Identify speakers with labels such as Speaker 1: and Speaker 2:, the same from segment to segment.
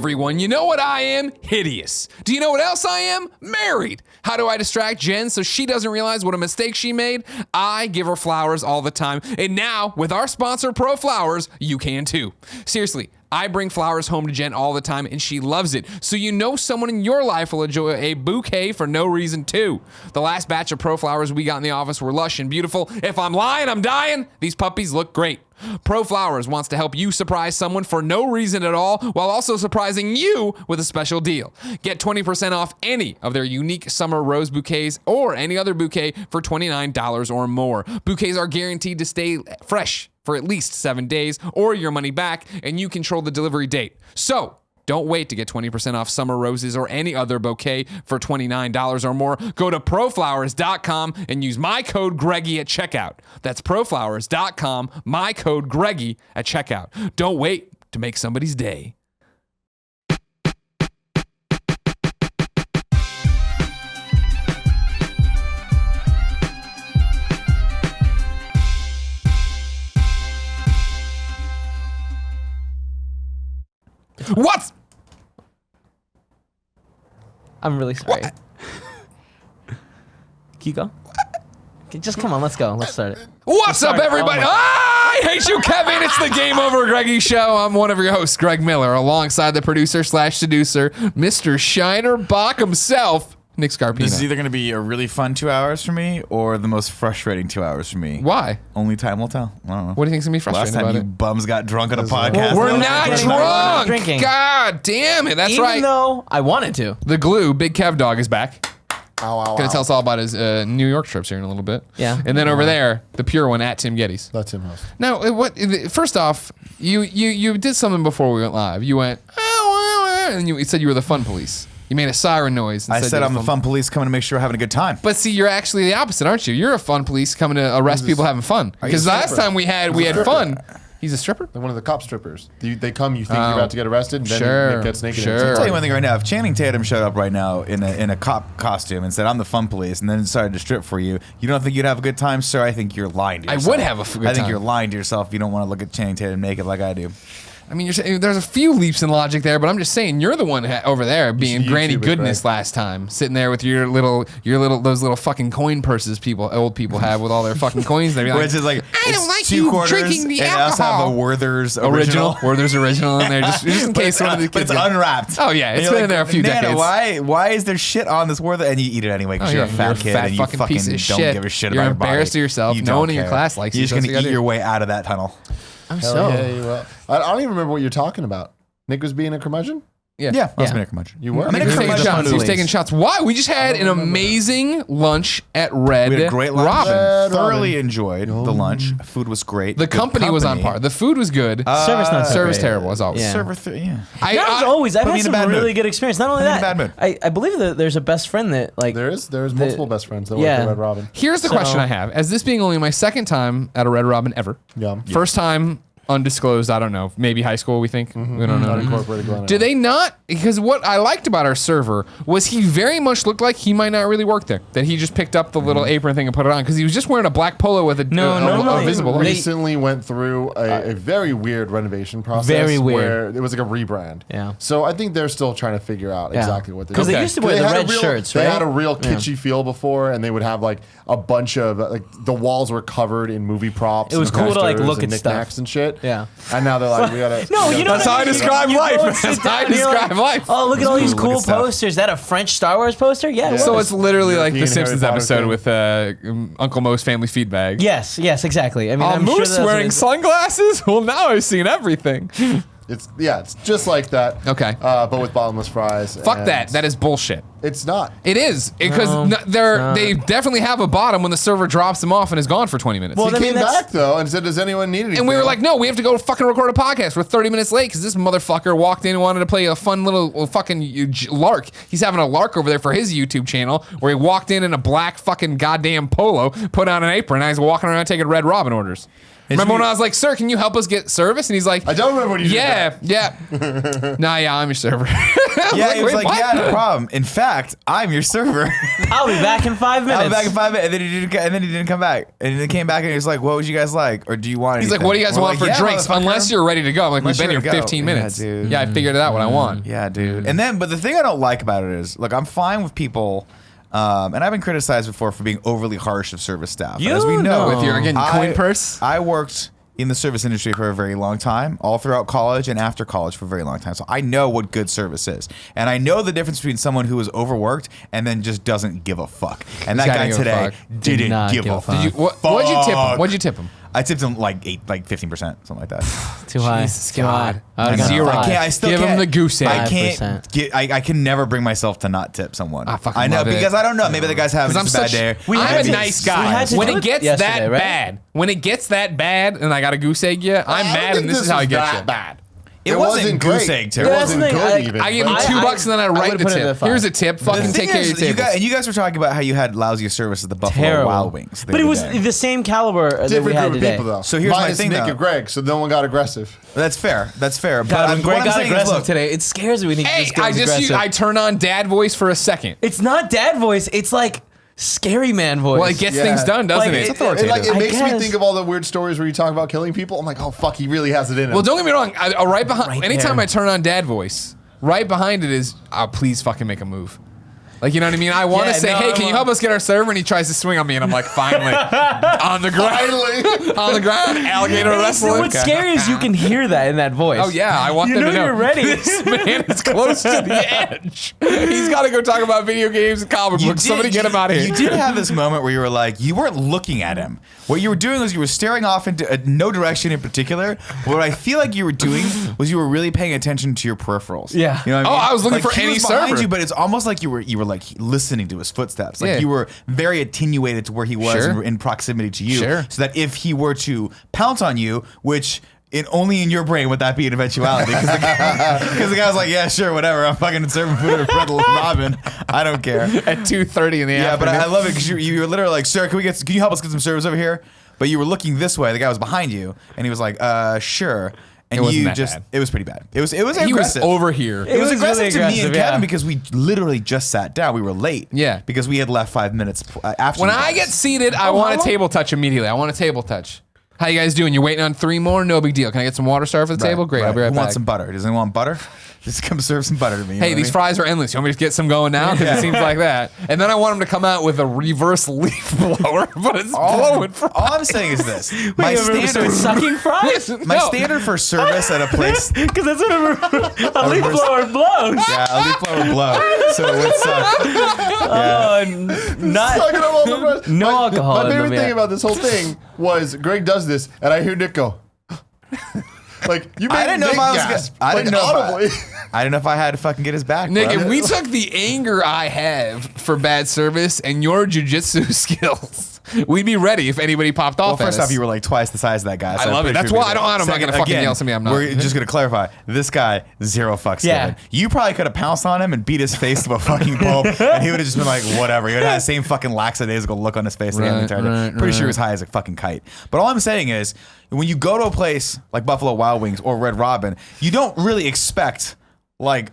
Speaker 1: everyone. You know what I am? Hideous. Do you know what else I am? Married. How do I distract Jen so she doesn't realize what a mistake she made? I give her flowers all the time. And now, with our sponsor, Pro Flowers, you can too. Seriously, I bring flowers home to Jen all the time, and she loves it. So you know someone in your life will enjoy a bouquet for no reason, too. The last batch of Pro Flowers we got in the office were lush and beautiful. If I'm lying, I'm dying. These puppies look great. Pro Flowers wants to help you surprise someone for no reason at all, while also surprising you with a special deal. Get 20% off any of their unique summer rose bouquets or any other bouquet for $29 or more. Bouquets are guaranteed to stay fresh for at least 7 days or your money back, and you control the delivery date. So don't wait to get 20% off summer roses or any other bouquet for $29 or more. Go to proflowers.com and use my code Greggy at checkout. That's proflowers.com, my code Greggy at checkout. Don't wait to make somebody's day. What?
Speaker 2: I'm really sorry. What? Can you go? Just come on, let's go. Let's start it.
Speaker 1: What's up, everybody? I hate you, Kevin. It's the Game Over Greggy show. I'm one of your hosts, Greg Miller, alongside the producer slash seducer, Mr. Shiner Bach himself, Nick Scarpino.
Speaker 3: This is either going to be a really fun 2 hours for me or the most frustrating 2 hours for me.
Speaker 1: Why?
Speaker 3: Only time will tell. I don't know.
Speaker 1: What do you think's going to be frustrating
Speaker 3: Last time
Speaker 1: about
Speaker 3: you
Speaker 1: it?
Speaker 3: bums got drunk on a podcast.
Speaker 1: Well, we're not
Speaker 2: We're
Speaker 1: drunk.
Speaker 2: not drinking.
Speaker 1: God damn it. That's right.
Speaker 2: Even though I wanted to.
Speaker 1: The glue, Big Kev Dog, is back.
Speaker 4: Ow, ow,
Speaker 1: Gonna
Speaker 4: ow.
Speaker 1: tell us all about his New York trips here in a little bit.
Speaker 2: Yeah.
Speaker 1: And then over there, the pure one at Tim Gettys.
Speaker 4: That's him, host.
Speaker 1: Now, first off, you did something before we went live. You went, oh, and you said you were the fun police. You made a siren noise. And
Speaker 3: I said I'm the fun police coming to make sure we're having a good time.
Speaker 1: But see, you're actually the opposite, aren't you? You're a fun police coming to arrest people having fun. Because last time we had fun. He's a stripper?
Speaker 4: They're one of the cop strippers. They come, you think you're about to get arrested, and then
Speaker 1: sure,
Speaker 4: Nick gets naked.
Speaker 1: sure.
Speaker 4: And
Speaker 3: I'll tell you one thing right now. If Channing Tatum showed up right now in a cop costume and said, I'm the fun police, and then decided to strip for you, you don't think you'd have a good time, sir? I think you're lying to yourself.
Speaker 1: I would have a good time.
Speaker 3: I think you're lying to yourself if you don't want to look at Channing Tatum naked like I do.
Speaker 1: I mean, you're saying there's a few leaps in logic there, but I'm just saying you're the one over there being
Speaker 4: should
Speaker 1: Granny
Speaker 4: YouTube it,
Speaker 1: Goodness
Speaker 4: Greg.
Speaker 1: last time, sitting there with your little those little fucking coin purses old people have with all their fucking coins. They're like,
Speaker 3: Which is like,
Speaker 1: I don't
Speaker 3: it's
Speaker 1: like
Speaker 3: 2
Speaker 1: you
Speaker 3: quarters,
Speaker 1: drinking the
Speaker 3: and I also have
Speaker 1: alcohol.
Speaker 3: a Werther's original.
Speaker 1: Werther's original in there, just in case one of the
Speaker 3: But
Speaker 1: kids.
Speaker 3: it's unwrapped.
Speaker 1: Oh yeah,
Speaker 3: And
Speaker 1: it's
Speaker 3: you're
Speaker 1: been in there a few
Speaker 3: Nana,
Speaker 1: decades.
Speaker 3: why is there shit on this Werther? And you eat it anyway because
Speaker 1: Oh,
Speaker 3: you're
Speaker 1: yeah,
Speaker 3: a fat kid and you
Speaker 1: fucking
Speaker 3: fucking
Speaker 1: piece of
Speaker 3: don't
Speaker 1: shit.
Speaker 3: give a shit
Speaker 1: You're
Speaker 3: about your body.
Speaker 1: embarrassed of yourself.
Speaker 3: You
Speaker 1: No
Speaker 3: don't
Speaker 1: one in your
Speaker 3: care.
Speaker 1: class likes you.
Speaker 3: You're just
Speaker 1: That's
Speaker 3: gonna
Speaker 1: what
Speaker 3: eat
Speaker 1: you
Speaker 3: your
Speaker 1: gotta
Speaker 3: way out of that tunnel.
Speaker 2: I'm
Speaker 4: Hell
Speaker 2: so.
Speaker 4: yeah, you will. I don't even remember what you're talking about. Nick was being a curmudgeon?
Speaker 1: Yeah.
Speaker 3: Yeah, I was
Speaker 2: Yeah.
Speaker 3: being a curmudgeon.
Speaker 4: You were?
Speaker 3: I'm in a
Speaker 1: He was taking
Speaker 3: curmudgeon.
Speaker 1: shots. He was taking shots. Why? We just had an amazing lunch at Red
Speaker 3: We had a great lunch.
Speaker 1: Robin.
Speaker 4: Red
Speaker 3: Thoroughly
Speaker 4: Robin.
Speaker 3: enjoyed the lunch. Food was great.
Speaker 1: The
Speaker 3: Good
Speaker 1: company was on par. The food was good.
Speaker 2: Service not so
Speaker 1: Service
Speaker 2: great.
Speaker 1: terrible as always.
Speaker 2: Yeah.
Speaker 3: yeah.
Speaker 2: Not as always. I've
Speaker 3: put me
Speaker 2: had
Speaker 3: in a
Speaker 2: some
Speaker 3: bad
Speaker 2: really
Speaker 3: mood.
Speaker 2: good experience. Not only
Speaker 3: Put me in a
Speaker 2: that,
Speaker 3: bad mood.
Speaker 2: I believe that there's a best friend that like
Speaker 4: There's multiple best friends that work
Speaker 2: yeah.
Speaker 4: at Red Robin.
Speaker 1: Here's the question I have. As this being only my second time at a Red Robin ever,
Speaker 4: Yeah.
Speaker 1: first time undisclosed, I don't know, maybe high school, we think. We don't know.
Speaker 4: Unincorporated Glen
Speaker 1: Do
Speaker 4: Ellen.
Speaker 1: they not? Because what I liked about our server was he very much looked like he might not really work there. That he just picked up the little apron thing and put it on because he was just wearing a black polo with a
Speaker 2: normally
Speaker 1: visible.
Speaker 4: We
Speaker 1: logo.
Speaker 4: recently went through a very weird renovation process.
Speaker 2: Very weird.
Speaker 4: Where it was like a rebrand.
Speaker 2: Yeah.
Speaker 4: So I think they're still trying to figure out
Speaker 2: Yeah.
Speaker 4: exactly what they're
Speaker 2: because
Speaker 4: doing.
Speaker 2: they used to wear the red shirts,
Speaker 4: They
Speaker 2: right?
Speaker 4: had a real kitschy feel before, and they would have like a bunch of like the walls were covered in movie props.
Speaker 2: It was
Speaker 4: and
Speaker 2: cool to, like,
Speaker 4: posters
Speaker 2: look
Speaker 4: and
Speaker 2: at stuff.
Speaker 4: knickknacks and shit.
Speaker 2: Yeah.
Speaker 4: And now they're like, we gotta.
Speaker 2: No,
Speaker 4: we
Speaker 2: you
Speaker 4: gotta-
Speaker 2: know
Speaker 1: That's how I describe life.
Speaker 2: go and sit
Speaker 1: That's how I
Speaker 2: down and you're
Speaker 1: describe life.
Speaker 2: Oh, look at all these
Speaker 3: Look
Speaker 2: cool
Speaker 3: at stuff.
Speaker 2: posters. Is that a French Star Wars poster? Yeah. it
Speaker 1: So
Speaker 2: was.
Speaker 1: it's literally like the
Speaker 4: European
Speaker 1: Simpsons
Speaker 4: Harry Potter
Speaker 1: episode
Speaker 4: thing.
Speaker 1: with Uncle Mo's family feed bag.
Speaker 2: yes, exactly. I mean, I'm sure
Speaker 1: Moose
Speaker 2: that's what
Speaker 1: wearing
Speaker 2: it's-
Speaker 1: sunglasses? Well, now I've seen everything.
Speaker 4: It's just like that.
Speaker 1: Okay.
Speaker 4: But with bottomless fries.
Speaker 1: Fuck
Speaker 4: and
Speaker 1: that. That is bullshit.
Speaker 4: It's not.
Speaker 1: It is because they definitely have a bottom when the server drops them off and is gone for 20 minutes.
Speaker 2: Well,
Speaker 4: He
Speaker 2: I mean,
Speaker 4: came
Speaker 2: that's-
Speaker 4: back though and said, "Does anyone need anything?"
Speaker 1: and we were like, no, we have to go fucking record a podcast. We're 30 minutes late because this motherfucker walked in and wanted to play a fun little fucking lark. He's having a lark over there for his YouTube channel where he walked in a black fucking goddamn polo, put on an apron, and he's walking around taking Red Robin orders. Remember when I was like, "Sir, can you help us get service?" And he's like,
Speaker 4: I don't remember when you did that.
Speaker 1: Yeah. Nah, yeah, I'm your server.
Speaker 3: Yeah, he was
Speaker 1: "Wait,
Speaker 3: like,
Speaker 1: what?"
Speaker 3: yeah, no problem. In fact, I'm your server.
Speaker 2: I'll be back in 5 minutes.
Speaker 3: I'll be back in 5 minutes. And then he didn't come back. And then he came back and he was like, what would you guys like? Or do you want
Speaker 1: He's like,
Speaker 3: anything?
Speaker 1: "What do you guys
Speaker 3: We're
Speaker 1: want
Speaker 3: like,
Speaker 1: for
Speaker 3: "Yeah,
Speaker 1: drinks?
Speaker 3: motherfucker."
Speaker 1: Unless you're ready to go." I'm like,
Speaker 3: Unless
Speaker 1: "We've been
Speaker 3: you're
Speaker 1: here
Speaker 3: ready to go.
Speaker 1: 15 minutes.
Speaker 3: Yeah, dude.
Speaker 1: Yeah, I figured it out what I want."
Speaker 3: Yeah, dude. And then, but the thing I don't like about it is, look, I'm fine with people, and I've been criticized before for being overly harsh of service staff.
Speaker 2: You
Speaker 3: As we know,
Speaker 2: know.
Speaker 1: If you're getting coin purse.
Speaker 3: I worked in the service industry for a very long time, all throughout college and after college for a very long time. So I know what good service is. And I know the difference between someone who is overworked and then just doesn't give a fuck. And that
Speaker 1: guy
Speaker 3: guy
Speaker 1: didn't give a
Speaker 3: today
Speaker 1: fuck.
Speaker 3: didn't
Speaker 2: not
Speaker 3: give
Speaker 2: give
Speaker 3: a
Speaker 2: a
Speaker 3: fuck.
Speaker 2: fuck.
Speaker 1: What'd you tip him? What'd you tip him?
Speaker 3: I tipped him like 15%, something like that.
Speaker 2: Too high.
Speaker 1: Jesus
Speaker 2: Too high.
Speaker 1: God.
Speaker 2: I would've gone
Speaker 1: Zero.
Speaker 2: five.
Speaker 3: I still
Speaker 1: Give him
Speaker 3: can't.
Speaker 1: the goose egg.
Speaker 3: I can't
Speaker 2: 5%.
Speaker 3: get. I can never bring myself to not tip someone.
Speaker 1: I fucking
Speaker 3: I know
Speaker 1: love it.
Speaker 3: because I don't know. Maybe the guy's having
Speaker 1: I'm
Speaker 3: just a bad
Speaker 1: such,
Speaker 3: day.
Speaker 1: I'm
Speaker 3: Maybe
Speaker 1: a nice
Speaker 3: he's-
Speaker 2: We
Speaker 1: guy.
Speaker 2: had to
Speaker 1: When
Speaker 2: do
Speaker 1: it
Speaker 2: it
Speaker 1: gets
Speaker 2: yesterday,
Speaker 1: that
Speaker 2: right?
Speaker 1: bad, when it gets that bad, and I gotta goose egg you, I'm
Speaker 4: I don't
Speaker 1: mad,
Speaker 4: think
Speaker 1: and this is how I
Speaker 4: was
Speaker 1: get
Speaker 4: that
Speaker 1: you.
Speaker 4: bad.
Speaker 3: It wasn't goose
Speaker 4: great.
Speaker 3: egg
Speaker 4: It
Speaker 3: terrible.
Speaker 2: Yeah, that's the
Speaker 4: wasn't
Speaker 2: thing,
Speaker 4: good
Speaker 2: I-
Speaker 4: even.
Speaker 1: I give him
Speaker 4: but-
Speaker 1: $2 and then I write
Speaker 2: would've
Speaker 1: the
Speaker 2: put it at
Speaker 1: tip.
Speaker 2: a five.
Speaker 1: Here's a tip.
Speaker 3: The
Speaker 1: Fucking
Speaker 3: thing
Speaker 1: take care of
Speaker 3: is,
Speaker 1: your tables.
Speaker 3: you guys were talking about how you had lousy service at the Buffalo
Speaker 2: Terrible.
Speaker 3: Wild Wings. the
Speaker 2: But it
Speaker 3: other
Speaker 2: was
Speaker 3: day.
Speaker 2: the same caliber that we
Speaker 4: Different
Speaker 2: had
Speaker 4: group of
Speaker 2: today.
Speaker 4: people though.
Speaker 3: So here's my
Speaker 4: Minus
Speaker 3: thing,
Speaker 4: Nick
Speaker 3: though.
Speaker 4: and Greg, so no one got aggressive.
Speaker 3: That's fair. That's fair.
Speaker 2: God, when
Speaker 3: what
Speaker 2: Greg
Speaker 3: I'm
Speaker 2: got
Speaker 3: saying is,
Speaker 2: aggressive
Speaker 3: look,
Speaker 2: today, it scares me when he
Speaker 1: Hey,
Speaker 2: just goes aggressive.
Speaker 1: I turn on dad voice for a second.
Speaker 2: It's not dad voice. It's like scary man voice.
Speaker 1: Well, it gets
Speaker 4: Yeah.
Speaker 1: things done, doesn't
Speaker 2: Like,
Speaker 1: it?
Speaker 2: it's
Speaker 3: authoritative.
Speaker 4: It
Speaker 2: I
Speaker 4: makes me
Speaker 2: guess.
Speaker 4: think of all the weird stories where you talk about killing people. I'm like, oh fuck, he really has it in him.
Speaker 1: Well, don't get me wrong. Right behind,
Speaker 2: Right
Speaker 1: anytime
Speaker 2: there.
Speaker 1: I turn on dad voice, right behind it is, "Oh, please fucking make a move." Like, you know what I mean? I want to
Speaker 2: Yeah,
Speaker 1: say,
Speaker 2: no,
Speaker 1: "Hey,
Speaker 2: I
Speaker 1: can you
Speaker 2: want-
Speaker 1: help us get our server?" And he tries to swing on me, and I'm like, "Finally, on the ground,
Speaker 4: Finally.
Speaker 1: on the ground, alligator wrestling."
Speaker 2: What's scary is you can hear that in that voice.
Speaker 1: Oh yeah, I want
Speaker 2: You
Speaker 1: them
Speaker 2: know
Speaker 1: to know
Speaker 2: you're ready.
Speaker 1: This man is close to the edge. He's got to go talk about video games and comic books. Somebody get him out of here.
Speaker 3: You did have this moment where you were like, you weren't looking at him. What you were doing was you were staring off into no direction in particular. What I feel like you were doing was you were really paying attention to your peripherals.
Speaker 2: Yeah.
Speaker 3: You know what I
Speaker 1: Oh,
Speaker 3: mean?
Speaker 1: I was looking
Speaker 3: Like,
Speaker 1: for
Speaker 3: he
Speaker 1: any
Speaker 3: was behind
Speaker 1: server.
Speaker 3: you, but it's almost like you were like listening to his footsteps. Like
Speaker 1: Yeah.
Speaker 3: you were very attenuated to where he was
Speaker 1: Sure.
Speaker 3: in proximity to you.
Speaker 1: Sure.
Speaker 3: So that if he were to pounce on you, which only in your brain would that be an eventuality. Because the guy was like, yeah, sure, whatever. I'm fucking serving food at Pretzel and Robin. I don't care.
Speaker 1: At 2:30 in the
Speaker 3: Yeah, but
Speaker 1: afternoon.
Speaker 3: I love it because you were literally like, sir, can you help us get some service over here? But you were looking this way. The guy was behind you, and he was like, sure. And
Speaker 1: It wasn't
Speaker 3: you
Speaker 1: that
Speaker 3: just,
Speaker 1: bad.
Speaker 3: it was pretty bad. It was
Speaker 1: he was
Speaker 3: aggressive.
Speaker 1: over here.
Speaker 3: It was
Speaker 2: was
Speaker 3: aggressive
Speaker 2: really
Speaker 3: to me and
Speaker 2: aggressive,
Speaker 3: Kevin
Speaker 2: yeah.
Speaker 3: because we literally just sat down. We were late.
Speaker 1: Yeah.
Speaker 3: Because we had left 5 minutes after.
Speaker 1: When
Speaker 3: you
Speaker 1: I
Speaker 3: guys.
Speaker 1: get seated, I
Speaker 2: how
Speaker 1: want a
Speaker 2: long?
Speaker 1: table touch immediately. I want a table touch. How you guys doing? You waiting on 3 more? No big deal. Can I get some water starter for the table? Great. I'll be right
Speaker 3: Who
Speaker 1: back.
Speaker 3: wants some butter? Does anyone want butter? Just come serve some butter to me. You know
Speaker 1: Hey,
Speaker 3: what
Speaker 1: these
Speaker 3: I mean?
Speaker 1: fries are endless. You want me to get some going now? Because it seems like that. And then I want him to come out with a reverse leaf blower, but it's blowing fries.
Speaker 3: All I'm saying is this: my
Speaker 2: Wait, we're
Speaker 3: standard,
Speaker 2: sucking fries?
Speaker 3: my
Speaker 1: No.
Speaker 3: standard for service at a place.
Speaker 2: Because that's what a leaf
Speaker 3: reverse-
Speaker 2: blower blows.
Speaker 3: Yeah, a leaf blower would blow. So it would suck.
Speaker 2: Not
Speaker 4: Sucking up all the fries.
Speaker 2: No alcohol
Speaker 4: My
Speaker 2: in
Speaker 4: favorite
Speaker 2: them,
Speaker 4: thing
Speaker 2: yeah.
Speaker 4: about this whole thing was Greg does this, and I hear Nick go. Like you made
Speaker 3: I didn't know
Speaker 4: Nick
Speaker 3: if I was.
Speaker 4: gasp,
Speaker 3: I didn't
Speaker 4: like,
Speaker 3: know.
Speaker 4: audibly.
Speaker 3: I didn't know if I had to fucking get his back.
Speaker 1: Nick,
Speaker 3: bro.
Speaker 1: if we took the anger I have for bad service and your jujitsu skills, we'd be ready if anybody popped off.
Speaker 3: Well, first
Speaker 1: at
Speaker 3: off,
Speaker 1: us.
Speaker 3: you were like twice the size of that guy. So
Speaker 1: I love
Speaker 3: I'm
Speaker 1: it.
Speaker 3: pretty
Speaker 1: That's
Speaker 3: sure
Speaker 1: why
Speaker 3: we
Speaker 1: I don't-
Speaker 3: did.
Speaker 1: I'm not
Speaker 3: Second,
Speaker 1: gonna fucking
Speaker 3: again,
Speaker 1: yell at me, I'm not.
Speaker 3: We're just gonna clarify. This guy, zero fucks
Speaker 2: Yeah.
Speaker 3: given. You probably could have pounced on him and beat his face to a fucking pulp, and he would have just been like, whatever. He would have had the same fucking lackadaisical look on his face.
Speaker 1: Right,
Speaker 3: the entire day.
Speaker 1: right,
Speaker 3: Pretty sure he
Speaker 1: right.
Speaker 3: was high as a fucking kite. But all I'm saying is, when you go to a place like Buffalo Wild Wings or Red Robin, you don't really expect like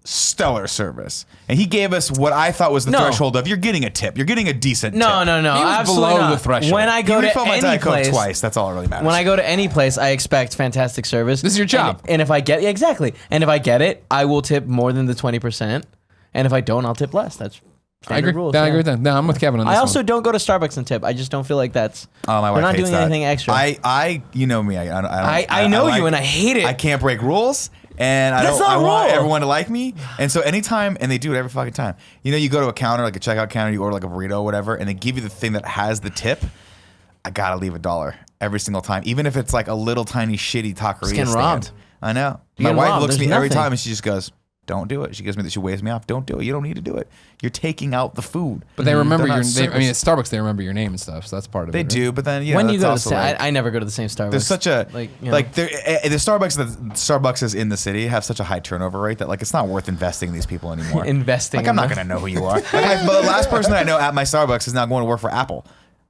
Speaker 3: stellar service. And he gave us what I thought was the
Speaker 2: No.
Speaker 3: threshold of you're getting a tip. You're getting a decent tip.
Speaker 2: No.
Speaker 1: He was
Speaker 2: Absolutely
Speaker 1: below
Speaker 2: not.
Speaker 1: the threshold.
Speaker 2: When I
Speaker 3: He
Speaker 2: go to
Speaker 3: refilled my
Speaker 2: any
Speaker 3: Diet Coke
Speaker 2: place,
Speaker 3: twice. That's all that really matters.
Speaker 2: when I go to any place, I expect fantastic service.
Speaker 1: This is your job.
Speaker 2: And if I get exactly, and if I get it, I will tip more than the 20%. And if I don't, I'll tip less. That's
Speaker 1: I agree.
Speaker 2: standard rules.
Speaker 1: I
Speaker 2: yeah.
Speaker 1: agree with that. No, I'm with Kevin on this
Speaker 2: I also
Speaker 1: one.
Speaker 2: don't go to Starbucks and tip. I just don't feel like that's.
Speaker 3: Oh, my
Speaker 2: we're
Speaker 3: wife
Speaker 2: not
Speaker 3: hates
Speaker 2: doing
Speaker 3: that.
Speaker 2: anything extra.
Speaker 3: You know me.
Speaker 2: I know you, and I hate it.
Speaker 3: I can't break rules, and I
Speaker 2: That's
Speaker 3: don't.
Speaker 2: not
Speaker 3: I
Speaker 2: a
Speaker 3: want
Speaker 2: rule.
Speaker 3: everyone to like me, and so anytime, and they do it every fucking time. You know, you go to a counter, like a checkout counter, you order like a burrito or whatever, and they give you the thing that has the tip. I gotta leave $1 every single time, even if it's like a little tiny shitty taqueria
Speaker 2: getting
Speaker 3: stand.
Speaker 2: robbed.
Speaker 3: I know.
Speaker 2: You're
Speaker 3: My
Speaker 2: getting
Speaker 3: wife
Speaker 2: robbed.
Speaker 3: looks at me
Speaker 2: There's
Speaker 3: every
Speaker 2: nothing.
Speaker 3: time, and she just goes, "Don't do it." She gives me that. She waves me off. Don't do it. You don't need to do it. You're taking out the food.
Speaker 1: But they remember
Speaker 3: They're
Speaker 1: your
Speaker 3: not
Speaker 1: name. I mean, at
Speaker 3: service.
Speaker 1: Starbucks, they remember your name and stuff, so that's part of
Speaker 3: They
Speaker 1: it. right?
Speaker 3: do, but then
Speaker 2: when you
Speaker 3: that's
Speaker 2: go to
Speaker 3: also
Speaker 2: the
Speaker 3: like-
Speaker 2: I never go to the same Starbucks.
Speaker 3: there's such a
Speaker 2: like you know.
Speaker 3: like the Starbucks is in the city have such a high turnover rate that like it's not worth investing in these people anymore.
Speaker 2: Investing
Speaker 3: Like I'm
Speaker 2: in
Speaker 3: not
Speaker 2: them.
Speaker 3: gonna know who you are. But the last person that I know at my Starbucks is now going to work for Apple.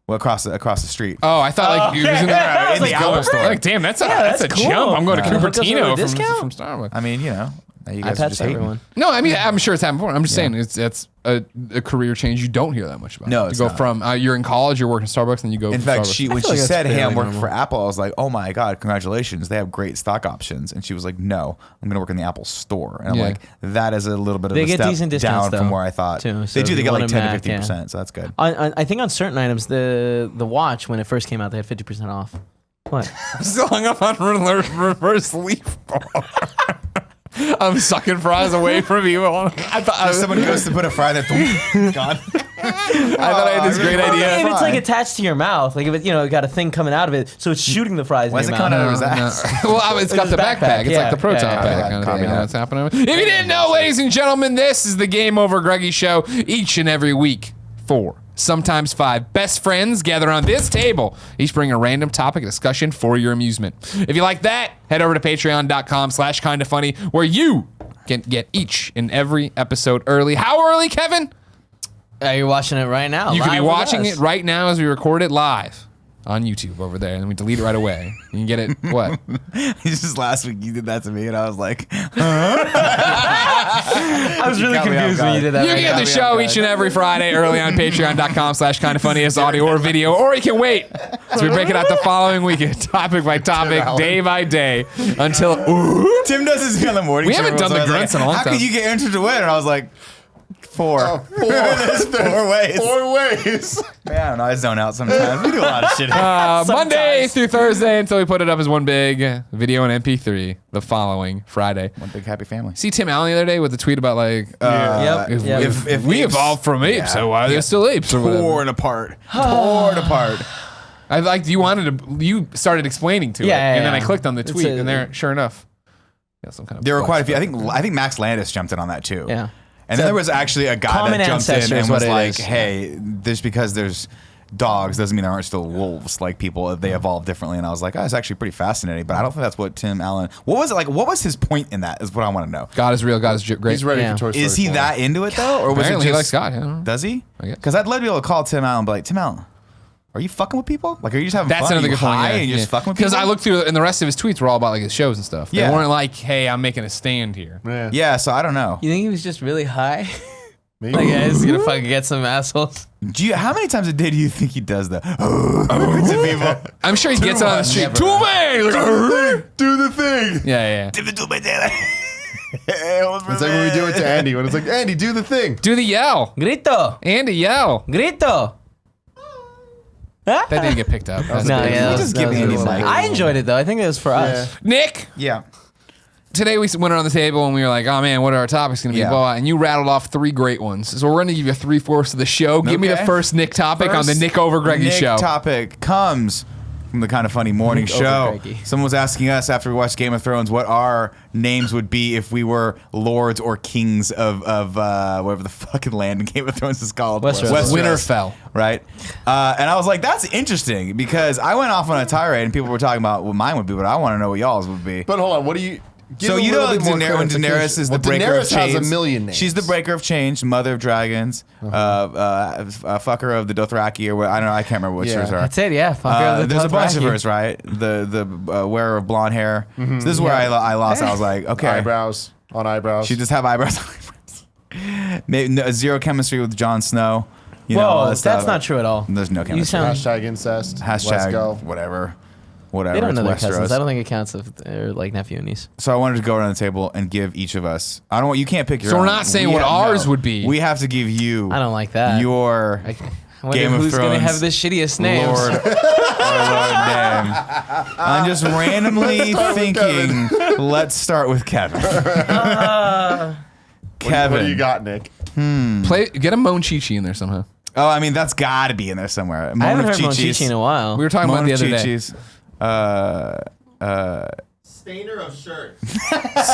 Speaker 3: Well, across the street.
Speaker 1: Oh, I thought like you was in the
Speaker 3: Apple store.
Speaker 1: Like, damn, that's a
Speaker 2: cool.
Speaker 1: jump. I'm going to
Speaker 2: Hook us
Speaker 1: Cupertino
Speaker 2: with a discount?
Speaker 1: from Starbucks.
Speaker 3: I mean, you know, you guys are
Speaker 2: iPads
Speaker 3: just
Speaker 2: for
Speaker 3: hating.
Speaker 2: everyone.
Speaker 1: No, I mean, I'm sure it's happened before. I'm just saying that's a career change you don't hear that much about.
Speaker 3: No,
Speaker 1: to
Speaker 3: it's
Speaker 1: go
Speaker 3: not.
Speaker 1: from you're in college, you're working at Starbucks, and you go.
Speaker 3: In
Speaker 1: from
Speaker 3: fact,
Speaker 1: Starbucks.
Speaker 3: when
Speaker 2: feel
Speaker 3: she
Speaker 2: like
Speaker 3: said,
Speaker 2: that's
Speaker 3: "Hey, I'm
Speaker 2: fairly
Speaker 3: working
Speaker 2: normal.
Speaker 3: for Apple," I was like, "Oh my god, congratulations! They have great stock options." And she was like, "No, I'm going to work in the Apple store." And I'm
Speaker 1: Yeah.
Speaker 3: like, "That is a little bit of
Speaker 2: They
Speaker 3: a
Speaker 2: get
Speaker 3: step
Speaker 2: decent
Speaker 3: down
Speaker 2: discounts,
Speaker 3: from
Speaker 2: though,
Speaker 3: where I thought."
Speaker 2: too. So
Speaker 3: They do.
Speaker 2: if
Speaker 3: They
Speaker 2: you
Speaker 3: get
Speaker 2: want
Speaker 3: like
Speaker 2: a
Speaker 3: 10
Speaker 2: Mac,
Speaker 3: to 15%, so that's good.
Speaker 2: I think on certain items, the watch when it first came out, they had 50% off. What?
Speaker 1: I'm still hung up on reverse leaf ball. I'm sucking fries away from you. I thought
Speaker 3: Someone goes to put a fry that gone.
Speaker 1: I thought I had this great
Speaker 2: Well,
Speaker 1: idea.
Speaker 2: if it's like attached to your mouth, like if it, it got a thing coming out of it, so it's shooting the fries
Speaker 3: Why
Speaker 2: in
Speaker 3: is
Speaker 2: your
Speaker 3: it coming
Speaker 2: mouth.
Speaker 3: out of his ass?
Speaker 1: Well, it's got
Speaker 2: his
Speaker 1: the backpack.
Speaker 2: backpack,
Speaker 1: It's
Speaker 2: yeah.
Speaker 1: like the proton
Speaker 2: Yeah,
Speaker 1: pack
Speaker 3: yeah,
Speaker 1: kind of
Speaker 3: copy
Speaker 1: thing.
Speaker 3: that.
Speaker 1: That's happening. If you didn't know, ladies and gentlemen, this is the Game Over Greggy show each and every week. 4, sometimes 5 best friends gather on this table, each bring a random topic of discussion for your amusement. If you like that, head over to patreon.com/kindafunny, where you can get each and every episode early. How early, Kevin?
Speaker 2: You're watching it right now.
Speaker 1: You could be
Speaker 2: live with
Speaker 1: watching
Speaker 2: us.
Speaker 1: it right now as we record it live on YouTube over there, and then we delete it right away. You can get it, what?
Speaker 3: It's just last week you did that to me, and I was like,
Speaker 2: I was really
Speaker 3: got me
Speaker 2: confused
Speaker 3: off
Speaker 2: when you
Speaker 3: guard.
Speaker 2: did that.
Speaker 1: You
Speaker 2: right
Speaker 1: can get
Speaker 2: now.
Speaker 1: the show each and every Friday early on patreon.com/kindafunny as audio or video, or you can wait as we break it out the following weekend, topic by topic, day by day, until
Speaker 3: Tim does this on the morning
Speaker 1: We
Speaker 3: show.
Speaker 1: haven't done
Speaker 3: so
Speaker 1: the
Speaker 3: I was
Speaker 1: grunts
Speaker 3: like,
Speaker 1: in a long
Speaker 3: How
Speaker 1: time.
Speaker 3: could you get entered to win? And I was like, 4. There's 4 ways.
Speaker 4: 4 ways.
Speaker 3: Man, I don't know. I zone out sometimes. We do a lot of shit.
Speaker 1: Monday through Thursday until we put it up as one big video and MP3 the following Friday.
Speaker 3: One big happy family.
Speaker 1: See Tim Allen the other day with the tweet about like,
Speaker 2: Yep.
Speaker 1: if we
Speaker 3: apes-
Speaker 1: evolved from apes,
Speaker 3: Yeah.
Speaker 1: so why are there still apes? Or whatever.
Speaker 3: Torn apart. Torn apart.
Speaker 1: I liked you started explaining to it,
Speaker 2: Yeah,
Speaker 1: and then
Speaker 2: yeah.
Speaker 1: I clicked on the
Speaker 2: It's
Speaker 1: tweet,
Speaker 2: a-
Speaker 1: and there, sure enough, yeah, some kind of.
Speaker 3: There were
Speaker 1: bug
Speaker 3: quite a few.
Speaker 1: stuff.
Speaker 3: I think Max Landis jumped in on that too.
Speaker 2: Yeah.
Speaker 3: And then there was actually a guy
Speaker 2: common
Speaker 3: that jumped in
Speaker 2: ancestor is
Speaker 3: and
Speaker 2: what
Speaker 3: was
Speaker 2: it
Speaker 3: like,
Speaker 2: is.
Speaker 3: "Hey, just because there's dogs doesn't mean there aren't still wolves. Like people, they evolve differently." And I was like, "Oh, it's actually pretty fascinating." But I don't think that's what Tim Allen. What was it like? What was his point in that? Is what I want to know.
Speaker 1: God is real. God is great.
Speaker 4: He's ready
Speaker 2: Yeah.
Speaker 4: for Toy Story
Speaker 3: Is he
Speaker 4: 4.
Speaker 3: that into it though, or was
Speaker 1: Apparently
Speaker 3: it
Speaker 1: he
Speaker 3: just?
Speaker 1: likes God. Yeah.
Speaker 3: Does he?
Speaker 1: I guess.
Speaker 3: Because I'd love to be able to call Tim Allen and be like, "Tim Allen, are you fucking with people? Like, are you just having
Speaker 1: That's
Speaker 3: fun?
Speaker 1: another
Speaker 3: Are you
Speaker 1: good point.
Speaker 3: high
Speaker 1: Yeah,
Speaker 3: and you're just fucking with people?"
Speaker 1: Because I looked through, and the rest of his tweets were all about like his shows and stuff.
Speaker 3: Yeah.
Speaker 1: They weren't like, "Hey, I'm making a stand here."
Speaker 4: Yeah.
Speaker 3: Yeah, so I don't know.
Speaker 2: You think he was just really high?
Speaker 4: Maybe.
Speaker 2: Like, yeah, he's gonna fucking get some assholes.
Speaker 3: How many times a day do you think he does that? To people.
Speaker 1: I'm sure he gets on the street.
Speaker 3: Never.
Speaker 1: Too many. He's like,
Speaker 4: Do the thing.
Speaker 1: yeah.
Speaker 3: It's
Speaker 4: It's like when we do it to Andy. When it's like, Andy, do the thing.
Speaker 1: Do the yell,
Speaker 2: Grito,
Speaker 1: Andy. Yell.
Speaker 2: grito.
Speaker 1: That didn't get picked up. That's
Speaker 2: No,
Speaker 1: big.
Speaker 2: yeah,
Speaker 3: just
Speaker 2: that
Speaker 3: give
Speaker 2: was
Speaker 3: Andy
Speaker 2: really
Speaker 3: Mike.
Speaker 2: sad. I enjoyed it though. I think it was for us.
Speaker 1: Nick.
Speaker 3: Yeah.
Speaker 1: Today we went around the table and we were like, "Oh man, what are our topics going to be?"
Speaker 3: Yeah.
Speaker 1: Blah, blah, and you rattled off 3 great ones. So we're going to give you 3/4 of the show. Give me the
Speaker 3: Okay.
Speaker 1: first Nick topic on the
Speaker 3: First
Speaker 1: Nick Over Greggy
Speaker 3: Nick
Speaker 1: show.
Speaker 3: topic comes from the Kind of Funny morning
Speaker 2: Nick Over
Speaker 3: show.
Speaker 2: Greggy.
Speaker 3: Someone was asking us after we watched Game of Thrones what our names would be if we were lords or kings of whatever the fucking land in Game of Thrones is called.
Speaker 2: Westeros.
Speaker 1: Winterfell.
Speaker 3: Right? And I was like, that's interesting because I went off on a tirade and people were talking about what mine would be, but I want to know what y'all's would be.
Speaker 4: But hold on. What do you... Give
Speaker 3: So
Speaker 4: a
Speaker 3: you know
Speaker 4: little bit more
Speaker 3: when Daenerys
Speaker 4: clarification.
Speaker 3: is the
Speaker 4: Well,
Speaker 3: breaker of
Speaker 4: Daenerys
Speaker 3: chains.
Speaker 4: has a million names.
Speaker 3: She's the breaker of change, mother of dragons, fucker of the Dothraki, or what, I don't know. I can't remember what
Speaker 4: Yeah.
Speaker 3: yours are.
Speaker 2: That's it. Yeah. Fucker of the
Speaker 3: There's a bunch of
Speaker 2: Dothraki.
Speaker 3: hers, right? The wearer of blonde hair. So this is where I lost. I was like, okay,
Speaker 4: Eyebrows on eyebrows.
Speaker 3: she just have eyebrows. on eyebrows. Maybe zero chemistry with Jon Snow. You know, all
Speaker 2: Whoa,
Speaker 3: that stuff.
Speaker 2: that's not true at all.
Speaker 3: There's no
Speaker 2: You
Speaker 3: chemistry.
Speaker 2: sound.
Speaker 4: Hashtag incest. Let's
Speaker 3: Hashtag
Speaker 4: go.
Speaker 3: whatever.
Speaker 2: They don't
Speaker 3: It's
Speaker 2: know their
Speaker 3: Westeros.
Speaker 2: cousins. I don't think it counts if they're like nephew and niece.
Speaker 3: So I wanted to go around the table and give each of us. I don't want. You can't pick your.
Speaker 1: So we're
Speaker 3: own.
Speaker 1: not saying
Speaker 3: We
Speaker 1: what
Speaker 3: have-
Speaker 1: ours
Speaker 3: no.
Speaker 1: would be.
Speaker 3: We have to give you.
Speaker 2: I don't like that.
Speaker 3: Your
Speaker 2: I wonder
Speaker 3: Game of
Speaker 2: who's gonna
Speaker 3: Thrones
Speaker 2: have the shittiest names.
Speaker 3: Lord, Lord name. I'm just randomly thinking. Let's start with Kevin. Kevin.
Speaker 4: What do you got, Nick?
Speaker 1: Get a Moan Chi-Chi in there somehow.
Speaker 3: Oh, I mean that's got to be in there somewhere.
Speaker 2: I haven't heard Monchichi in a while.
Speaker 1: We were talking about
Speaker 3: Moan
Speaker 1: the
Speaker 3: of
Speaker 1: other day.
Speaker 3: Chi-Chi's.
Speaker 5: Stainer of shirts.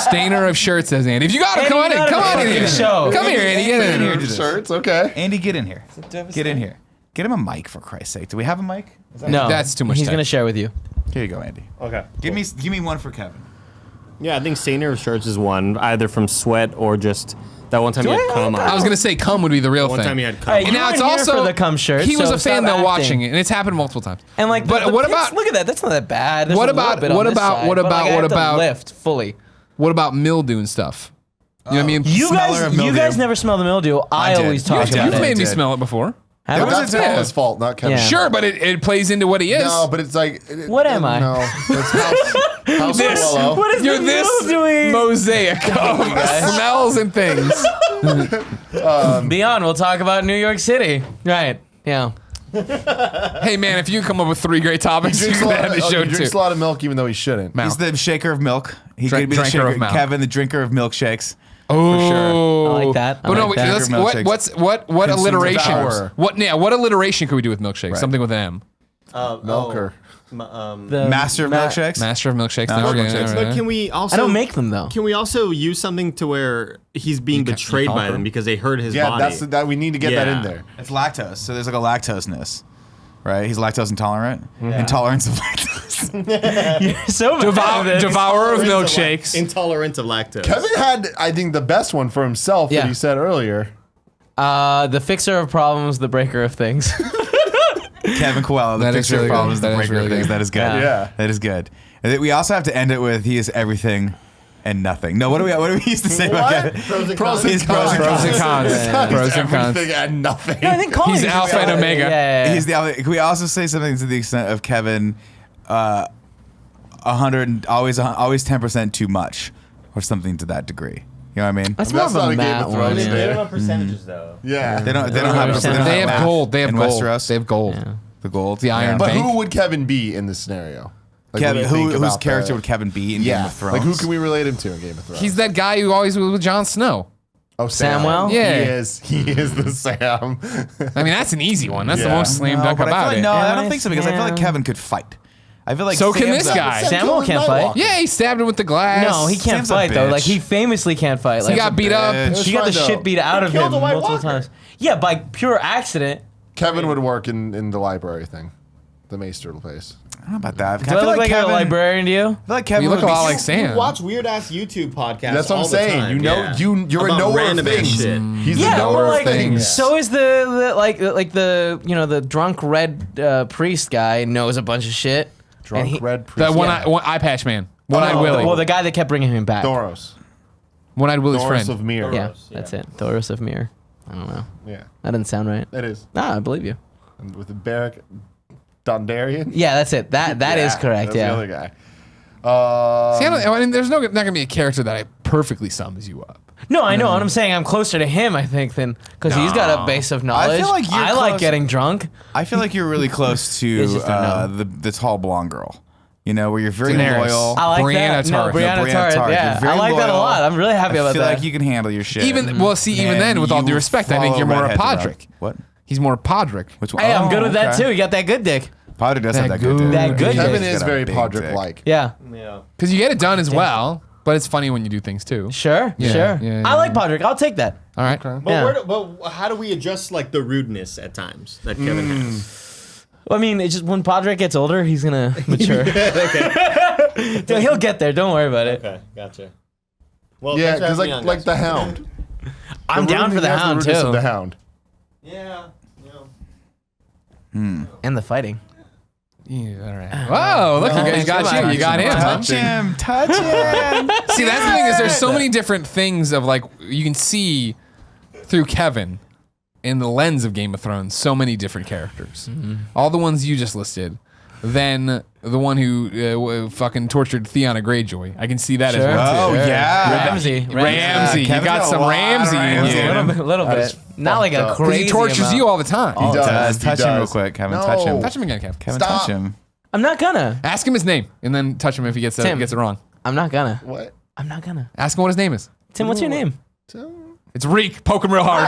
Speaker 1: Stainer of shirts, says Andy. If you got him, come on in.
Speaker 2: Andy,
Speaker 1: Come on in
Speaker 2: fucking
Speaker 1: here.
Speaker 2: show.
Speaker 1: Come here, Andy. Get in here.
Speaker 4: Shirts, okay.
Speaker 3: Andy, get in here. Get in here. Get him a mic for Christ's sake. Do we have a mic?
Speaker 2: No,
Speaker 1: That's too much
Speaker 2: He's
Speaker 1: time.
Speaker 2: gonna share with you.
Speaker 3: Here you go, Andy.
Speaker 4: Okay.
Speaker 3: Give me one for Kevin.
Speaker 5: Yeah, I think Saner shirts is one, either from sweat or just that one time he had cum on.
Speaker 1: I was gonna say cum would be the real
Speaker 5: One
Speaker 1: thing.
Speaker 5: time he had cum.
Speaker 2: Hey,
Speaker 1: And
Speaker 2: you
Speaker 1: now it's
Speaker 2: weren't here
Speaker 1: also
Speaker 2: for the cum shirt.
Speaker 1: He was
Speaker 2: so
Speaker 1: a fan
Speaker 2: stop
Speaker 1: though
Speaker 2: acting.
Speaker 1: watching it, and it's happened multiple times.
Speaker 2: And like,
Speaker 1: but
Speaker 2: the
Speaker 1: what
Speaker 2: pits,
Speaker 1: about
Speaker 2: look at that? That's not that bad. There's
Speaker 1: What
Speaker 2: a little
Speaker 1: about-
Speaker 2: bit on
Speaker 1: what
Speaker 2: this
Speaker 1: about-
Speaker 2: side,
Speaker 1: what
Speaker 2: but, like,
Speaker 1: about-
Speaker 2: I
Speaker 1: what
Speaker 2: have to
Speaker 1: about-
Speaker 2: lift fully?
Speaker 1: what about mildew and stuff? You know what I mean?
Speaker 2: You
Speaker 3: Smeller of
Speaker 2: guys
Speaker 3: mildew.
Speaker 2: never smell the mildew. I
Speaker 3: did.
Speaker 2: always talk
Speaker 3: You
Speaker 2: about
Speaker 1: You've
Speaker 3: did.
Speaker 2: it.
Speaker 1: made me
Speaker 3: did.
Speaker 1: smell it before.
Speaker 2: Have
Speaker 4: Yeah,
Speaker 2: I?
Speaker 4: that's
Speaker 1: Yeah.
Speaker 4: Noah's fault, not Kevin.
Speaker 2: Yeah.
Speaker 1: Sure, but it plays into what he is.
Speaker 4: No, but it's like.
Speaker 2: What am I?
Speaker 4: No, it's House
Speaker 1: This-
Speaker 4: Willow.
Speaker 2: What is
Speaker 1: You're
Speaker 2: the
Speaker 1: this
Speaker 2: mildewing?
Speaker 1: mosaic of smells and things.
Speaker 2: Beyond, we'll talk about New York City. Right. Yeah.
Speaker 1: Hey man, if you come up with 3 great topics, you
Speaker 4: Drinks
Speaker 1: can
Speaker 4: a lot
Speaker 1: end
Speaker 4: of-
Speaker 1: the
Speaker 4: oh,
Speaker 1: show
Speaker 4: he drinks
Speaker 1: too.
Speaker 4: a lot of milk, even though he shouldn't.
Speaker 1: Mouth.
Speaker 3: He's the shaker of milk. He
Speaker 1: Drink-
Speaker 3: could be the
Speaker 1: drinker
Speaker 3: shaker
Speaker 1: of mouth.
Speaker 3: Kevin, the drinker of milkshakes.
Speaker 1: Oh,
Speaker 2: I like that. I
Speaker 1: Oh, no,
Speaker 2: like
Speaker 1: wait,
Speaker 2: that.
Speaker 1: let's,
Speaker 3: Milkshakes.
Speaker 1: what
Speaker 3: Consumer
Speaker 1: alliteration?
Speaker 3: devour.
Speaker 1: What alliteration could we do with milkshake? Something with an M.
Speaker 4: Milker.
Speaker 2: The
Speaker 3: Master of milkshakes.
Speaker 1: Master of milkshakes.
Speaker 3: Master of
Speaker 1: Okay,
Speaker 3: milkshakes.
Speaker 1: all right.
Speaker 5: But can we also?
Speaker 2: I don't make them though.
Speaker 5: Can we also use something to where he's being betrayed by them because they hurt his
Speaker 4: Yeah,
Speaker 5: body?
Speaker 4: that's that. We need to get that
Speaker 5: Yeah.
Speaker 4: in there.
Speaker 3: It's lactose, so there's like a lactoseness, right? He's lactose intolerant. Intolerance of lactose.
Speaker 2: You're so bad at this.
Speaker 1: Devourer of milkshakes.
Speaker 5: Intolerant of lactose.
Speaker 4: Kevin had, I think, the best one for himself
Speaker 2: Yeah.
Speaker 4: that he said earlier.
Speaker 2: The fixer of problems, the breaker of things.
Speaker 3: Kevin Coelho, the
Speaker 1: That is
Speaker 3: picture
Speaker 1: really
Speaker 3: of problems,
Speaker 1: good.
Speaker 3: the
Speaker 1: That is
Speaker 3: breaker of
Speaker 1: really
Speaker 3: things.
Speaker 1: good.
Speaker 3: That is good.
Speaker 4: Yeah.
Speaker 3: That is good. And then we also have to end it with he is everything and nothing. No, what do we used to say about Kevin?
Speaker 5: Pros and
Speaker 4: Pros
Speaker 5: cons.
Speaker 4: and
Speaker 3: He's pros and
Speaker 1: Pros and
Speaker 3: cons.
Speaker 1: cons.
Speaker 2: Yeah.
Speaker 1: Pros and cons.
Speaker 4: Everything and nothing.
Speaker 2: No, I think Colin
Speaker 1: He's
Speaker 2: is
Speaker 1: alpha and omega.
Speaker 2: Yeah.
Speaker 3: He's the. Can we also say something to the extent of Kevin, 100 always 10% too much, or something to that degree? You know what I mean?
Speaker 2: That's
Speaker 4: That's
Speaker 2: more
Speaker 4: not
Speaker 2: of
Speaker 4: a
Speaker 2: a
Speaker 4: Game
Speaker 2: Matt
Speaker 4: of
Speaker 2: one.
Speaker 4: Thrones
Speaker 2: Yeah.
Speaker 4: there.
Speaker 5: on percentages though.
Speaker 4: Yeah.
Speaker 3: They don't have.
Speaker 2: They
Speaker 1: They have gold. They have
Speaker 3: in
Speaker 1: gold.
Speaker 3: Westeros.
Speaker 1: They have gold.
Speaker 2: Yeah.
Speaker 3: The gold.
Speaker 1: The Iron
Speaker 4: But
Speaker 1: Bank.
Speaker 4: who would Kevin be in this scenario? Like,
Speaker 3: Kevin,
Speaker 4: what do you think
Speaker 3: whose
Speaker 4: about
Speaker 3: character
Speaker 4: that?
Speaker 3: would Kevin be in Game
Speaker 4: Yeah.
Speaker 3: of Thrones?
Speaker 4: Like who can we relate him to in Game of Thrones?
Speaker 1: He's that guy who always was with Jon Snow.
Speaker 4: Oh, Sam.
Speaker 2: Samwell?
Speaker 1: Yeah.
Speaker 4: He is the Sam.
Speaker 1: I mean, that's an easy one. That's the
Speaker 4: Yeah.
Speaker 1: most slam
Speaker 3: No,
Speaker 1: dunk
Speaker 3: but I feel
Speaker 1: about
Speaker 3: like,
Speaker 1: it.
Speaker 3: no, I
Speaker 2: Yeah,
Speaker 3: don't think so because I feel like
Speaker 2: Sam.
Speaker 3: Kevin could fight. I feel like
Speaker 1: So can
Speaker 3: Sam's
Speaker 1: this
Speaker 3: a-
Speaker 1: guy.
Speaker 2: Samuel can't fight.
Speaker 1: Yeah, he stabbed him with the glass.
Speaker 2: No, he can't
Speaker 3: Sam's a
Speaker 2: fight though.
Speaker 3: bitch.
Speaker 2: Like he famously can't fight.
Speaker 1: He
Speaker 2: Like
Speaker 1: got beat up.
Speaker 3: bitch.
Speaker 2: he got the
Speaker 4: Fine, though.
Speaker 2: shit beat out of
Speaker 5: killed
Speaker 2: him
Speaker 5: a White
Speaker 2: multiple
Speaker 5: Walker.
Speaker 2: times. Yeah, by pure accident.
Speaker 4: Kevin would work in the library thing, the Maester place.
Speaker 3: I don't know about that.
Speaker 2: Do I look like a librarian to you?
Speaker 3: I feel like Kevin
Speaker 1: You look
Speaker 3: would
Speaker 1: a
Speaker 3: be
Speaker 1: lot like
Speaker 3: s-
Speaker 1: Sam.
Speaker 5: You watch weird ass YouTube podcasts.
Speaker 4: That's what
Speaker 5: all
Speaker 4: I'm
Speaker 5: the
Speaker 4: saying.
Speaker 5: time.
Speaker 4: You know,
Speaker 5: Yeah.
Speaker 4: you're a
Speaker 5: About
Speaker 4: knower of
Speaker 5: random ass
Speaker 4: things.
Speaker 5: shit.
Speaker 4: He's
Speaker 2: Yeah,
Speaker 4: a knower
Speaker 2: well,
Speaker 4: of
Speaker 2: like
Speaker 4: things.
Speaker 2: so is the like the the drunk red priest guy knows a bunch of shit.
Speaker 4: Drunk
Speaker 2: And he-
Speaker 4: red
Speaker 1: The
Speaker 4: priest.
Speaker 1: one eye patch man. One-eyed
Speaker 2: Oh,
Speaker 1: Willie.
Speaker 2: Well, the guy that kept bringing him back.
Speaker 4: Thoros.
Speaker 1: One-eyed Willie's
Speaker 4: Thoros
Speaker 1: friend.
Speaker 4: of Mir.
Speaker 2: Yeah,
Speaker 5: Thoros,
Speaker 2: that's
Speaker 5: yeah.
Speaker 2: it. Thoros of Mir. I don't know.
Speaker 4: Yeah,
Speaker 2: That doesn't sound right.
Speaker 4: it is.
Speaker 2: Nah, I believe you.
Speaker 4: And with the Beric Dondarrion.
Speaker 2: Yeah, that's it. That is correct.
Speaker 4: That's
Speaker 2: Yeah.
Speaker 4: the other guy.
Speaker 1: See, I mean, there's not gonna be a character that perfectly sums you up.
Speaker 2: No, I know. And I'm saying I'm closer to him, I think, than because he's got a base of knowledge.
Speaker 3: feel like you're
Speaker 2: I like
Speaker 3: close-
Speaker 2: getting drunk.
Speaker 3: I feel like you're really close
Speaker 2: It's
Speaker 3: to
Speaker 2: just a no.
Speaker 3: the tall blonde girl. You know, where you're very
Speaker 1: Daenerys.
Speaker 3: loyal.
Speaker 2: I like
Speaker 1: Brianna
Speaker 2: that. No,
Speaker 1: Tarth.
Speaker 2: Brianna
Speaker 3: Brianna
Speaker 2: Tarth.
Speaker 3: Tarth.
Speaker 2: Yeah,
Speaker 3: You're very
Speaker 2: I like that a
Speaker 3: loyal.
Speaker 2: lot. I'm really happy
Speaker 3: I
Speaker 2: about
Speaker 3: feel
Speaker 2: that.
Speaker 3: like you can handle your shit.
Speaker 1: Even well, see, even
Speaker 3: And
Speaker 1: then, with all due
Speaker 3: you
Speaker 1: respect, I think
Speaker 3: follow
Speaker 1: you're more a
Speaker 3: redheads around.
Speaker 1: Podrick.
Speaker 3: What?
Speaker 1: He's more Podrick.
Speaker 3: Which one?
Speaker 2: Hey, I'm
Speaker 3: Oh,
Speaker 2: good with that
Speaker 3: okay.
Speaker 2: too. You got that good dick.
Speaker 3: Podrick does have
Speaker 1: That
Speaker 3: that good
Speaker 1: good-
Speaker 3: dick.
Speaker 2: that good
Speaker 4: Kevin
Speaker 2: dick.
Speaker 4: is
Speaker 3: He's got a
Speaker 4: very
Speaker 3: big
Speaker 4: Podrick-like.
Speaker 2: Yeah,
Speaker 5: Yeah.
Speaker 1: Because you get it done as well, but it's funny when you do things too.
Speaker 2: sure,
Speaker 1: Yeah,
Speaker 2: sure.
Speaker 1: yeah,
Speaker 2: I
Speaker 1: yeah.
Speaker 2: like Podrick. I'll take that.
Speaker 1: All right.
Speaker 5: But,
Speaker 2: Yeah.
Speaker 5: but how do we adjust like the rudeness at times that Kevin has?
Speaker 2: Well, I mean, it's just when Podrick gets older, he's gonna mature. Dude, he'll get there. Don't worry about it.
Speaker 5: Okay, gotcha. Well,
Speaker 4: Yeah,
Speaker 5: thanks for
Speaker 4: because
Speaker 5: having me on,
Speaker 4: like
Speaker 5: guys.
Speaker 4: the Hound.
Speaker 2: I'm down for the
Speaker 4: Rudeness
Speaker 2: Hound
Speaker 4: of
Speaker 2: too,
Speaker 4: The Hound.
Speaker 5: Yeah.
Speaker 2: and the fighting.
Speaker 1: Yeah, all right. Whoa, look, you got
Speaker 2: come on.
Speaker 1: you. You got him. huh?
Speaker 3: Touch him. Touch him.
Speaker 1: See, that's the thing is there's so many different things of like you can see through Kevin in the lens of Game of Thrones. So many different characters. All the ones you just listed. Then the one who fucking tortured Theon Greyjoy. I can see that as
Speaker 2: Sure.
Speaker 1: well
Speaker 3: Oh
Speaker 1: too.
Speaker 3: yeah.
Speaker 2: Ramsey.
Speaker 1: Ramsey, you
Speaker 3: Kevin's
Speaker 1: got
Speaker 3: got a
Speaker 1: some
Speaker 3: lot of
Speaker 1: Ramsey in
Speaker 3: Ramsey
Speaker 1: you.
Speaker 3: in him.
Speaker 2: A little
Speaker 4: That
Speaker 2: bit.
Speaker 4: is
Speaker 2: Not like a
Speaker 4: fucked up.
Speaker 1: 'Cause
Speaker 2: crazy
Speaker 1: he tortures
Speaker 2: amount.
Speaker 1: you all the time.
Speaker 4: He does.
Speaker 3: Touch
Speaker 4: He
Speaker 3: him
Speaker 4: does.
Speaker 3: real quick, Kevin.
Speaker 4: No.
Speaker 3: Touch him.
Speaker 1: Touch him again, Kev.
Speaker 3: Kevin,
Speaker 4: Stop.
Speaker 3: touch him.
Speaker 2: I'm not gonna.
Speaker 1: Ask him his name and then touch him if he gets
Speaker 2: Tim.
Speaker 1: it wrong.
Speaker 2: I'm not gonna.
Speaker 4: What?
Speaker 2: I'm not gonna.
Speaker 1: Ask him what his name is.
Speaker 2: Tim, what's your name?
Speaker 1: It's Reek. Poke him real hard.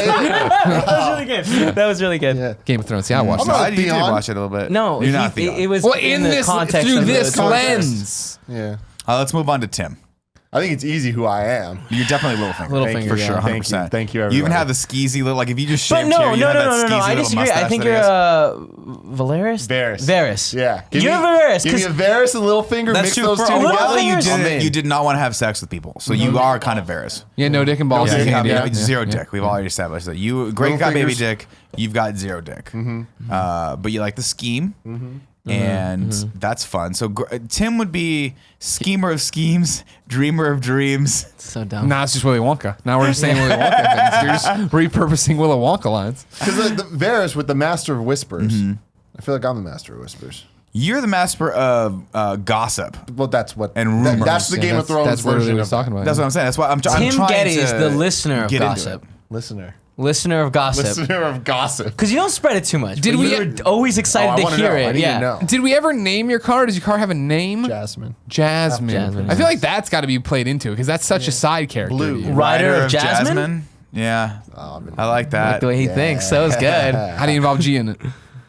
Speaker 2: That was really good. That was really good.
Speaker 4: Yeah.
Speaker 1: Game of Thrones. Yeah, I watched
Speaker 4: I'm
Speaker 1: that.
Speaker 4: not
Speaker 3: I did
Speaker 4: Theon.
Speaker 3: watch it a little bit.
Speaker 2: No,
Speaker 3: you're not
Speaker 2: it
Speaker 3: Theon.
Speaker 2: was
Speaker 1: Well,
Speaker 2: in
Speaker 1: in
Speaker 2: the
Speaker 1: this
Speaker 2: context
Speaker 1: through
Speaker 2: of
Speaker 1: this
Speaker 2: the
Speaker 1: lens.
Speaker 4: Yeah.
Speaker 3: Let's move on to Tim.
Speaker 4: I think it's easy who I am.
Speaker 3: You're definitely Littlefinger.
Speaker 2: Littlefinger,
Speaker 3: for
Speaker 2: yeah.
Speaker 3: sure, 100%.
Speaker 4: Thank you,
Speaker 3: You even
Speaker 4: everybody.
Speaker 3: have the skeezy little, like if you just
Speaker 2: But
Speaker 3: shave
Speaker 2: no,
Speaker 3: hair, you
Speaker 2: no,
Speaker 3: have
Speaker 2: no,
Speaker 3: that
Speaker 2: no, no.
Speaker 3: skeezy
Speaker 2: I
Speaker 3: little
Speaker 2: disagree. I
Speaker 3: mustache
Speaker 2: think
Speaker 3: that he
Speaker 2: you're
Speaker 3: has.
Speaker 2: Varys.
Speaker 4: Varys.
Speaker 2: Varys.
Speaker 4: Yeah.
Speaker 2: You're Varys.
Speaker 4: Give me a Varys and Littlefinger.
Speaker 3: That's
Speaker 4: Mix
Speaker 3: true.
Speaker 4: those
Speaker 3: For
Speaker 4: two
Speaker 3: a
Speaker 4: together.
Speaker 3: while,
Speaker 2: Littlefinger's-
Speaker 3: you did not want to have sex with people, so you are kind of Varys.
Speaker 1: Yeah, no dick and balls.
Speaker 3: Yeah,
Speaker 1: is
Speaker 3: you have
Speaker 1: handy.
Speaker 3: zero dick. We've already established that. Greg got baby
Speaker 4: Littlefinger's-
Speaker 3: dick. You've got zero dick. But you like the scheme, and that's fun. So Tim would be schemer of schemes, dreamer of dreams.
Speaker 2: So dumb.
Speaker 1: Nah, it's just Willy Wonka. Now we're just saying Willy Wonka things. You're just repurposing Willy Wonka lines.
Speaker 4: Because the Varys with the Master of Whispers. I feel like I'm the Master of Whispers.
Speaker 3: You're the master of gossip.
Speaker 4: Well, that's what.
Speaker 3: And rumors.
Speaker 4: That's the
Speaker 1: Yeah,
Speaker 4: Game of Thrones
Speaker 1: that's literally
Speaker 4: version
Speaker 1: what
Speaker 4: of
Speaker 1: he's talking about.
Speaker 3: That's what I'm saying. That's why I'm
Speaker 2: Tim
Speaker 3: trying
Speaker 2: Gettys,
Speaker 3: to
Speaker 2: the listener of
Speaker 3: get into
Speaker 2: gossip.
Speaker 3: it.
Speaker 4: listener.
Speaker 2: Listener of gossip.
Speaker 4: Listener of gossip.
Speaker 2: Because you don't spread it too much.
Speaker 1: Did
Speaker 2: but
Speaker 1: we-
Speaker 2: You're always excited
Speaker 4: I
Speaker 2: to
Speaker 4: wanna
Speaker 2: hear
Speaker 4: know.
Speaker 2: it.
Speaker 4: I need
Speaker 2: yeah.
Speaker 4: to know.
Speaker 1: Did we ever name your car? Does your car have a name?
Speaker 4: Jasmine.
Speaker 1: Jasmine.
Speaker 2: Jasmine,
Speaker 1: I feel like that's got to be played into because that's such a side character.
Speaker 4: Blue.
Speaker 1: to you.
Speaker 2: Rider of Jasmine?
Speaker 3: Yeah,
Speaker 4: Oh,
Speaker 3: I like
Speaker 2: Like
Speaker 3: that.
Speaker 2: the way he thinks. That was good.
Speaker 1: How do you involve G in it?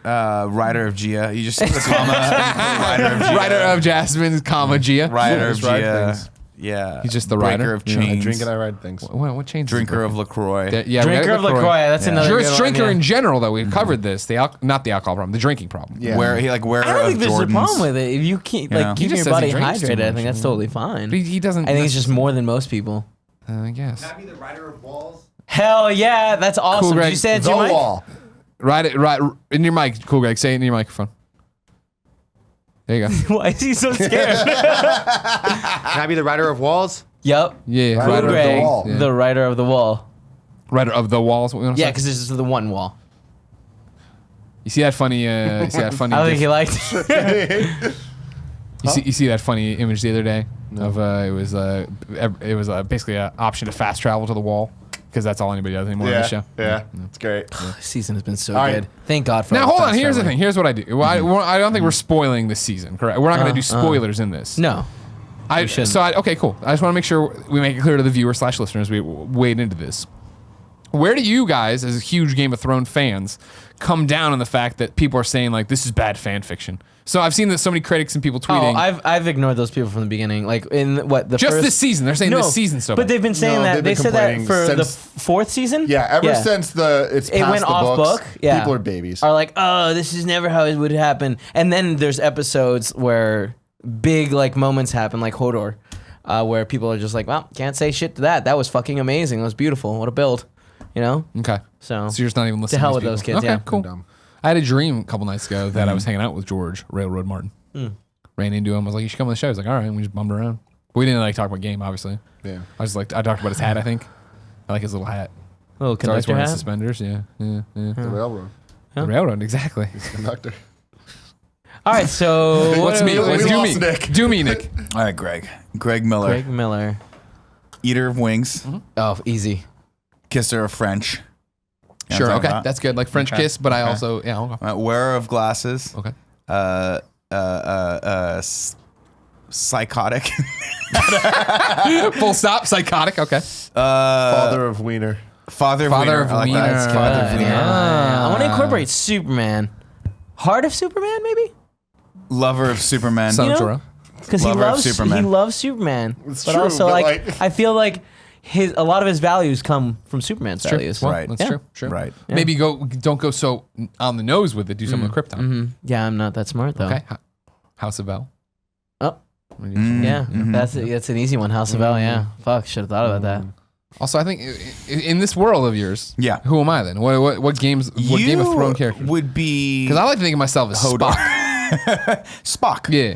Speaker 3: Rider of Gia. You just put a comma. Rider of Gia.
Speaker 1: Rider of Jasmine, comma Gia.
Speaker 3: Rider of
Speaker 4: Just ride
Speaker 3: Gia.
Speaker 4: things.
Speaker 3: Yeah.
Speaker 1: He's just the
Speaker 3: Breaker
Speaker 1: rider.
Speaker 3: of
Speaker 1: You know, I
Speaker 4: I
Speaker 3: chains.
Speaker 4: drink and I ride things.
Speaker 1: What change?
Speaker 3: Drinker of LaCroix.
Speaker 1: Yeah,
Speaker 2: Drinker of LaCroix. That's another
Speaker 1: Just
Speaker 2: good one,
Speaker 1: drinker
Speaker 2: yeah.
Speaker 1: in general, though. We've covered this. Not the alcohol problem, the drinking problem.
Speaker 4: Yeah.
Speaker 3: Where he wearer
Speaker 2: I don't
Speaker 3: of
Speaker 2: think there's
Speaker 3: Jordans.
Speaker 2: a problem with it. If you keep
Speaker 3: Yeah.
Speaker 2: like
Speaker 3: He
Speaker 2: keeping
Speaker 1: just
Speaker 2: your
Speaker 1: says he
Speaker 2: body
Speaker 1: drinks too
Speaker 2: hydrated, I
Speaker 1: much,
Speaker 2: think that's
Speaker 1: yeah.
Speaker 2: totally fine.
Speaker 1: But he doesn't.
Speaker 2: I think it's just more than most people.
Speaker 1: I guess.
Speaker 6: Can I be the rider of walls?
Speaker 2: Hell yeah, that's awesome. Did
Speaker 1: Greg.
Speaker 2: you say it to
Speaker 4: The
Speaker 2: your mic?
Speaker 4: wall.
Speaker 1: Right in your mic. Cool, Greg. Say it in your microphone. There you go.
Speaker 2: Why is he so scared?
Speaker 6: Can I be the rider of walls?
Speaker 2: Yep.
Speaker 1: Yeah.
Speaker 4: Rider
Speaker 2: Cool
Speaker 4: of the
Speaker 2: Greg,
Speaker 4: wall.
Speaker 1: Yeah.
Speaker 2: the writer of the wall.
Speaker 1: Rider of the walls. What we wanna
Speaker 2: Yeah,
Speaker 1: say?
Speaker 2: because this is the one wall.
Speaker 1: You see that funny? You see that funny?
Speaker 2: I think
Speaker 1: gif-
Speaker 2: he liked it.
Speaker 1: You see that funny image the other day of it was basically an option to fast travel to the wall because that's all anybody does anymore on the show.
Speaker 4: Yeah. It's great.
Speaker 2: This season has been so
Speaker 4: All right.
Speaker 2: good. Thank God for
Speaker 1: Now
Speaker 2: all the
Speaker 1: hold on.
Speaker 2: fast
Speaker 1: Here's the
Speaker 2: traveling.
Speaker 1: thing. Here's what I do. I don't think we're spoiling this season. Correct. We're not going to do spoilers in this.
Speaker 2: No. shouldn't.
Speaker 1: Okay, cool. I just want to make sure we make it clear to the viewer/listeners we wade into this. Where do you guys, as huge Game of Thrones fans, come down on the fact that people are saying like this is bad fan fiction? So I've seen that so many critics and people tweeting.
Speaker 2: Oh, I've ignored those people from the beginning. Like in what the
Speaker 1: just
Speaker 2: first,
Speaker 1: this season, they're saying this season so
Speaker 2: But
Speaker 1: bad.
Speaker 2: they've been saying
Speaker 4: No,
Speaker 2: that
Speaker 4: they've
Speaker 2: they
Speaker 4: been
Speaker 2: said that
Speaker 4: complaining
Speaker 2: for the
Speaker 4: since-
Speaker 2: fourth season.
Speaker 4: Yeah, ever since it's
Speaker 2: it
Speaker 4: past
Speaker 2: went
Speaker 4: the
Speaker 2: off
Speaker 4: books,
Speaker 2: book. Yeah,
Speaker 4: people are babies.
Speaker 2: Are like, oh, this is never how it would happen. And then there's episodes where big like moments happen, like Hodor, where people are just like, well, can't say shit to that. That was fucking amazing. That was beautiful. What a build, you know.
Speaker 1: okay.
Speaker 2: So
Speaker 1: So you're just not even listening.
Speaker 2: hell
Speaker 1: to
Speaker 2: with
Speaker 1: these
Speaker 2: those
Speaker 1: people.
Speaker 2: kids,
Speaker 1: Okay,
Speaker 2: yeah.
Speaker 1: cool.
Speaker 4: Dumb.
Speaker 1: I had a dream a couple nights ago that I was hanging out with George Railroad Martin. Ran into him. I was like, "You should come on the show." He's like, "All right." And we just bummed around. We didn't like talk about game, obviously.
Speaker 4: Yeah.
Speaker 1: I talked about his hat. I think I like his little hat.
Speaker 2: little
Speaker 1: He's always
Speaker 2: conductor
Speaker 1: wearing
Speaker 2: hat.
Speaker 1: suspenders. Yeah.
Speaker 4: The railroad.
Speaker 1: The railroad, exactly.
Speaker 4: Conductor.
Speaker 2: All right, so
Speaker 1: What's me?
Speaker 4: we
Speaker 1: What's do
Speaker 4: lost
Speaker 1: me?
Speaker 4: Nick.
Speaker 1: Do me, Nick.
Speaker 3: All right, Greg. Greg Miller.
Speaker 2: Greg Miller.
Speaker 3: Eater of wings.
Speaker 2: Oh, easy.
Speaker 3: Kisser of French. You know what
Speaker 1: Sure.
Speaker 3: I'm
Speaker 1: Okay,
Speaker 3: talking about?
Speaker 1: that's good. Like French
Speaker 3: Okay.
Speaker 1: kiss, but I
Speaker 3: Okay.
Speaker 1: also I'll go.
Speaker 3: Wearer of glasses.
Speaker 1: Okay.
Speaker 3: Psychotic.
Speaker 1: Full stop. Psychotic. Okay.
Speaker 4: Father of Wiener.
Speaker 3: Father of
Speaker 1: Father
Speaker 3: Wiener.
Speaker 1: of
Speaker 3: I like
Speaker 1: Wiener.
Speaker 3: that.
Speaker 1: That's
Speaker 3: Father
Speaker 1: good.
Speaker 3: of Wiener.
Speaker 2: Yeah. I want to incorporate Superman. Heart of Superman, maybe?
Speaker 3: Lover of Superman.
Speaker 1: Son
Speaker 2: You
Speaker 1: of
Speaker 2: know?
Speaker 1: Jorah.
Speaker 2: Because he
Speaker 3: Lover of
Speaker 2: loves
Speaker 3: Superman.
Speaker 2: He loves Superman.
Speaker 4: It's
Speaker 2: but
Speaker 4: true,
Speaker 2: also
Speaker 4: but,
Speaker 2: like,
Speaker 4: like-
Speaker 2: I feel like a lot of his values come from Superman's values.
Speaker 1: Well,
Speaker 3: Right.
Speaker 1: That's
Speaker 2: Yeah.
Speaker 1: true. True.
Speaker 3: Right.
Speaker 1: Maybe don't go so on the nose with it. Do something with Krypton.
Speaker 2: Yeah, I'm not that smart though.
Speaker 1: Okay. House of Bell.
Speaker 2: Oh,
Speaker 3: Mm,
Speaker 2: yeah.
Speaker 3: mhm.
Speaker 2: That's an easy one. House of L, yeah. Fuck, should have thought about that.
Speaker 1: Also, I think in this world of yours,
Speaker 3: Yeah.
Speaker 1: who am I then? What games? What Game of Thrones character?
Speaker 3: would be
Speaker 1: Because I like to think of myself as
Speaker 3: Hodor.
Speaker 1: Spock.
Speaker 3: Spock.
Speaker 1: Yeah.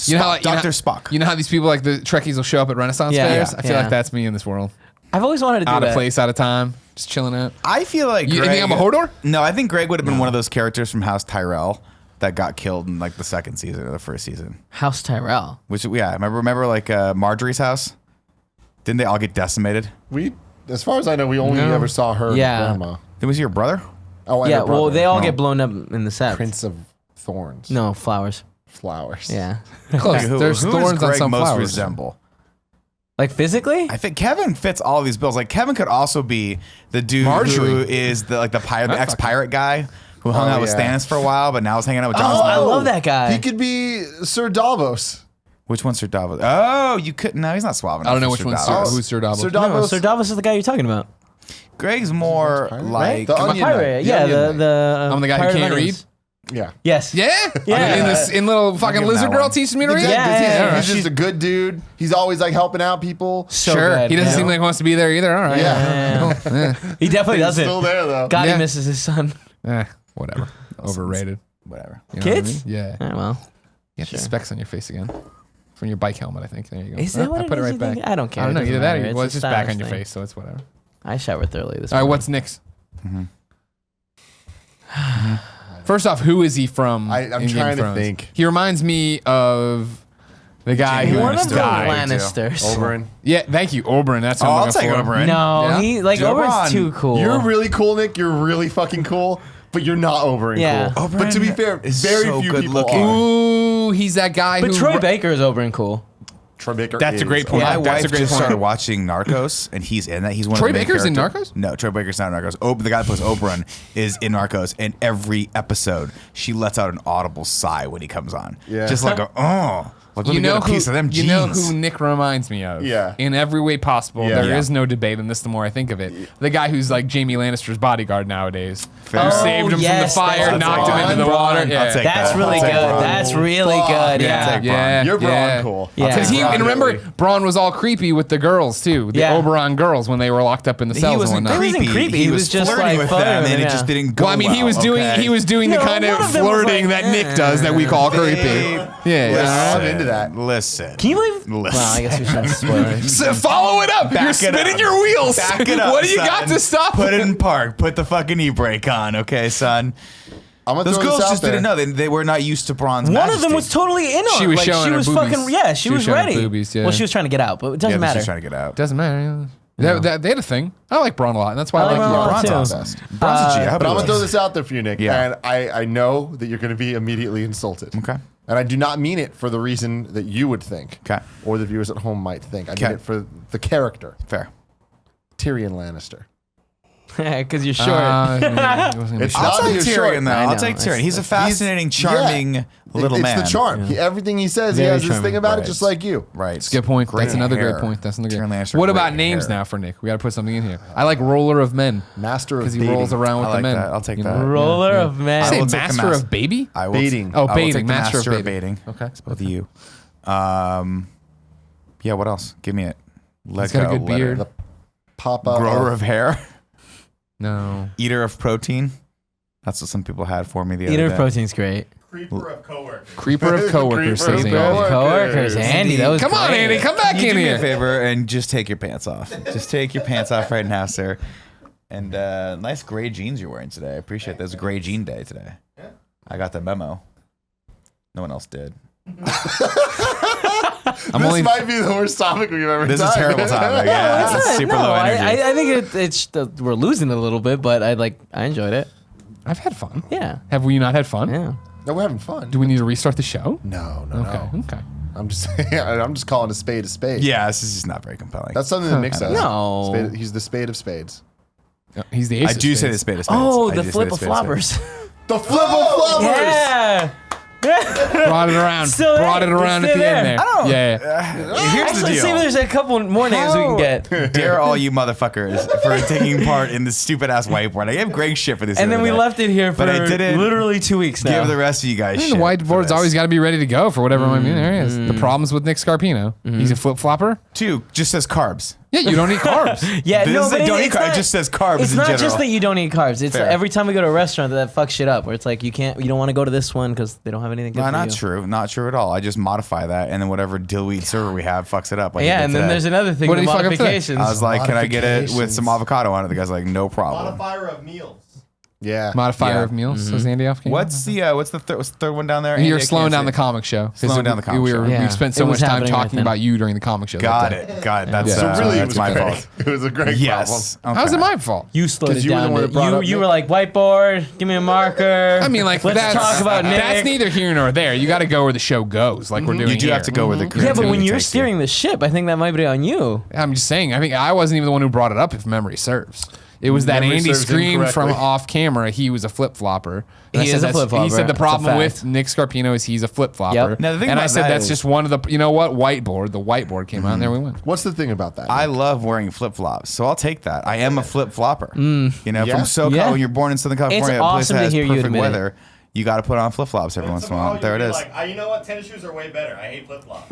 Speaker 1: You know how like,
Speaker 3: Dr. Spock.
Speaker 1: You know how these people like the Trekkies will show up at Renaissance
Speaker 2: Yeah.
Speaker 1: fairs?
Speaker 2: Yeah.
Speaker 1: I feel
Speaker 2: Yeah.
Speaker 1: like that's me in this world.
Speaker 2: I've always wanted to do
Speaker 1: Out
Speaker 2: that.
Speaker 1: of place, out of time, just chilling out.
Speaker 3: I feel like
Speaker 1: You
Speaker 3: Greg,
Speaker 1: think I'm a Hodor?
Speaker 3: No, I think Greg would have been one of those characters from House Tyrell that got killed in like the second season or the first season.
Speaker 2: House Tyrell.
Speaker 3: Which yeah, remember like Marjorie's house? Didn't they all get decimated?
Speaker 4: We, as far as I know, we only
Speaker 1: No.
Speaker 4: ever saw her
Speaker 2: Yeah.
Speaker 4: and Grandma.
Speaker 3: It was your brother?
Speaker 4: Oh, and
Speaker 2: Yeah,
Speaker 4: her
Speaker 2: well,
Speaker 4: brother.
Speaker 2: they all
Speaker 3: No.
Speaker 2: get blown up in the set.
Speaker 4: Prince of Thorns.
Speaker 2: No, flowers.
Speaker 4: Flowers.
Speaker 2: Yeah.
Speaker 1: Close. There's
Speaker 3: who
Speaker 1: thorns
Speaker 3: does
Speaker 1: on
Speaker 3: Greg
Speaker 1: some
Speaker 3: most
Speaker 1: flowers.
Speaker 3: resemble?
Speaker 2: Like physically?
Speaker 3: I think Kevin fits all these bills. Like Kevin could also be the dude
Speaker 1: Marjorie.
Speaker 3: who is the pirate, the
Speaker 1: That
Speaker 3: ex-pirate guy who hung
Speaker 4: Oh,
Speaker 3: out with
Speaker 4: yeah.
Speaker 3: Stannis for a while, but now is hanging out with Jon
Speaker 2: Oh, I
Speaker 3: Snow.
Speaker 2: love that guy.
Speaker 4: He could be Sir Davos.
Speaker 3: Which one's Sir Davos? Oh, you couldn't. No, he's not suave enough.
Speaker 1: I don't know
Speaker 3: for
Speaker 1: which
Speaker 3: Sir
Speaker 1: one's
Speaker 3: Davos.
Speaker 1: who's Sir Davos.
Speaker 4: Sir
Speaker 2: No,
Speaker 4: Davos.
Speaker 2: Sir Davos is the guy you're talking about.
Speaker 3: Greg's more like.
Speaker 4: The Onion Knight.
Speaker 2: Pirate.
Speaker 4: The
Speaker 2: Yeah,
Speaker 4: Onion
Speaker 2: the
Speaker 1: I'm the guy who
Speaker 2: Pirate
Speaker 1: can't
Speaker 2: of Onions.
Speaker 4: Yeah.
Speaker 2: Yes.
Speaker 1: Yeah?
Speaker 2: Yeah.
Speaker 1: In little fucking
Speaker 3: give him
Speaker 1: lizard
Speaker 3: that
Speaker 1: girl
Speaker 3: one.
Speaker 1: teaching me to read?
Speaker 2: Yeah.
Speaker 4: He's just a good dude. He's always like helping out people.
Speaker 2: So
Speaker 1: Sure.
Speaker 2: good,
Speaker 1: He doesn't
Speaker 2: yeah.
Speaker 1: seem like he wants to be there either. All right.
Speaker 4: Yeah.
Speaker 2: He definitely
Speaker 4: He's
Speaker 2: doesn't.
Speaker 4: still there though.
Speaker 2: God,
Speaker 1: Yeah.
Speaker 2: he misses his son.
Speaker 1: Whatever. Overrated.
Speaker 3: Whatever.
Speaker 1: You know what I
Speaker 2: Kids?
Speaker 1: mean? Yeah.
Speaker 2: Oh, well.
Speaker 1: You have the specs on your face again. From your bike helmet, I think. There you go.
Speaker 2: Is that what
Speaker 1: I
Speaker 2: it
Speaker 1: put it
Speaker 2: is,
Speaker 1: right
Speaker 2: you
Speaker 1: back.
Speaker 2: think? I don't care.
Speaker 1: I don't know.
Speaker 2: It doesn't
Speaker 1: Either that or
Speaker 2: matter.
Speaker 1: well,
Speaker 2: It's
Speaker 1: it's
Speaker 2: a
Speaker 1: just back on
Speaker 2: stylish
Speaker 1: your
Speaker 2: thing.
Speaker 1: face, so it's whatever.
Speaker 2: I showered thoroughly this
Speaker 1: All right,
Speaker 2: morning.
Speaker 1: what's Nick's? First off, who is he from?
Speaker 4: I'm
Speaker 1: in Game of
Speaker 4: trying to
Speaker 1: Thrones?
Speaker 4: think.
Speaker 1: He reminds me of the guy who
Speaker 2: One of the
Speaker 1: died.
Speaker 2: Lannisters.
Speaker 4: Oberyn.
Speaker 1: Yeah, thank you, Oberyn. That's who I'm
Speaker 3: I'll
Speaker 1: looking
Speaker 3: take
Speaker 1: for.
Speaker 3: Oberyn.
Speaker 2: No,
Speaker 1: Yeah.
Speaker 2: he like
Speaker 3: Dude,
Speaker 2: Oberyn's
Speaker 3: Oberyn,
Speaker 2: too cool.
Speaker 4: You're really cool, Nick. You're really fucking cool. But you're not Oberyn
Speaker 2: Yeah.
Speaker 4: cool. But to be fair,
Speaker 3: is
Speaker 4: very
Speaker 3: so
Speaker 4: few
Speaker 3: good
Speaker 4: people
Speaker 3: looking.
Speaker 4: are.
Speaker 1: Ooh, he's that guy
Speaker 2: but
Speaker 1: who.
Speaker 2: Troy Baker is Oberyn cool.
Speaker 4: Troy Baker.
Speaker 1: That's a
Speaker 4: is
Speaker 1: great point.
Speaker 3: My
Speaker 1: That's a
Speaker 3: wife
Speaker 1: great
Speaker 3: just
Speaker 1: point.
Speaker 3: started watching Narcos, and he's in that. He's one
Speaker 1: Troy
Speaker 3: of the main
Speaker 1: Baker's in
Speaker 3: characters.
Speaker 1: Narcos?
Speaker 3: No, Troy Baker's not in Narcos. The guy that plays Oberyn is in Narcos, and every episode she lets out an audible sigh when he comes on.
Speaker 4: Yeah.
Speaker 3: Just like like let me get a piece of them
Speaker 1: you
Speaker 3: jeans.
Speaker 1: know who Nick reminds me of?
Speaker 4: Yeah.
Speaker 1: In every way possible.
Speaker 4: Yeah.
Speaker 1: There
Speaker 3: Yeah.
Speaker 1: is no debate in this the more I think of it. The guy who's like Jamie Lannister's bodyguard nowadays.
Speaker 3: Fair.
Speaker 1: Who
Speaker 3: Oh,
Speaker 1: saved him
Speaker 2: yes,
Speaker 1: from the fire,
Speaker 2: that's
Speaker 1: knocked him
Speaker 2: Bronn.
Speaker 1: into the water.
Speaker 2: Bronn.
Speaker 1: Yeah.
Speaker 3: I'll take
Speaker 2: That's
Speaker 3: that.
Speaker 2: really
Speaker 3: I'll
Speaker 2: good.
Speaker 3: take Bronn.
Speaker 2: That's really good.
Speaker 3: Yeah,
Speaker 2: Yeah.
Speaker 3: take
Speaker 1: Yeah,
Speaker 4: You're Bronn
Speaker 1: yeah.
Speaker 4: cool.
Speaker 2: Yeah.
Speaker 1: Because
Speaker 4: Bronn
Speaker 1: and remember,
Speaker 4: really.
Speaker 1: Bronn was all creepy with the girls too, the
Speaker 2: Yeah.
Speaker 1: Oberon girls when they were locked up in the
Speaker 3: He
Speaker 1: cells and
Speaker 3: wasn't
Speaker 1: whatnot.
Speaker 2: wasn't creepy. He was just,
Speaker 3: flirting
Speaker 2: like,
Speaker 3: with
Speaker 2: fun,
Speaker 3: them, and it
Speaker 2: yeah.
Speaker 3: just didn't go
Speaker 1: Well, I mean, he was doing
Speaker 3: okay?
Speaker 1: the
Speaker 2: No,
Speaker 1: kind of
Speaker 2: one of them was
Speaker 1: flirting
Speaker 2: like,
Speaker 1: that Nick does that we call creepy.
Speaker 3: Babe,
Speaker 1: Yeah.
Speaker 4: I'm into that.
Speaker 3: Listen.
Speaker 2: Can you believe?
Speaker 3: Listen.
Speaker 2: Well, I guess we shouldn't spoil it.
Speaker 1: So follow it up.
Speaker 3: Back
Speaker 1: You're
Speaker 3: it
Speaker 1: spinning
Speaker 3: up.
Speaker 1: your wheels.
Speaker 3: Back it up,
Speaker 1: What do you
Speaker 3: son.
Speaker 1: got to stop?
Speaker 3: Put it in park. Put the fucking e-brake on, okay, son?
Speaker 4: I'm gonna
Speaker 3: Those
Speaker 4: throw
Speaker 3: girls
Speaker 4: this out
Speaker 3: just
Speaker 4: there.
Speaker 3: didn't know. They were not used to Bronn's
Speaker 2: One
Speaker 3: majesty.
Speaker 2: of them was totally in on
Speaker 1: She
Speaker 2: it.
Speaker 1: was
Speaker 2: Like,
Speaker 1: showing
Speaker 2: she
Speaker 1: her
Speaker 2: was
Speaker 1: boobies.
Speaker 2: fucking yeah. She
Speaker 1: She was
Speaker 2: was
Speaker 1: showing her
Speaker 2: ready.
Speaker 1: boobies, yeah.
Speaker 2: Well, she was trying to get out, but it
Speaker 3: Yeah,
Speaker 2: doesn't
Speaker 3: but she's
Speaker 2: matter.
Speaker 3: trying to get out.
Speaker 1: Doesn't matter. They had a thing. I like Bronn a lot, and that's why I,
Speaker 2: I like
Speaker 1: like
Speaker 2: Bronn a lot,
Speaker 1: Bronn.
Speaker 2: too.
Speaker 3: Bronn's awesome. Bronn's a G. I hope
Speaker 4: But
Speaker 3: he
Speaker 4: I'm gonna throw
Speaker 3: lives.
Speaker 4: this out there for you, Nick.
Speaker 3: Yeah.
Speaker 4: And I know that you're gonna be immediately insulted.
Speaker 3: Okay.
Speaker 4: And I do not mean it for the reason that you would think.
Speaker 3: Okay.
Speaker 4: Or the viewers at home might think. I
Speaker 3: Okay.
Speaker 4: mean it for the character.
Speaker 3: Fair.
Speaker 4: Tyrion Lannister.
Speaker 2: Because you're short.
Speaker 4: It's
Speaker 3: I'll
Speaker 4: not that
Speaker 3: take
Speaker 4: you're
Speaker 3: Tyrion,
Speaker 4: short.
Speaker 3: though.
Speaker 2: I
Speaker 3: I'll
Speaker 2: know.
Speaker 3: take Tyrion. He's a fascinating,
Speaker 4: Yeah.
Speaker 3: charming little
Speaker 4: it's
Speaker 3: man.
Speaker 4: the charm. Everything he says, he
Speaker 2: Very
Speaker 4: has this
Speaker 2: charming.
Speaker 4: thing about it
Speaker 3: Right.
Speaker 4: just like you.
Speaker 3: Right.
Speaker 1: That's a good point. That's another
Speaker 3: hair.
Speaker 1: great point. That's another
Speaker 3: Tyrion
Speaker 1: great.
Speaker 3: Lannister,
Speaker 1: What about
Speaker 3: great
Speaker 1: names
Speaker 3: hair.
Speaker 1: now for Nick? We got to put something in here. I like Roller of Men
Speaker 4: Master of
Speaker 1: because he
Speaker 4: dating.
Speaker 1: rolls around with
Speaker 3: I
Speaker 1: the
Speaker 3: like
Speaker 1: men.
Speaker 3: that. I'll take
Speaker 1: You
Speaker 3: that.
Speaker 1: know?
Speaker 2: Roller of men.
Speaker 1: I
Speaker 3: I
Speaker 1: say
Speaker 3: will take the
Speaker 1: Master
Speaker 3: mas-
Speaker 1: of Baby.
Speaker 3: I will
Speaker 4: Baiting.
Speaker 1: Oh,
Speaker 3: I will
Speaker 1: baiting.
Speaker 3: take the
Speaker 1: Master of
Speaker 3: Master
Speaker 1: Baiting. Okay.
Speaker 3: It's both of you. Yeah, what else? Give me it.
Speaker 1: He's got a good beard.
Speaker 4: The Papa
Speaker 3: Grower of hair.
Speaker 1: No.
Speaker 3: Eater of protein. That's what some people had for me the
Speaker 2: Eater
Speaker 3: other
Speaker 2: of
Speaker 3: day.
Speaker 2: protein's great.
Speaker 1: Creeper of coworkers.
Speaker 4: Creeper
Speaker 1: Says
Speaker 4: of
Speaker 1: Andy.
Speaker 4: coworkers.
Speaker 2: Coworkers. Andy, that was
Speaker 1: Come on,
Speaker 2: great.
Speaker 1: Andy. Come back
Speaker 3: Can you
Speaker 1: in
Speaker 3: do me a
Speaker 1: here.
Speaker 3: favor and just take your pants off? Just take your pants off right now, sir. And nice gray jeans you're wearing today. I appreciate that. It's a gray jean day today. I got the memo. No one else did.
Speaker 4: This might be the worst topic we've ever done.
Speaker 3: This is a terrible topic. Yeah, it's super low energy.
Speaker 2: I think it's we're losing it a little bit, but I enjoyed it.
Speaker 1: I've had fun.
Speaker 2: Yeah.
Speaker 1: Have we not had fun?
Speaker 2: Yeah.
Speaker 4: No, we're having fun.
Speaker 1: Do we need to restart the show?
Speaker 4: No.
Speaker 1: Okay.
Speaker 4: I'm just calling a spade a spade.
Speaker 3: Yeah, this is just not very compelling.
Speaker 4: That's something that Nick says.
Speaker 2: No.
Speaker 4: Spade, he's the spade of spades.
Speaker 1: He's the ace.
Speaker 3: I
Speaker 1: of
Speaker 3: do say
Speaker 1: spades.
Speaker 3: the spade of spades.
Speaker 2: Oh,
Speaker 3: I
Speaker 2: the
Speaker 3: do say
Speaker 2: flip of
Speaker 3: spade spades.
Speaker 2: floppers.
Speaker 4: The flip of floppers!
Speaker 2: Yeah.
Speaker 1: Brought it around.
Speaker 2: Still there.
Speaker 1: Brought it around
Speaker 2: It's
Speaker 1: at the
Speaker 2: still
Speaker 1: end
Speaker 2: there.
Speaker 1: there.
Speaker 3: I don't-
Speaker 1: Yeah.
Speaker 3: Here's the
Speaker 2: Actually, see,
Speaker 3: deal.
Speaker 2: there's a couple more names we can get.
Speaker 3: Dare all you motherfuckers for taking part in this stupid ass whiteboard. I gave Greg shit for this.
Speaker 2: And
Speaker 3: the
Speaker 2: then
Speaker 3: other
Speaker 2: we
Speaker 3: day.
Speaker 2: left it here for
Speaker 3: But I didn't
Speaker 2: literally 2 weeks now.
Speaker 3: Give the rest of you guys
Speaker 1: The
Speaker 3: shit. for
Speaker 1: whiteboard's
Speaker 3: this.
Speaker 1: always got to be ready to go for whatever might be there. Is the problems with Nick Scarpino? He's a flip flopper.
Speaker 3: 2 just says carbs.
Speaker 1: Yeah, you don't eat carbs.
Speaker 2: Yeah,
Speaker 3: This
Speaker 2: no,
Speaker 3: is
Speaker 2: but
Speaker 3: like, don't eat
Speaker 2: it's
Speaker 3: carbs.
Speaker 2: not,
Speaker 3: It just says carbs
Speaker 2: It's
Speaker 3: in
Speaker 2: not
Speaker 3: general.
Speaker 2: just that you don't eat carbs. It's
Speaker 3: Fair.
Speaker 2: every time we go to a restaurant that fucks shit up. Where it's like you don't want to go to this one because they don't have anything good
Speaker 3: No,
Speaker 2: for
Speaker 3: not
Speaker 2: you.
Speaker 3: true. Not true at all. I just modify that, and then whatever dill wheat server we have fucks it up. Like
Speaker 2: Yeah,
Speaker 3: you did
Speaker 2: and then
Speaker 3: today.
Speaker 2: there's another thing.
Speaker 1: What
Speaker 2: the
Speaker 1: did he fuck up today?
Speaker 2: modifications.
Speaker 3: I was like, can I get it with
Speaker 4: Modifications.
Speaker 3: some avocado on it? The guy's like, no problem.
Speaker 6: Modifier of meals.
Speaker 4: Yeah.
Speaker 1: Modifier
Speaker 3: Yeah.
Speaker 1: of meals. Says Andy off camera.
Speaker 3: What's the third one down there?
Speaker 1: You're
Speaker 3: Andy, I
Speaker 1: slowing
Speaker 3: can't
Speaker 1: down
Speaker 3: see
Speaker 1: the
Speaker 3: it.
Speaker 1: comic show. 'Cause
Speaker 3: Slowing down the comic
Speaker 1: we
Speaker 3: show.
Speaker 2: Yeah.
Speaker 1: spent so
Speaker 2: It
Speaker 1: much
Speaker 2: was
Speaker 1: time
Speaker 2: happening right
Speaker 1: talking
Speaker 2: then.
Speaker 1: about you during the comic show.
Speaker 3: Got
Speaker 1: that day.
Speaker 3: it. Got it. That's
Speaker 4: So really, it
Speaker 3: that's
Speaker 4: was
Speaker 3: my
Speaker 4: Greg.
Speaker 3: fault.
Speaker 4: It was a Greg
Speaker 3: Yes. Okay.
Speaker 1: How's it my fault?
Speaker 2: You slowed
Speaker 4: 'Cause
Speaker 2: it
Speaker 4: you were the
Speaker 2: down.
Speaker 4: one that brought up
Speaker 2: You
Speaker 4: Nick.
Speaker 2: were like, whiteboard, give me a marker.
Speaker 1: I mean, like
Speaker 2: let's
Speaker 1: that's,
Speaker 2: talk about Nick.
Speaker 1: that's neither here nor there. You got to go where the show goes, like we're doing.
Speaker 3: You do
Speaker 1: here.
Speaker 3: have to go where the
Speaker 2: Yeah, but
Speaker 3: creativity
Speaker 2: when you're
Speaker 3: takes you.
Speaker 2: steering the ship, I think that might be on you.
Speaker 1: I'm just saying. I think I wasn't even the one who brought it up, if memory serves. It was that
Speaker 4: Memory
Speaker 1: Andy
Speaker 4: serves
Speaker 1: screamed from
Speaker 4: incorrectly.
Speaker 1: off camera he was a flip flopper.
Speaker 2: He is a flip-flopper.
Speaker 1: He said the
Speaker 2: That's a
Speaker 1: problem
Speaker 2: fact.
Speaker 1: with Nick Scarpino is he's a flip flopper.
Speaker 2: Yep.
Speaker 3: Now, the thing
Speaker 1: And I
Speaker 3: about
Speaker 1: said
Speaker 3: that
Speaker 1: that's
Speaker 3: is-
Speaker 1: just one of the whiteboard. The whiteboard came out and there we went.
Speaker 4: What's the thing about that?
Speaker 3: I love wearing flip flops, so I'll take that. I am a flip flopper. You know,
Speaker 4: Yeah.
Speaker 3: from SoCal,
Speaker 2: Yeah.
Speaker 3: when you're born in Southern California, a place
Speaker 2: awesome
Speaker 3: that
Speaker 2: to
Speaker 3: has
Speaker 2: hear you
Speaker 3: perfect
Speaker 2: admit it.
Speaker 3: weather. You got to put on flip flops every once in a while. There it is.
Speaker 6: You know what? Tennis shoes are way better. I hate flip flops.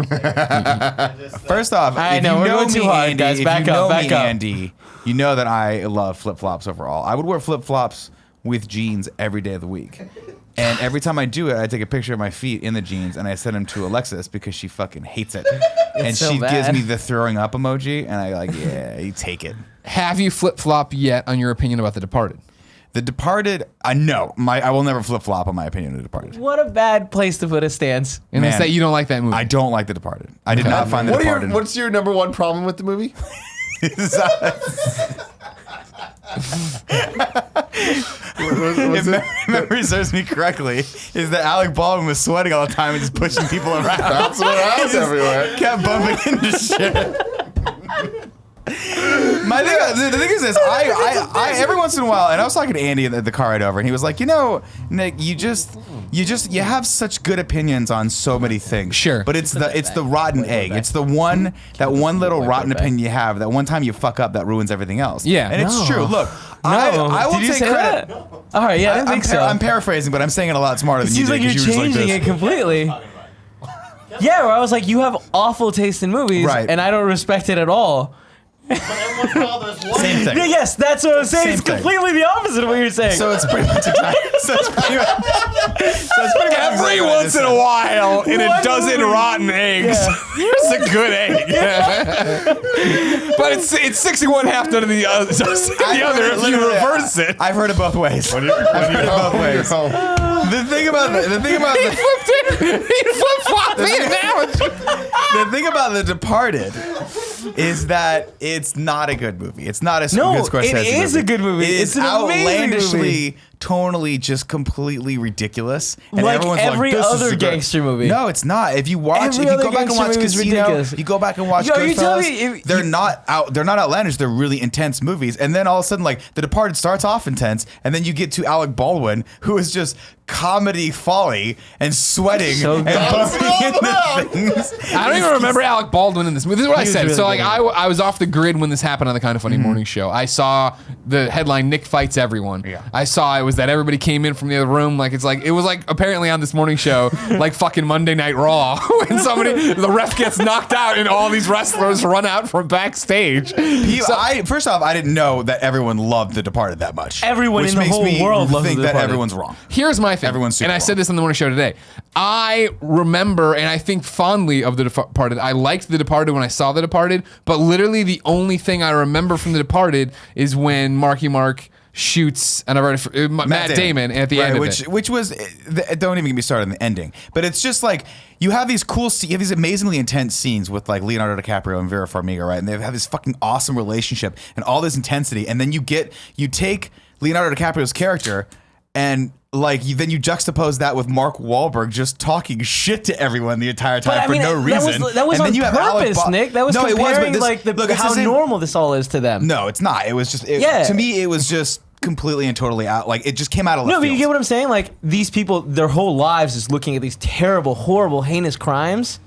Speaker 3: First off,
Speaker 2: I
Speaker 3: if
Speaker 2: know,
Speaker 3: you
Speaker 2: we're
Speaker 3: know
Speaker 2: going
Speaker 3: me,
Speaker 2: too hard,
Speaker 3: Andy,
Speaker 2: guys.
Speaker 3: if
Speaker 2: Back
Speaker 3: you know
Speaker 2: up, back
Speaker 3: me,
Speaker 2: up.
Speaker 3: Andy, you know that I love flip flops overall. I would wear flip flops with jeans every day of the week. And every time I do it, I take a picture of my feet in the jeans and I send them to Alexis because she fucking hates it. And
Speaker 2: so
Speaker 3: she gives
Speaker 2: bad.
Speaker 3: me the throwing up emoji, and I like, yeah, you take it.
Speaker 1: Have you flip flop yet on your opinion about The Departed?
Speaker 3: The Departed, no, I will never flip flop on my opinion of The Departed.
Speaker 2: What a bad place to put a stance.
Speaker 1: And it's
Speaker 3: Man.
Speaker 1: that you don't like that movie.
Speaker 3: I don't like The Departed. I did not find The Departed.
Speaker 4: What's your number one problem with the movie?
Speaker 3: If memory serves me correctly, is that Alec Baldwin was sweating all the time and just pushing people around.
Speaker 4: That's what I was everywhere.
Speaker 3: Kept bumping into shit. The thing is this, I every once in a while, and I was talking to Andy at the car ride over, and he was like, you know, Nick, you have such good opinions on so many things.
Speaker 1: Sure.
Speaker 3: But it's the rotten egg. It's the one little rotten opinion you have, that one time you fuck up that ruins everything else.
Speaker 1: Yeah.
Speaker 3: And it's
Speaker 2: No.
Speaker 3: true. Look,
Speaker 2: No,
Speaker 3: I will
Speaker 2: did you
Speaker 3: take
Speaker 2: say
Speaker 3: credit.
Speaker 2: that? All right, yeah, I didn't think so.
Speaker 3: I'm paraphrasing, but I'm saying it a lot smarter
Speaker 2: It
Speaker 3: than you
Speaker 2: seems
Speaker 3: did.
Speaker 2: like you're
Speaker 3: 'Cause you were just
Speaker 2: changing
Speaker 3: like
Speaker 2: it completely. Yeah, where I was like, you have awful taste in movies,
Speaker 3: Right.
Speaker 2: and I don't respect it at all.
Speaker 3: Same thing.
Speaker 2: Yeah, yes, that's what I'm saying.
Speaker 3: Same
Speaker 2: It's
Speaker 3: thing.
Speaker 2: completely the opposite of what you're saying.
Speaker 3: So it's pretty much exactly. So it's pretty much
Speaker 1: Every once in a while, in a
Speaker 2: One
Speaker 1: dozen
Speaker 2: movie.
Speaker 1: rotten eggs, there's a good egg. But it's 61 half done to the other if you reverse it.
Speaker 3: I've heard it both ways.
Speaker 4: When you
Speaker 3: both ways. The thing about
Speaker 1: He flipped it. He flip-flopped the analogy.
Speaker 3: The thing about The Departed is that it's not a good movie. It's not a
Speaker 2: No,
Speaker 3: good Scorsese
Speaker 2: it is
Speaker 3: movie.
Speaker 2: a good movie.
Speaker 3: It is
Speaker 2: It's an amazing
Speaker 3: outlandishly,
Speaker 2: movie.
Speaker 3: tonally, just completely ridiculous. And
Speaker 2: Like
Speaker 3: everyone's
Speaker 2: every
Speaker 3: "This is
Speaker 2: other
Speaker 3: a good-"
Speaker 2: gangster movie.
Speaker 3: No, it's not. If you watch,
Speaker 2: Every
Speaker 3: if you
Speaker 2: other
Speaker 3: go back and
Speaker 2: gangster
Speaker 3: watch
Speaker 2: movie is
Speaker 3: Casino,
Speaker 2: ridiculous.
Speaker 3: you go back and watch
Speaker 2: Yo, are you telling
Speaker 3: Goodfellas,
Speaker 2: me
Speaker 3: they're not outlandish. They're really intense movies. And then all of a sudden, like The Departed starts off intense, and then you get to Alec Baldwin, who is just comedy folly and sweating
Speaker 2: So
Speaker 3: and
Speaker 2: good.
Speaker 3: bumping into things.
Speaker 1: I don't even remember Alec Baldwin in this movie. This is what I
Speaker 2: was
Speaker 1: said.
Speaker 2: really
Speaker 1: So like
Speaker 2: good.
Speaker 1: I was off the grid when this happened on the Kind of Funny morning show. I saw the headline "Nick fights everyone."
Speaker 3: Yeah.
Speaker 1: I saw it was that everybody came in from the other room. Like it was like apparently on this morning show, like fucking Monday Night Raw, when the ref gets knocked out and all these wrestlers run out from backstage.
Speaker 3: First off, I didn't know that everyone loved The Departed that much.
Speaker 2: Everyone
Speaker 3: which
Speaker 2: in the
Speaker 3: makes
Speaker 2: whole
Speaker 3: me
Speaker 2: world loves
Speaker 3: think
Speaker 2: The
Speaker 3: that
Speaker 2: Departed.
Speaker 3: everyone's wrong.
Speaker 1: Here's my thing.
Speaker 3: Everyone's super
Speaker 1: and I said
Speaker 3: wrong.
Speaker 1: this on the morning show today. I remember and I think fondly of The Departed. I liked The Departed when I saw The Departed, but literally the only thing I remember from The Departed is when Marky Mark shoots and I've already Matt Damon at the end of it.
Speaker 3: which was don't even get me started on the ending. But it's just like you have these you have these amazingly intense scenes with like Leonardo DiCaprio and Vera Farmiga, right? And they have this fucking awesome relationship and all this intensity, and then you take Leonardo DiCaprio's character and then you juxtapose that with Mark Wahlberg just talking shit to everyone the entire time
Speaker 2: But I
Speaker 3: for
Speaker 2: mean,
Speaker 3: no reason.
Speaker 2: That was
Speaker 3: and
Speaker 2: on
Speaker 3: then you have Alec
Speaker 2: purpose, Nick. That was
Speaker 3: no,
Speaker 2: comparing
Speaker 3: it was, but this,
Speaker 2: how normal this all is to them.
Speaker 3: No, it's not. It was just
Speaker 2: Yeah.
Speaker 3: to me. It was just completely and totally out. Like it just came out of left
Speaker 2: No, but you
Speaker 3: field.
Speaker 2: get what I'm saying? Like, these people, their whole lives is looking at these terrible, horrible, heinous crimes,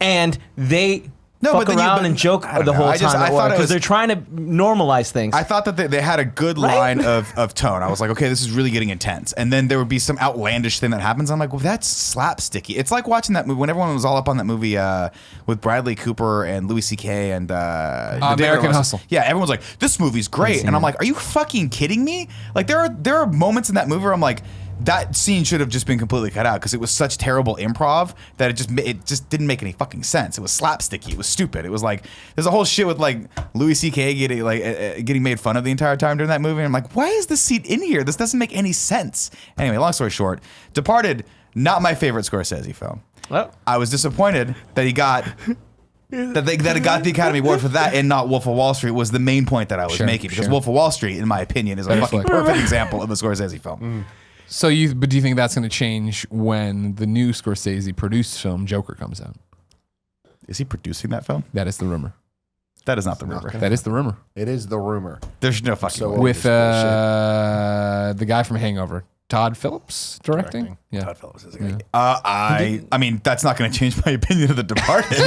Speaker 2: and they fuck
Speaker 3: then you-
Speaker 2: around and joke
Speaker 3: I don't
Speaker 2: the
Speaker 3: know.
Speaker 2: whole
Speaker 3: I
Speaker 2: time
Speaker 3: thought it
Speaker 2: because
Speaker 3: was-
Speaker 2: they're trying to normalize things.
Speaker 3: I thought that they had a good
Speaker 2: Right?
Speaker 3: line of tone. I was like, okay, this is really getting intense. And then there would be some outlandish thing that happens. I'm like, well, that's slapsticky. It's like watching that movie when everyone was all up on that movie with Bradley Cooper and Louis C.K. and the David
Speaker 1: American
Speaker 3: Russell.
Speaker 1: Hustle.
Speaker 3: Yeah, everyone's like, this movie's great. And I'm like, are you fucking kidding me? Like there are moments in that movie where I'm like, that scene should have just been completely cut out because it was such terrible improv that it just didn't make any fucking sense. It was slapsticky. It was stupid. It was like there's a whole shit with like Louis C.K. getting made fun of the entire time during that movie. And I'm like, why is this scene in here? This doesn't make any sense. Anyway, long story short, Departed, not my favorite Scorsese film.
Speaker 2: Well,
Speaker 3: I was disappointed that he got. That it got the Academy Award for that and not Wolf of Wall Street was the main point that I was making because Wolf of Wall Street, in my opinion, is a fucking perfect example of a Scorsese film.
Speaker 1: So but do you think that's going to change when the new Scorsese produced film Joker comes out?
Speaker 3: Is he producing that film?
Speaker 1: That is the rumor.
Speaker 3: That is not the rumor.
Speaker 1: That is the rumor.
Speaker 4: It is the rumor.
Speaker 3: There's no fucking way.
Speaker 1: With the guy from Hangover, Todd Phillips directing. Yeah.
Speaker 3: Todd Phillips is a guy. I mean, that's not going to change my opinion of The Departed.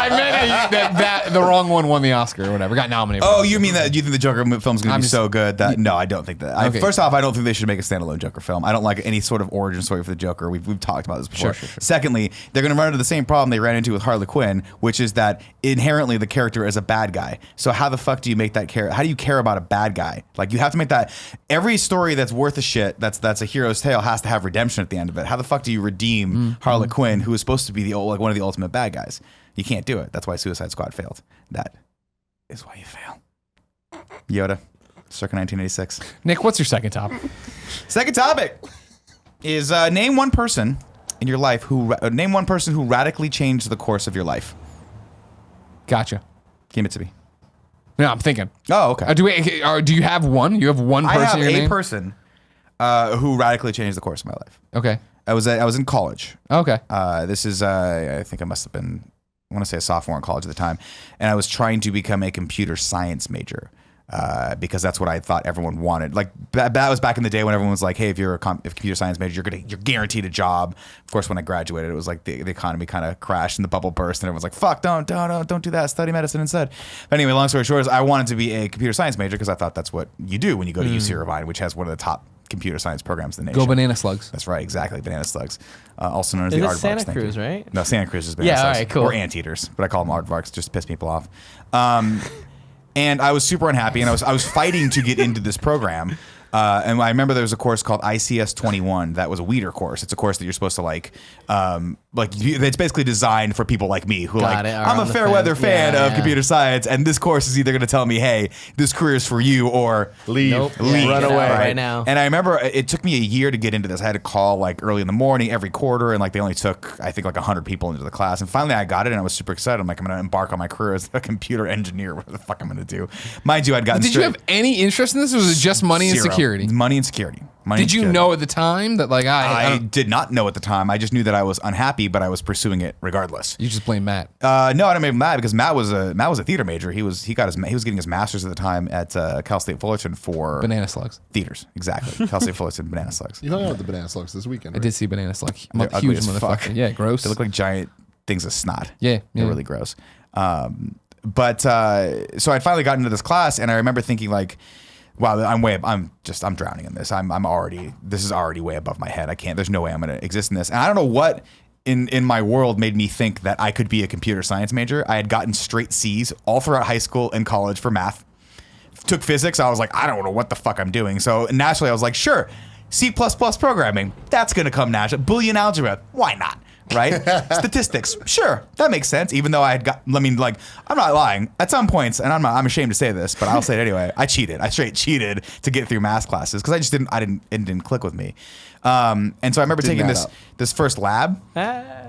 Speaker 1: I meant that the wrong one won the Oscar or whatever. Got nominated.
Speaker 3: Oh, you mean that you think the Joker film is going to be so good that no, I don't think that.
Speaker 1: Okay.
Speaker 3: First off, I don't think they should make a standalone Joker film. I don't like any sort of origin story for the Joker. We've talked about this before.
Speaker 1: Sure.
Speaker 3: Secondly, they're going to run into the same problem they ran into with Harley Quinn, which is that inherently the character is a bad guy. So how the fuck do you make that care? How do you care about a bad guy? Like you have to make that every story that's worth a shit. That's a hero's tale has to have redemption at the end of it. How the fuck do you redeem Harley Quinn, who is supposed to be one of the ultimate bad guys? You can't do it. That's why Suicide Squad failed. That is why you fail. Yoda, circa 1986.
Speaker 1: Nick, what's your second topic?
Speaker 3: Second topic is name one person in your life name one person who radically changed the course of your life.
Speaker 1: Gotcha.
Speaker 3: Give it to me.
Speaker 1: No, I'm thinking.
Speaker 3: Oh, okay.
Speaker 1: Do you have one? You have one person?
Speaker 3: I have
Speaker 1: in your
Speaker 3: a
Speaker 1: name?
Speaker 3: person who radically changed the course of my life.
Speaker 1: Okay.
Speaker 3: I was in college.
Speaker 1: Okay.
Speaker 3: This is I think I must have been, I want to say a sophomore in college at the time, and I was trying to become a computer science major because that's what I thought everyone wanted. Like that was back in the day when everyone was like, "Hey, if you're a computer science major, you're guaranteed a job." Of course, when I graduated, it was like the economy kind of crashed and the bubble burst, and everyone's like, "Fuck, don't do that. Study medicine instead." But anyway, long story short, is I wanted to be a computer science major because I thought that's what you do when you go to UC Irvine, which has one of the top computer science programs in the nation.
Speaker 1: Go Banana Slugs.
Speaker 3: That's right, exactly. Banana slugs, also known as
Speaker 2: Is
Speaker 3: the
Speaker 2: it
Speaker 3: aardvarks.
Speaker 2: Santa
Speaker 3: Thank
Speaker 2: Cruz,
Speaker 3: you.
Speaker 2: right?
Speaker 3: No, Santa Cruz is banana
Speaker 2: Yeah,
Speaker 3: slugs.
Speaker 2: all right, cool.
Speaker 3: Or anteaters, but I call them aardvarks just to piss people off. And I was super unhappy, and I was fighting to get into this program. And I remember there was a course called ICS 21 that was a Weeder course. It's a course that you're supposed to it's basically designed for people like me who I'm a fair weather fan of computer science, and this course is either going to tell me, hey, this career is for you, or
Speaker 4: Leave.
Speaker 2: Nope.
Speaker 3: leave,
Speaker 4: Run
Speaker 2: Get
Speaker 4: away.
Speaker 2: out right now.
Speaker 3: And I remember it took me a year to get into this. I had to call like early in the morning every quarter, and like they only took I think like 100 people into the class. And finally I got it, and I was super excited. I'm like, I'm going to embark on my career as a computer engineer. What the fuck I'm going to do? Mind you, I'd gotten
Speaker 1: Did you have any interest in this, or was it just money and
Speaker 3: Zero.
Speaker 1: security?
Speaker 3: Money and security. Money and
Speaker 1: Did you
Speaker 3: security.
Speaker 1: know at the time that like
Speaker 3: I did not know at the time. I just knew that I was unhappy, but I was pursuing it regardless.
Speaker 1: you just blame Matt?
Speaker 3: No, I didn't make Matt because Matt was a theater major. He was getting his master's at the time at Cal State Fullerton for
Speaker 1: Banana Slugs.
Speaker 3: theaters. Exactly, Cal State Fullerton Banana Slugs.
Speaker 4: You hung out with the banana slugs this weekend,
Speaker 1: I
Speaker 4: right?
Speaker 1: did see Banana Slug. I'm
Speaker 3: They're
Speaker 1: a
Speaker 3: ugly
Speaker 1: huge
Speaker 3: as
Speaker 1: motherfucker.
Speaker 3: fuck.
Speaker 1: Yeah, gross.
Speaker 3: They look like giant things of snot.
Speaker 1: Yeah,
Speaker 3: They're
Speaker 1: yeah.
Speaker 3: really gross. So I finally got into this class, and I remember thinking like, wow, I'm drowning in this. This is already way above my head. There's no way I'm going to exist in this. And I don't know what in my world made me think that I could be a computer science major. I had gotten straight C's all throughout high school and college for math. Took physics. I was like, I don't know what the fuck I'm doing. So naturally I was like, sure, C++ programming, that's going to come naturally. Boolean algebra, why not? Right? Statistics, sure, that makes sense. Even though I'm not lying. At some points, and I'm ashamed to say this, but I'll say it anyway. I cheated. I straight cheated to get through math classes because it didn't click with me. And so I remember
Speaker 4: Didn't
Speaker 3: taking
Speaker 4: add up.
Speaker 3: this first lab.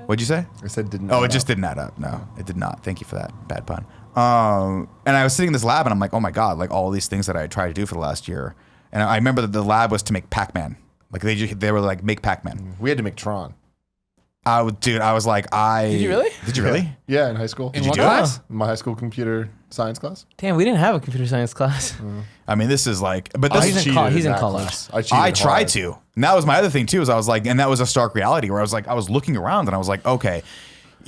Speaker 3: What'd you say?
Speaker 4: I said didn't.
Speaker 3: Oh,
Speaker 4: add
Speaker 3: it just
Speaker 4: up.
Speaker 3: didn't add up. No, it did not. Thank you for that bad pun. And I was sitting in this lab, and I'm like, oh my god, like all these things that I tried to do for the last year. And I remember that the lab was to make Pac-Man. Like they were like, make Pac-Man.
Speaker 4: We had to make Tron.
Speaker 3: I was like,
Speaker 2: Did you really?
Speaker 3: Did you really?
Speaker 4: Yeah, in high school.
Speaker 1: In
Speaker 3: you
Speaker 1: what
Speaker 3: do it?
Speaker 1: class?
Speaker 4: In my high school computer science class.
Speaker 2: Damn, we didn't have a computer science class.
Speaker 3: I mean, this is like, but
Speaker 2: Oh,
Speaker 3: this
Speaker 2: he's
Speaker 3: is
Speaker 2: in
Speaker 4: cheated
Speaker 2: he's in
Speaker 4: that
Speaker 2: college.
Speaker 4: class. I cheated
Speaker 3: I tried
Speaker 4: hard.
Speaker 3: to. And that was my other thing too, is I was like, and that was a stark reality where I was like, I was looking around and I was like, okay,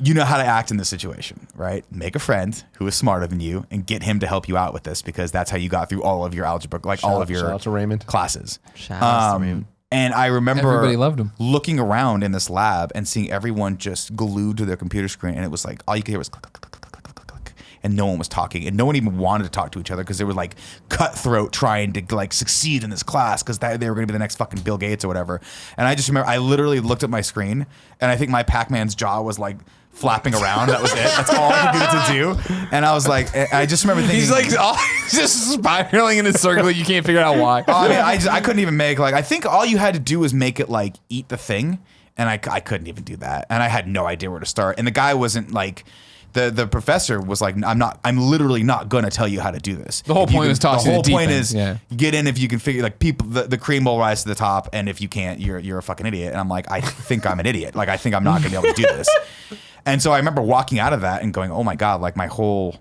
Speaker 3: you know how to act in this situation, right? Make a friend who is smarter than you and get him to help you out with this because that's how you got through all of your algebra, all of your
Speaker 4: Shout out to Raymond.
Speaker 3: classes.
Speaker 2: Shout out to Raymond.
Speaker 3: And I remember
Speaker 1: Everybody loved him.
Speaker 3: looking around in this lab and seeing everyone just glued to their computer screen. And it was like, all you could hear was click, click, click, click, click, click, click. And no one was talking. And no one even wanted to talk to each other because they were like cutthroat trying to like succeed in this class because they were going to be the next fucking Bill Gates or whatever. And I just remember I literally looked at my screen and I think my Pac-Man's jaw was like flapping around. That was it. That's all I could get to do. And I was like, I just remember thinking.
Speaker 1: He's like just spiraling in a circle. You can't figure out why.
Speaker 3: I mean, I couldn't even make I think all you had to do was make it like eat the thing, and I couldn't even do that, and I had no idea where to start. And the guy wasn't like. The professor was like, I'm literally not gonna tell you how to do this.
Speaker 1: The whole
Speaker 3: If you
Speaker 1: point
Speaker 3: can-
Speaker 1: is toss
Speaker 3: the
Speaker 1: you
Speaker 3: whole
Speaker 1: to deep
Speaker 3: point
Speaker 1: end,
Speaker 3: is
Speaker 1: yeah.
Speaker 3: get in if you can figure like people the cream will rise to the top, and if you can't, you're a fucking idiot. And I'm like, I think I'm an idiot. Like I think I'm not gonna be able to do this. And so I remember walking out of that and going, oh my god, like my whole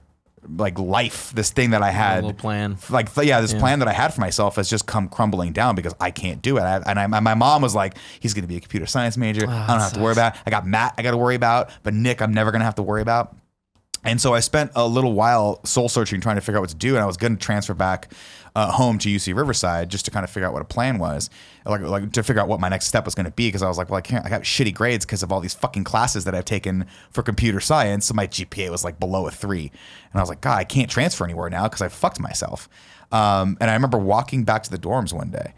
Speaker 3: like life, this thing that I had,
Speaker 2: little plan.
Speaker 3: like this plan that I had for myself has just come crumbling down because I can't do it. My mom was like, he's going to be a computer science major. I don't have to worry about it. I got Matt I got to worry about, but Nick I'm never going to have to worry about. And so I spent a little while soul searching, trying to figure out what to do. And I was going to transfer back home to UC Riverside just to kind of figure out what a plan was, like to figure out what my next step was going to be. Because I was like, well, I got shitty grades because of all these fucking classes that I've taken for computer science. So my GPA was like below a 3. And I was like, God, I can't transfer anywhere now because I fucked myself. And I remember walking back to the dorms one day.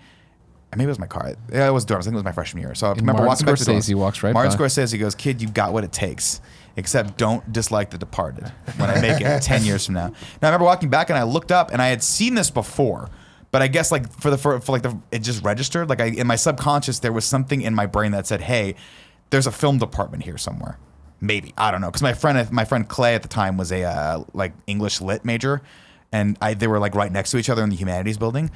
Speaker 3: Maybe it was my car. Yeah, it was dorms. I think it was my freshman year. So I remember walking back to the dorms.
Speaker 1: Walks right
Speaker 3: Martin
Speaker 1: by.
Speaker 3: Scorsese goes, kid, you've got what it takes. Except don't dislike The Departed when I make it 10 years from now. Now I remember walking back and I looked up and I had seen this before, but I guess like it just registered. Like in my subconscious there was something in my brain that said, hey, there's a film department here somewhere. Maybe, I don't know, because my friend Clay at the time was a like English lit major, and they were like right next to each other in the humanities building.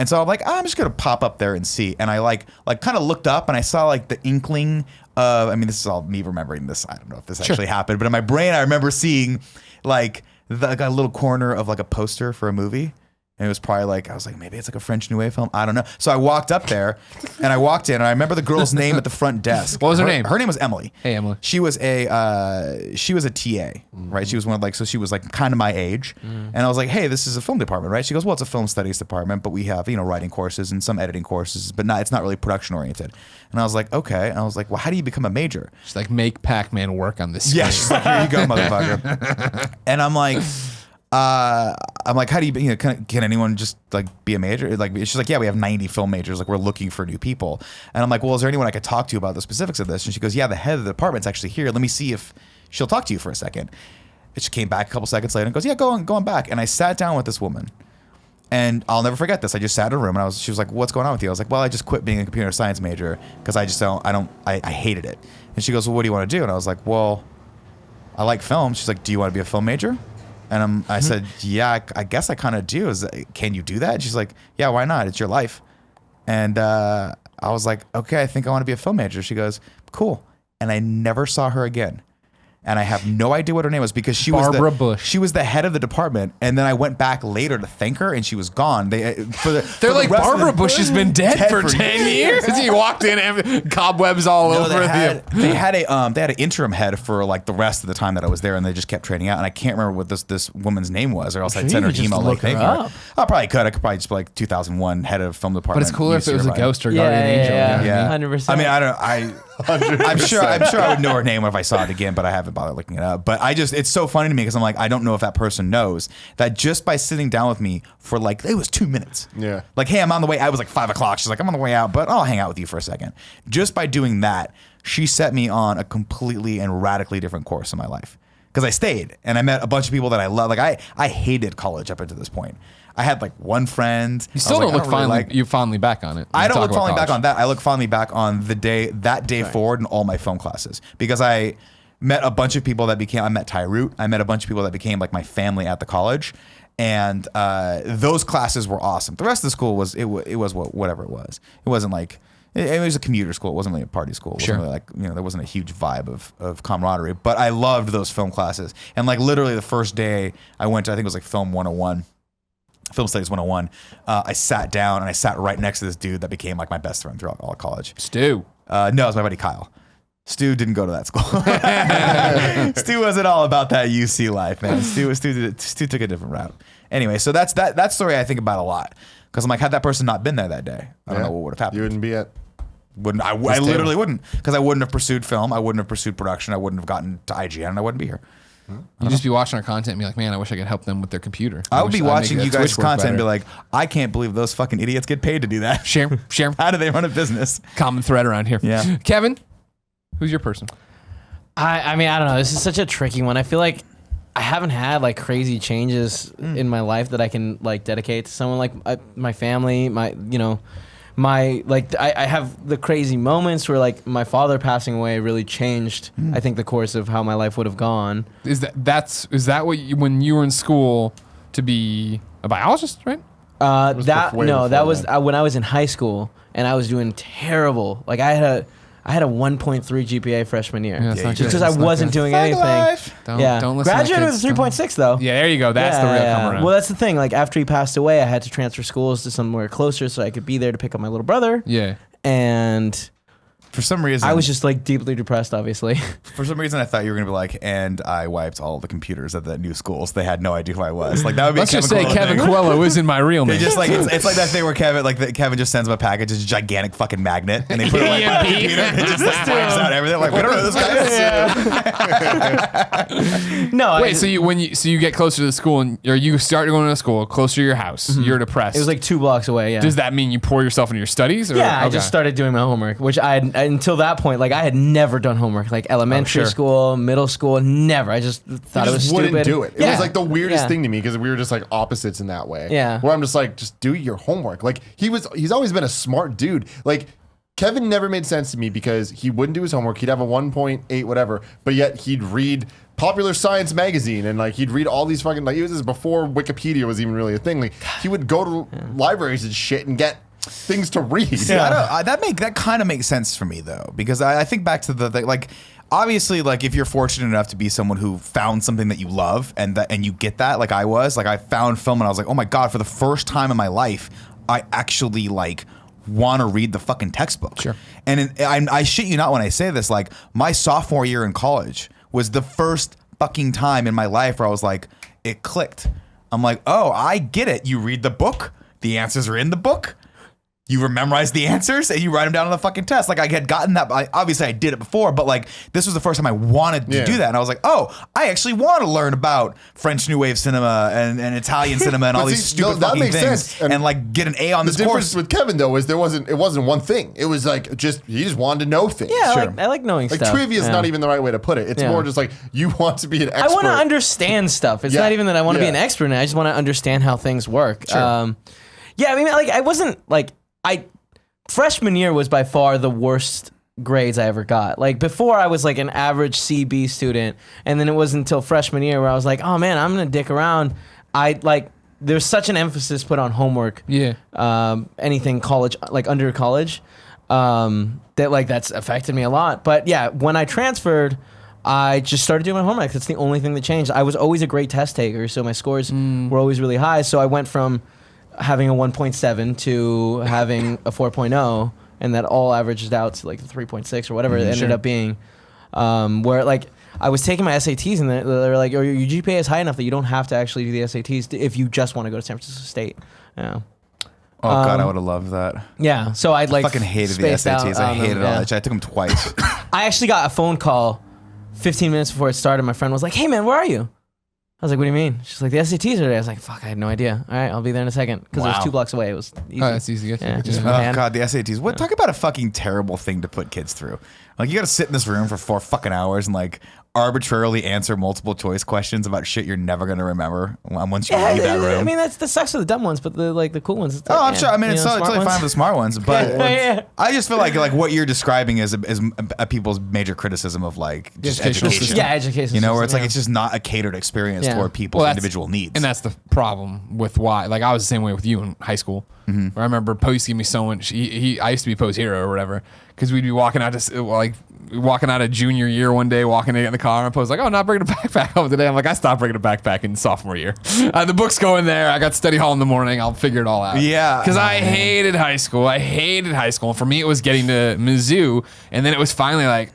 Speaker 3: And so I'm like, I'm just gonna pop up there and see. And I like kind of looked up and I saw like the inkling of, I mean, this is all me remembering this. I don't know if this actually happened, but in my brain I remember seeing like a little corner of like a poster for a movie. And it was probably like, I was like, maybe it's like a French New Wave film. I don't know. So I walked up there and I walked in and I remember the girl's name at the front desk.
Speaker 1: What was her name?
Speaker 3: Her name was Emily.
Speaker 1: Hey, Emily.
Speaker 3: She was a TA, right? She was one of like, so she was like kind of my age. And I was like, hey, this is a film department, right? She goes, well, it's a film studies department, but we have, writing courses and some editing courses, but it's not really production oriented. And I was like, okay. And I was like, well, how do you become a major?
Speaker 1: She's like, make Pac-Man work on this screen.
Speaker 3: Yeah, she's like, here you go, motherfucker. And I'm like, how do you, can anyone just like be a major? Like, she's like, yeah, we have 90 film majors. Like, we're looking for new people. And I'm like, well, is there anyone I could talk to about the specifics of this? And she goes, yeah, the head of the department's actually here. Let me see if she'll talk to you for a second. And she came back a couple seconds later and goes, yeah, go on back. And I sat down with this woman. And I'll never forget this. I just sat in a room and she was like, what's going on with you? I was like, well, I just quit being a computer science major because I hated it. And she goes, well, what do you want to do? And I was like, well, I like film. She's like, do you want to be a film major? And I said, yeah, I guess I kind of do. Can you do that? And she's like, yeah, why not? It's your life. And I was like, okay, I think I want to be a film major. She goes, cool. And I never saw her again. And I have no idea what her name was because she was
Speaker 1: Barbara Bush.
Speaker 3: She was the head of the department. And then I went back later to thank her, and she was gone.
Speaker 1: They're like, Barbara Bush has been dead for 10 years. You walked in and cobwebs all over
Speaker 3: They had an interim head for like the rest of the time that I was there, and they just kept trading out. And I can't remember what this woman's name was, or else I'd send her an email like thanking her. I probably could. I could probably just be like 2001 head of film department.
Speaker 1: But it's cooler if it was a ghost or guardian angel.
Speaker 3: Yeah,
Speaker 2: 100%.
Speaker 3: I mean, I'm sure I would know her name if I saw it again, but I haven't bothered looking it up. But it's so funny to me because I'm like, I don't know if that person knows that just by sitting down with me for like, it was 2 minutes.
Speaker 4: Yeah.
Speaker 3: Like, hey, I'm on the way. I was like 5 o'clock. She's like, I'm on the way out, but I'll hang out with you for a second. Just by doing that, she set me on a completely and radically different course in my life. Because I stayed and I met a bunch of people that I love. Like I hated college up until this point. I had like one friend.
Speaker 1: You still don't look fondly back on it.
Speaker 3: I don't look fondly back on that. I look fondly back on that day forward in all my film classes, because I met a bunch of people that became. I met Ty Root. I met a bunch of people that became like my family at the college, and those classes were awesome. The rest of the school was whatever it was. It wasn't like. It was a commuter school. It wasn't really a party school. It wasn't really like, there wasn't a huge vibe of camaraderie. But I loved those film classes. And like literally the first day I went to, I think it was like Film 101. Film Studies 101, I sat down and I sat right next to this dude that became like my best friend throughout all of college.
Speaker 1: Stu.
Speaker 3: No, it was my buddy Kyle. Stu didn't go to that school. Stu wasn't all about that UC life, man. Stu took a different route. Anyway, so that story I think about a lot, because I'm like, had that person not been there that day, I don't know what would have happened.
Speaker 4: You wouldn't be at.
Speaker 3: I literally wouldn't, because I wouldn't have pursued film. I wouldn't have pursued production. I wouldn't have gotten to IGN, and I wouldn't be here.
Speaker 1: You'd just be watching our content and be like, man, I wish I could help them with their computer.
Speaker 3: I would be watching you guys' content and be like, I can't believe those fucking idiots get paid to do that.
Speaker 1: Share.
Speaker 3: How do they run a business?
Speaker 1: Common thread around here.
Speaker 3: Yeah.
Speaker 1: Kevin, who's your person?
Speaker 2: I mean, I don't know. This is such a tricky one. I feel like I haven't had like crazy changes in my life that I can like dedicate to someone like my family, I have the crazy moments where like my father passing away really changed, I think, the course of how my life would have gone.
Speaker 1: Is that what when you were in school to be a biologist, right?
Speaker 2: That was when I was in high school and I was doing terrible. Like I I had a 1.3 GPA freshman year.
Speaker 1: Yeah, it's not
Speaker 2: just
Speaker 1: good.
Speaker 2: because I
Speaker 1: It's not
Speaker 2: wasn't
Speaker 1: good.
Speaker 2: doing
Speaker 3: Thug
Speaker 2: anything.
Speaker 3: life.
Speaker 1: Don't listen to
Speaker 2: Graduated
Speaker 1: kids.
Speaker 2: with a 3.6 though.
Speaker 1: Yeah, there you go. That's the real come around.
Speaker 2: Well, that's the thing. Like after he passed away, I had to transfer schools to somewhere closer so I could be there to pick up my little brother.
Speaker 1: yeah.
Speaker 2: And
Speaker 3: For some reason,
Speaker 2: I was just like deeply depressed, obviously.
Speaker 3: For some reason, I thought you were gonna be like, and I wiped all the computers at the new schools. They had no idea who I was. Like that would be.
Speaker 1: Let's
Speaker 3: a
Speaker 1: just say Kevin
Speaker 3: thing.
Speaker 1: Coelho isn't my real name.
Speaker 3: They just like it's like that thing where Kevin just sends him a package, it's a gigantic fucking magnet, and they put it like on the computer. It just like wipes out everything. Like we don't know who this guy is.
Speaker 2: No,
Speaker 1: Wait, so you get closer to the school and or you start going to school closer to your house. You're depressed.
Speaker 2: it was like 2 blocks away. Yeah.
Speaker 1: Does that mean you pour yourself into your studies? Or?
Speaker 2: Yeah, I
Speaker 1: Okay.
Speaker 2: just started doing my homework, which until that point, like I had never done homework, like elementary
Speaker 1: sure.
Speaker 2: school, middle school, never. I just thought
Speaker 4: He
Speaker 2: it was
Speaker 4: just wouldn't
Speaker 2: stupid.
Speaker 4: do it. It
Speaker 2: Yeah.
Speaker 4: was like the weirdest
Speaker 2: Yeah.
Speaker 4: thing to me because we were just like opposites in that way.
Speaker 2: Yeah.
Speaker 4: Where I'm just like, just do your homework. Like he's always been a smart dude. Like Kevin never made sense to me because he wouldn't do his homework. He'd have a 1.8 whatever, but yet he'd read Popular Science magazine and like he'd read all these fucking like it was before Wikipedia was even really a thing. Like he would go to libraries and shit and get things to read.
Speaker 3: That kind of makes sense for me though, because I think back to the like. Obviously, like if you're fortunate enough to be someone who found something that you love and you get that, like I was, like I found film and I was like, oh my god, for the first time in my life, I actually like want to read the fucking textbook.
Speaker 1: Sure.
Speaker 3: And I shit you not when I say this, like my sophomore year in college was the first fucking time in my life where I was like, it clicked. I'm like, oh, I get it. You read the book, the answers are in the book. You memorize the answers and you write them down on the fucking test. Like I had gotten that. Obviously, I did it before, but like this was the first time I wanted to do that. And I was like, oh, I actually want to learn about French New Wave cinema and Italian cinema and all these stupid
Speaker 4: that
Speaker 3: fucking
Speaker 4: makes
Speaker 3: things.
Speaker 4: sense.
Speaker 3: And like get an A on
Speaker 4: The
Speaker 3: this
Speaker 4: difference
Speaker 3: course.
Speaker 4: with Kevin though is it wasn't one thing. It was like he just wanted to know things.
Speaker 2: Yeah, I like knowing
Speaker 4: Like
Speaker 2: stuff.
Speaker 4: trivia is
Speaker 2: Yeah.
Speaker 4: not even the right way to put it. It's
Speaker 2: Yeah.
Speaker 4: more just like you want to be an
Speaker 2: I
Speaker 4: expert.
Speaker 2: want to understand stuff. It's
Speaker 4: Yeah.
Speaker 2: not even that I want to be
Speaker 4: Yeah.
Speaker 2: an expert in it. I just want to understand how things work. Yeah, I mean, like I wasn't like freshman year was by far the worst grades I ever got. Like before I was like an average CB student, and then it wasn't until freshman year where I was like, oh man, I'm gonna dick around. There's such an emphasis put on homework.
Speaker 1: Yeah.
Speaker 2: Anything college, like under college, that like that's affected me a lot. But yeah, when I transferred, I just started doing my homework. That's the only thing that changed. I was always a great test taker, so my scores were always really high. So I went from having a 1.7 to having a 4.0, and that all averaged out to like 3.6 or whatever it ended up being. Where like I was taking my SATs and they're like, oh, your GPA is high enough that you don't have to actually do the SATs if you just want to go to San Francisco State. Yeah.
Speaker 3: Oh god, I would have loved that.
Speaker 2: Yeah. So I'd like
Speaker 3: Fucking hated the
Speaker 2: spaced out
Speaker 3: SATs. I
Speaker 2: on them,
Speaker 3: hated all
Speaker 2: yeah.
Speaker 3: that shit. I took them twice.
Speaker 2: I actually got a phone call 15 minutes before it started. My friend was like, hey man, where are you? I was like, what do you mean? She's like, the SATs are today. I was like, fuck, I had no idea. All right, I'll be there in a second. Because it was 2 blocks away. It was easy.
Speaker 1: Oh, that's easy.
Speaker 2: Yeah, just
Speaker 3: Oh
Speaker 2: hand.
Speaker 3: god, the SATs. What? Talk about a fucking terrible thing to put kids through. Like you got to sit in this room for 4 fucking hours and like arbitrarily answer multiple choice questions about shit you're never gonna remember once you leave that room.
Speaker 2: I mean, that sucks for the dumb ones, but the cool ones. It's
Speaker 3: Oh,
Speaker 2: like,
Speaker 3: I'm
Speaker 2: yeah,
Speaker 3: sure. I mean,
Speaker 2: you
Speaker 3: it's
Speaker 2: know,
Speaker 3: totally
Speaker 2: smart
Speaker 3: fine
Speaker 2: ones.
Speaker 3: for the smart ones, but
Speaker 2: Yeah.
Speaker 3: I just feel like what you're describing is a people's major criticism of like just
Speaker 1: educational
Speaker 3: education.
Speaker 1: system.
Speaker 2: Yeah, education.
Speaker 3: You know, where it's
Speaker 2: system,
Speaker 3: like it's just not a catered experience
Speaker 2: Yeah.
Speaker 3: toward people's
Speaker 1: that's-
Speaker 3: individual needs.
Speaker 1: And that's the problem with why. Like I was the same way with you in high school. Where I remember Post gave me so much. I used to be Post hero or whatever because we'd be walking out of junior year one day, walking in the car, and Post like, "Oh, not bringing a backpack home today." I'm like, "I stopped bringing a backpack in sophomore year. The books go in there. I got study hall in the morning. I'll figure it all out."
Speaker 3: Yeah.
Speaker 1: because I hated high school. And for me, it was getting to Mizzou, and then it was finally like,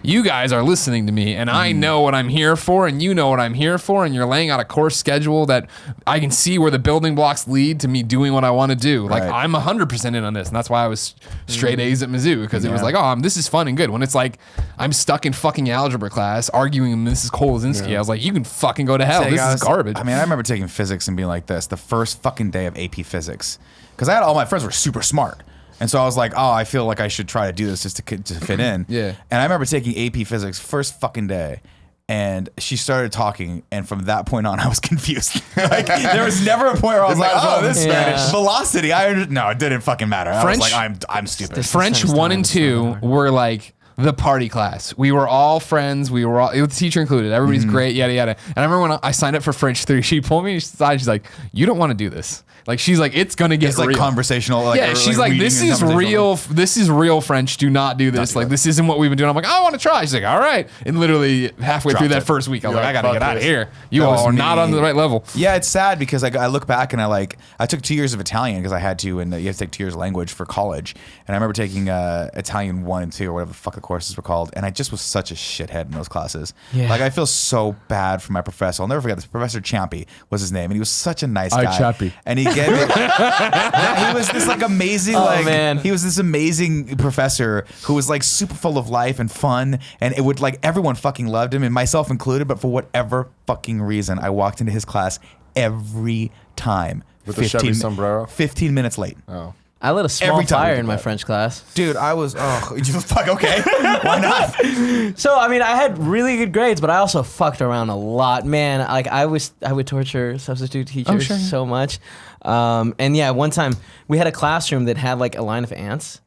Speaker 1: you guys are listening to me, and I know what I'm here for, and you know what I'm here for, and you're laying out a course schedule that I can see where the building blocks lead to me doing what I want to do. Like
Speaker 3: Right.
Speaker 1: I'm 100% in on this, and that's why I was straight A's at Mizzou because it was like, this is fun and good. When it's like I'm stuck in fucking algebra class arguing with Mrs. Kolazinski, I was like, you can fucking go to hell.
Speaker 3: Hey,
Speaker 1: This
Speaker 3: guys,
Speaker 1: is garbage.
Speaker 3: I mean, I remember taking physics and being like this the first fucking day of AP physics because I had all my friends were super smart. And so I was like, oh, I feel like I should try to do this just to fit in.
Speaker 1: Yeah.
Speaker 3: And I remember taking AP physics first fucking day. And she started talking, and from that point on, I was confused. Like there was never a point where I was like, "Oh, this
Speaker 2: Yeah.
Speaker 3: velocity." No, it didn't fucking matter. I was
Speaker 1: French-
Speaker 3: like, "I'm stupid."
Speaker 1: French
Speaker 2: First
Speaker 1: 1
Speaker 2: time
Speaker 1: and
Speaker 2: it's not
Speaker 1: 2
Speaker 2: hard.
Speaker 1: were like the party class. We were all friends. We were all, the teacher included. Everybody's great, yada, yada. And I remember when I signed up for French 3, she pulled me aside. She's like, you don't want to do this. Like, she's like, it's going to get
Speaker 3: It's like
Speaker 1: real.
Speaker 3: conversational. Like,
Speaker 1: Yeah, she's like, this is real. This is real French. Do not do this. Like, this isn't what we've been doing. I'm like, I want to try. She's like, all right. And literally halfway through that first week, I was
Speaker 4: You're
Speaker 1: like, I
Speaker 4: like,
Speaker 1: got to get
Speaker 4: fuck
Speaker 1: out of
Speaker 4: this.
Speaker 1: here. You
Speaker 3: That
Speaker 1: all
Speaker 3: was
Speaker 1: are not
Speaker 3: me.
Speaker 1: on the right level.
Speaker 3: Yeah, it's sad because I look back and I took 2 years of Italian because I had to, and you have to take 2 years of language for college. And I remember taking Italian 1 and 2 or whatever the fuck the courses were called, and I just was such a shithead in those classes.
Speaker 2: Yeah.
Speaker 3: Like, I feel so bad for my professor. I'll never forget this. Professor Ciampi was his name, and he was such a nice guy.
Speaker 1: Ciampi.
Speaker 3: And he gave me, yeah, he was this like amazing,
Speaker 2: man.
Speaker 3: he was this amazing professor who was like super full of life and fun, and it would like everyone fucking loved him, and myself included. But for whatever fucking reason, I walked into his class every time
Speaker 4: With the Chevy sombrero?
Speaker 3: 15 minutes late.
Speaker 4: Oh.
Speaker 2: I lit a small
Speaker 3: Every time we
Speaker 2: fire
Speaker 3: did
Speaker 2: in my
Speaker 3: that.
Speaker 2: French class.
Speaker 3: Dude, I was fuck okay. Why not?
Speaker 2: So I mean, I had really good grades, but I also fucked around a lot, man. Like I would torture substitute teachers so much. And yeah, one time we had a classroom that had like a line of ants,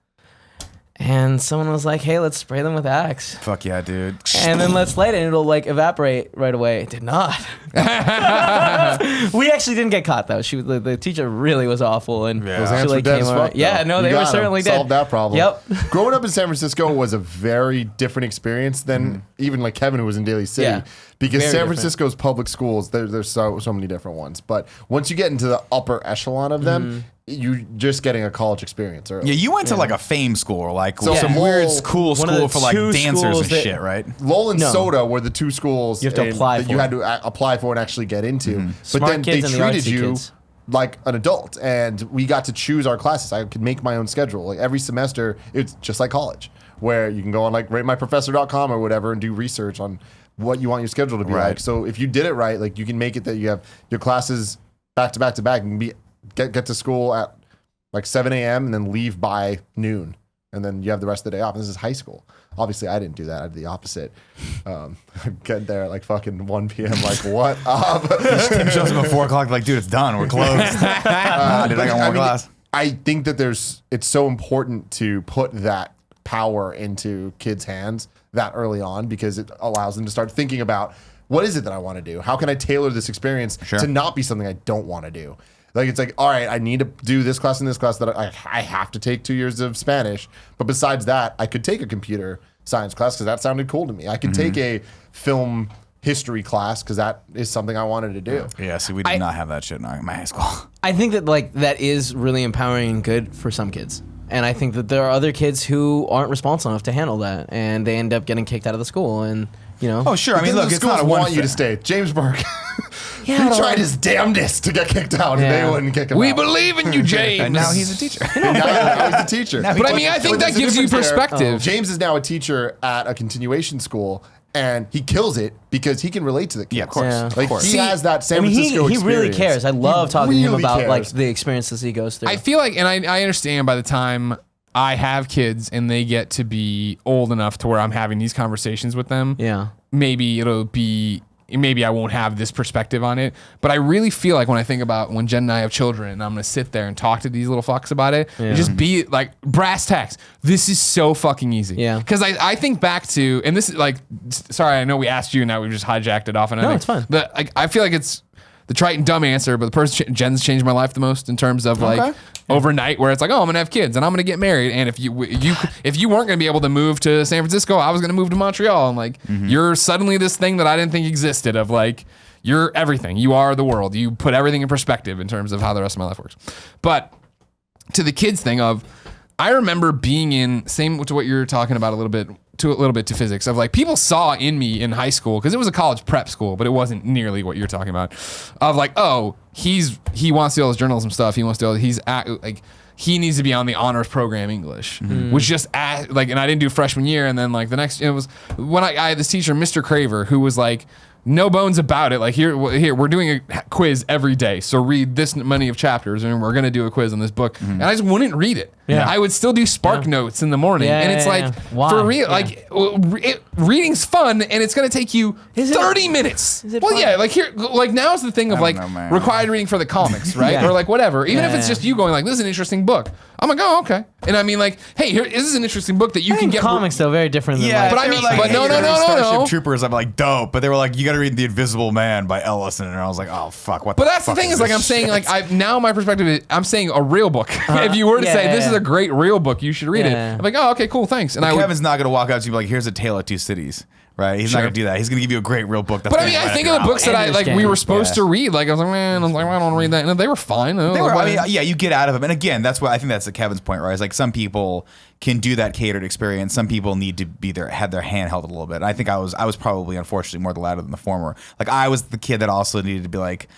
Speaker 2: and someone was like, "Hey, let's spray them with Axe."
Speaker 3: Fuck yeah, dude.
Speaker 2: And then let's light it, and it'll like evaporate right away. It did not. We actually didn't get caught though. The teacher really was awful, and
Speaker 3: Yeah.
Speaker 4: Those
Speaker 2: she
Speaker 4: ants were
Speaker 2: like
Speaker 4: dead
Speaker 2: came
Speaker 4: as
Speaker 2: over.
Speaker 4: fuck,
Speaker 2: Yeah,
Speaker 4: though.
Speaker 2: no,
Speaker 4: You
Speaker 2: they were
Speaker 4: got 'em.
Speaker 2: certainly dead.
Speaker 4: Solved that problem.
Speaker 2: Yep.
Speaker 4: Growing up in San Francisco was a very different experience than even like Kevin, who was in Daly City.
Speaker 2: Yeah.
Speaker 4: Because
Speaker 2: Very
Speaker 4: San
Speaker 2: different.
Speaker 4: Francisco's public schools, there's so many different ones. But once you get into the upper echelon of them, you're just getting a college experience early.
Speaker 3: Yeah, you went to like a fame school, or like
Speaker 4: So
Speaker 3: some
Speaker 4: Lowell-
Speaker 3: weird cool
Speaker 2: one of
Speaker 3: school
Speaker 2: the
Speaker 3: for like
Speaker 2: two
Speaker 3: dancers
Speaker 2: schools
Speaker 3: and
Speaker 2: that-
Speaker 3: shit, right?
Speaker 4: Lowell and
Speaker 2: No.
Speaker 4: Soda were the two schools
Speaker 2: You have to apply
Speaker 4: that
Speaker 2: for
Speaker 4: you
Speaker 2: it.
Speaker 4: had to apply for and actually get into. But
Speaker 2: Smart
Speaker 4: then
Speaker 2: kids
Speaker 4: they
Speaker 2: and the
Speaker 4: treated
Speaker 2: artsy
Speaker 4: you
Speaker 2: kids.
Speaker 4: like an adult, and we got to choose our classes. I could make my own schedule. Like every semester, it's just like college, where you can go on like ratemyprofessor.com or whatever and do research on what you want your schedule to be
Speaker 3: Right.
Speaker 4: like. So if you did it right, like you can make it that you have your classes back to back to back, and get to school at like 7 a.m. and then leave by noon, and then you have the rest of the day off. This is high school. Obviously, I didn't do that. I did the opposite. Get there at like fucking 1 p.m. Like, what up?
Speaker 3: Tim shows up at 4 o'clock, like, dude, it's done. We're closed. Dude, I got one more class.
Speaker 4: I think that it's so important to put that power into kids' hands that early on, because it allows them to start thinking about, what is it that I want to do? How can I tailor this experience to not be something I don't want to do? Like, it's like, all right, I need to do this class and this class that I have to take 2 years of Spanish. But besides that, I could take a computer science class because that sounded cool to me. I could take a film history class because that is something I wanted to do.
Speaker 3: Yeah, see, we did not have that shit in my high school.
Speaker 2: I think that like that is really empowering and good for some kids. And I think that there are other kids who aren't responsible enough to handle that, and they end up getting kicked out of the school. And you know,
Speaker 3: Oh, sure. I mean,
Speaker 4: Because
Speaker 3: look,
Speaker 4: the
Speaker 3: it's not a
Speaker 4: schools
Speaker 3: one.
Speaker 4: want you to stay. James Burke,
Speaker 2: Yeah,
Speaker 4: he
Speaker 2: I don't-
Speaker 4: tried his damnedest to get kicked out, and
Speaker 2: Yeah.
Speaker 4: they wouldn't kick him
Speaker 1: We
Speaker 4: out.
Speaker 1: believe in you, James.
Speaker 3: And now he's a teacher.
Speaker 4: And now he's the teacher.
Speaker 3: Now he-
Speaker 1: But I mean, I think that
Speaker 4: there's a
Speaker 1: gives you
Speaker 4: difference there.
Speaker 1: perspective.
Speaker 4: James is now a teacher at a continuation school, and he kills it because he can relate to the kids.
Speaker 3: Yeah, of course.
Speaker 2: Yeah.
Speaker 4: Like,
Speaker 3: course.
Speaker 4: he has that San
Speaker 2: I mean,
Speaker 4: Francisco
Speaker 2: he really
Speaker 4: experience.
Speaker 2: cares. I love talking to him
Speaker 4: really
Speaker 2: about like
Speaker 4: cares.
Speaker 2: the experiences he goes through.
Speaker 1: I feel like, and I understand by the time I have kids and they get to be old enough to where I'm having these conversations with them,
Speaker 2: yeah.
Speaker 1: maybe I won't have this perspective on it. But I really feel like when I think about when Jen and I have children and I'm going to sit there and talk to these little fucks about it, and just be like brass tacks. This is so fucking easy.
Speaker 2: Yeah.
Speaker 1: Because I think back to, and this is like, sorry, I know we asked you and now we've just hijacked it off. And
Speaker 2: No, it's fine.
Speaker 1: I feel like it's the trite and dumb answer, but the person Jen's changed my life the most in terms of like overnight, where it's like, oh, I'm gonna have kids and I'm gonna get married, and if you weren't gonna be able to move to San Francisco, I was gonna move to Montreal, and like you're suddenly this thing that I didn't think existed of like you're everything, you are the world, you put everything in perspective in terms of how the rest of my life works. But to the kids thing of, I remember being in same to what you're talking about a little bit to physics of like people saw in me in high school, because it was a college prep school, but it wasn't nearly what you're talking about, of like, oh, he wants to do all his journalism stuff, he wants to do like he needs to be on the honors program English, which just like, and I didn't do freshman year, and then like the next, it was when I had this teacher, Mr. Craver, who was like, no bones about it. Like here, we're doing a quiz every day. So read this many of chapters, and we're gonna do a quiz on this book. And I just wouldn't read it.
Speaker 2: Yeah.
Speaker 1: I would still do Spark Notes in the morning,
Speaker 2: Yeah,
Speaker 1: and it's
Speaker 2: yeah,
Speaker 1: like
Speaker 2: yeah. Why?
Speaker 1: for real,
Speaker 2: Yeah.
Speaker 1: like reading's fun, and it's gonna take you
Speaker 2: Is it-
Speaker 1: 30 minutes.
Speaker 2: is it
Speaker 1: Well,
Speaker 2: fun?
Speaker 1: yeah, like here, like now's the thing of
Speaker 3: I
Speaker 1: like
Speaker 3: don't know, man.
Speaker 1: required reading for the comics, right,
Speaker 2: Yeah.
Speaker 1: or like whatever. Even if it's
Speaker 2: Yeah.
Speaker 1: just you going like, "This is an interesting book," I'm like, "Oh, okay," and I mean like, "Hey, here this is an interesting book that you can get."
Speaker 2: comics though very different than
Speaker 3: Yeah,
Speaker 2: like,
Speaker 1: But I
Speaker 3: they were
Speaker 1: mean-
Speaker 3: like,
Speaker 1: but
Speaker 3: hey,
Speaker 1: no,
Speaker 3: you
Speaker 1: no,
Speaker 3: gotta
Speaker 1: no,
Speaker 3: read
Speaker 1: no,
Speaker 3: Starship
Speaker 1: no.
Speaker 3: Troopers. I'm like, dope. But they were like, you got to read The Invisible Man by Ellison, and I was like, oh fuck, what?
Speaker 1: But that's the
Speaker 3: fuck
Speaker 1: thing is like
Speaker 3: this
Speaker 1: I'm saying
Speaker 3: shit?
Speaker 1: like now my perspective is I'm saying a real book. If you were to
Speaker 2: Yeah,
Speaker 1: say
Speaker 2: yeah,
Speaker 1: this is
Speaker 2: yeah.
Speaker 1: a great real book, you should read it.
Speaker 2: Yeah.
Speaker 1: I'm like, oh, okay, cool, thanks. And I would,
Speaker 3: Kevin's not gonna walk up to you and be like, here's A Tale of Two Cities, right? He's not
Speaker 1: Sure.
Speaker 3: gonna do that. He's gonna give you a great real book. That's
Speaker 1: but I
Speaker 3: gonna
Speaker 1: mean,
Speaker 3: be
Speaker 1: I
Speaker 3: right
Speaker 1: think
Speaker 3: up
Speaker 1: of the
Speaker 3: your
Speaker 1: books that
Speaker 3: alley.
Speaker 1: I like we
Speaker 2: Understand.
Speaker 1: were supposed to read. Like I was like, man, I was like, I don't read that. And they were fine.
Speaker 3: They were, I mean, yeah, you get out of them. And again, that's what I think that's Kevin's point, right? Is like some people can do that catered experience. Some people need to be there, have their hand held a little bit. And I think I was probably unfortunately more the latter than the former. Like I was the kid that also needed to be like,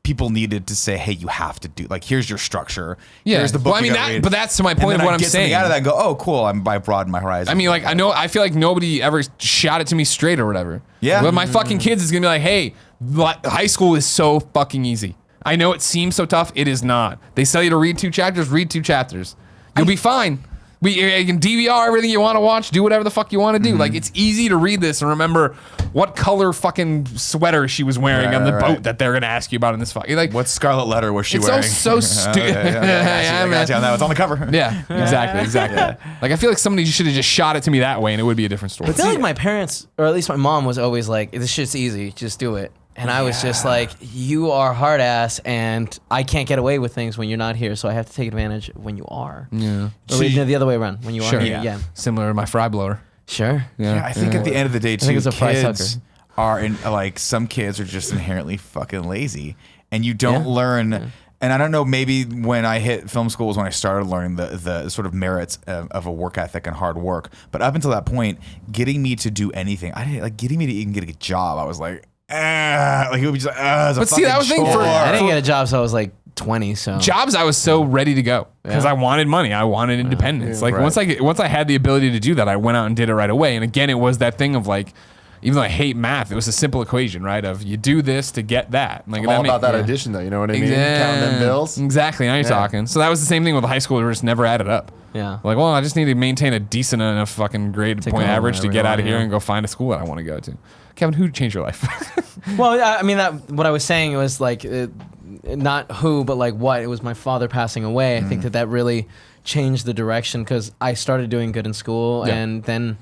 Speaker 3: people needed to say, hey, you have to do like, here's your structure.
Speaker 1: Yeah.
Speaker 3: Here's the book.
Speaker 1: Well, I mean,
Speaker 3: you gotta read.
Speaker 1: but that's to my
Speaker 3: And
Speaker 1: point
Speaker 3: then
Speaker 1: of what
Speaker 3: I'd
Speaker 1: I'm
Speaker 3: get something
Speaker 1: saying.
Speaker 3: out of that and go, oh, cool. I broadened my horizon.
Speaker 1: I mean, like I feel like nobody ever shot it to me straight or whatever.
Speaker 3: Yeah.
Speaker 1: But my fucking kids is gonna be like, hey, high school is so fucking easy. I know it seems so tough. It is not. They tell you to read 2 chapters. Read 2 chapters. You'll be fine. You can DVR everything you want to watch. Do whatever the fuck you want to do. Like it's easy to read this and remember what color fucking sweater she was wearing on the boat that they're gonna ask you about in this fucking like.
Speaker 3: what scarlet letter was she
Speaker 1: It's
Speaker 3: wearing?
Speaker 1: so stupid.
Speaker 3: I got you on that. It's on the cover.
Speaker 1: Yeah, exactly. Like I feel like somebody should have just shot it to me that way, and it would be a different story.
Speaker 2: I feel like my parents, or at least my mom, was always like, "This shit's easy, just do it." And I was just like, "You are hard ass, and I can't get away with things when you're not here, so I have to take advantage when you are."
Speaker 1: Yeah.
Speaker 2: Or no, the other way around. When you
Speaker 1: Sure.
Speaker 2: are here, yeah.
Speaker 1: Similar to my fry blower.
Speaker 2: Sure.
Speaker 3: Yeah, I think at the end of the day, too,
Speaker 2: think it's a price
Speaker 3: kids
Speaker 2: sucker.
Speaker 3: are in like some kids are just inherently fucking lazy, and you don't
Speaker 2: Yeah.
Speaker 3: learn. And I don't know, maybe when I hit film school was when I started learning the sort of merits of a work ethic and hard work. But up until that point, getting me to do anything, I didn't like getting me to even get a job. I was like, like it would be just like,
Speaker 1: But see, that was the thing for-
Speaker 2: I didn't get a job till I was like 20. So
Speaker 1: Jobs, I was so ready to go because I wanted money. I wanted independence. Like once I had the ability to do that, I went out and did it right away. And again, it was that thing of like, even though I hate math, it was a simple equation, right? Of you do this to get that. Like
Speaker 4: I'm all about that
Speaker 1: yeah.
Speaker 4: addition, though. You know what I mean? Counting them bills.
Speaker 1: Exactly. Now you're talking. So that was the same thing with high school. We just never added up.
Speaker 2: Yeah.
Speaker 1: Like, well, I just need to maintain a decent enough fucking grade
Speaker 2: Take
Speaker 1: point
Speaker 2: home
Speaker 1: average to
Speaker 2: whatever
Speaker 1: get
Speaker 2: you
Speaker 1: out of
Speaker 2: want,
Speaker 1: here
Speaker 2: yeah.
Speaker 1: and go find a school that I want to go to. Kevin, who changed your life?
Speaker 2: Well, I mean, that what I was saying was like, not who, but like what. It was my father passing away. I think that really changed the direction because I started doing good in school,
Speaker 1: Yeah.
Speaker 2: and then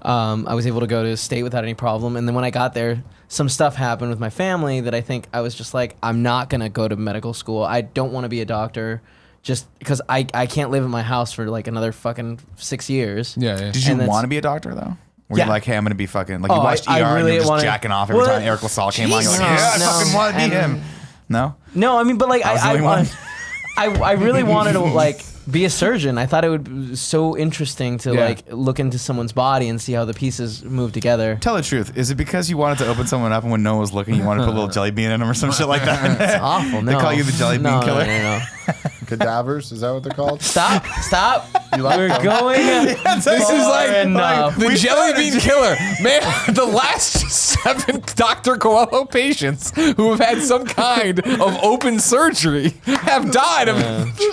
Speaker 2: I was able to go to state without any problem. And then when I got there, some stuff happened with my family that I think I was just like, I'm not gonna go to medical school. I don't want to be a doctor, just because I can't live in my house for like another fucking 6 years.
Speaker 1: yeah.
Speaker 3: Did you
Speaker 2: And that's-
Speaker 3: want to be a doctor though? Were
Speaker 2: Yeah.
Speaker 3: you like, hey, I'm gonna be fucking like
Speaker 2: Oh,
Speaker 3: you watched
Speaker 2: I
Speaker 3: ER and
Speaker 2: really
Speaker 3: you were just
Speaker 2: wanted-
Speaker 3: jacking off every
Speaker 2: Well,
Speaker 3: time Eric LaSalle came on? You're like,
Speaker 2: Jesus.
Speaker 3: yeah, I
Speaker 2: No,
Speaker 3: fucking want to be
Speaker 2: and-
Speaker 3: him. No.
Speaker 2: No, I mean, but like
Speaker 3: I was the
Speaker 2: I
Speaker 3: only one.
Speaker 2: I really wanted to like be a surgeon. I thought it would be so interesting to
Speaker 1: Yeah.
Speaker 2: like look into someone's body and see how the pieces move together.
Speaker 3: Tell the truth. Is it because you wanted to open someone up and when no one was looking, you wanted to put a little jelly bean in them or some shit like that?
Speaker 2: It's awful.
Speaker 3: They
Speaker 2: No.
Speaker 3: call you the jelly bean
Speaker 2: No,
Speaker 3: killer?
Speaker 2: No.
Speaker 4: Cadavers, is that what they're called?
Speaker 2: Stop.
Speaker 4: You like
Speaker 2: We're
Speaker 4: them?
Speaker 2: going.
Speaker 1: This is like
Speaker 2: enough.
Speaker 1: the jelly bean killer. Man, the last 7 Dr. Coelho patients who have had some kind of open surgery have died of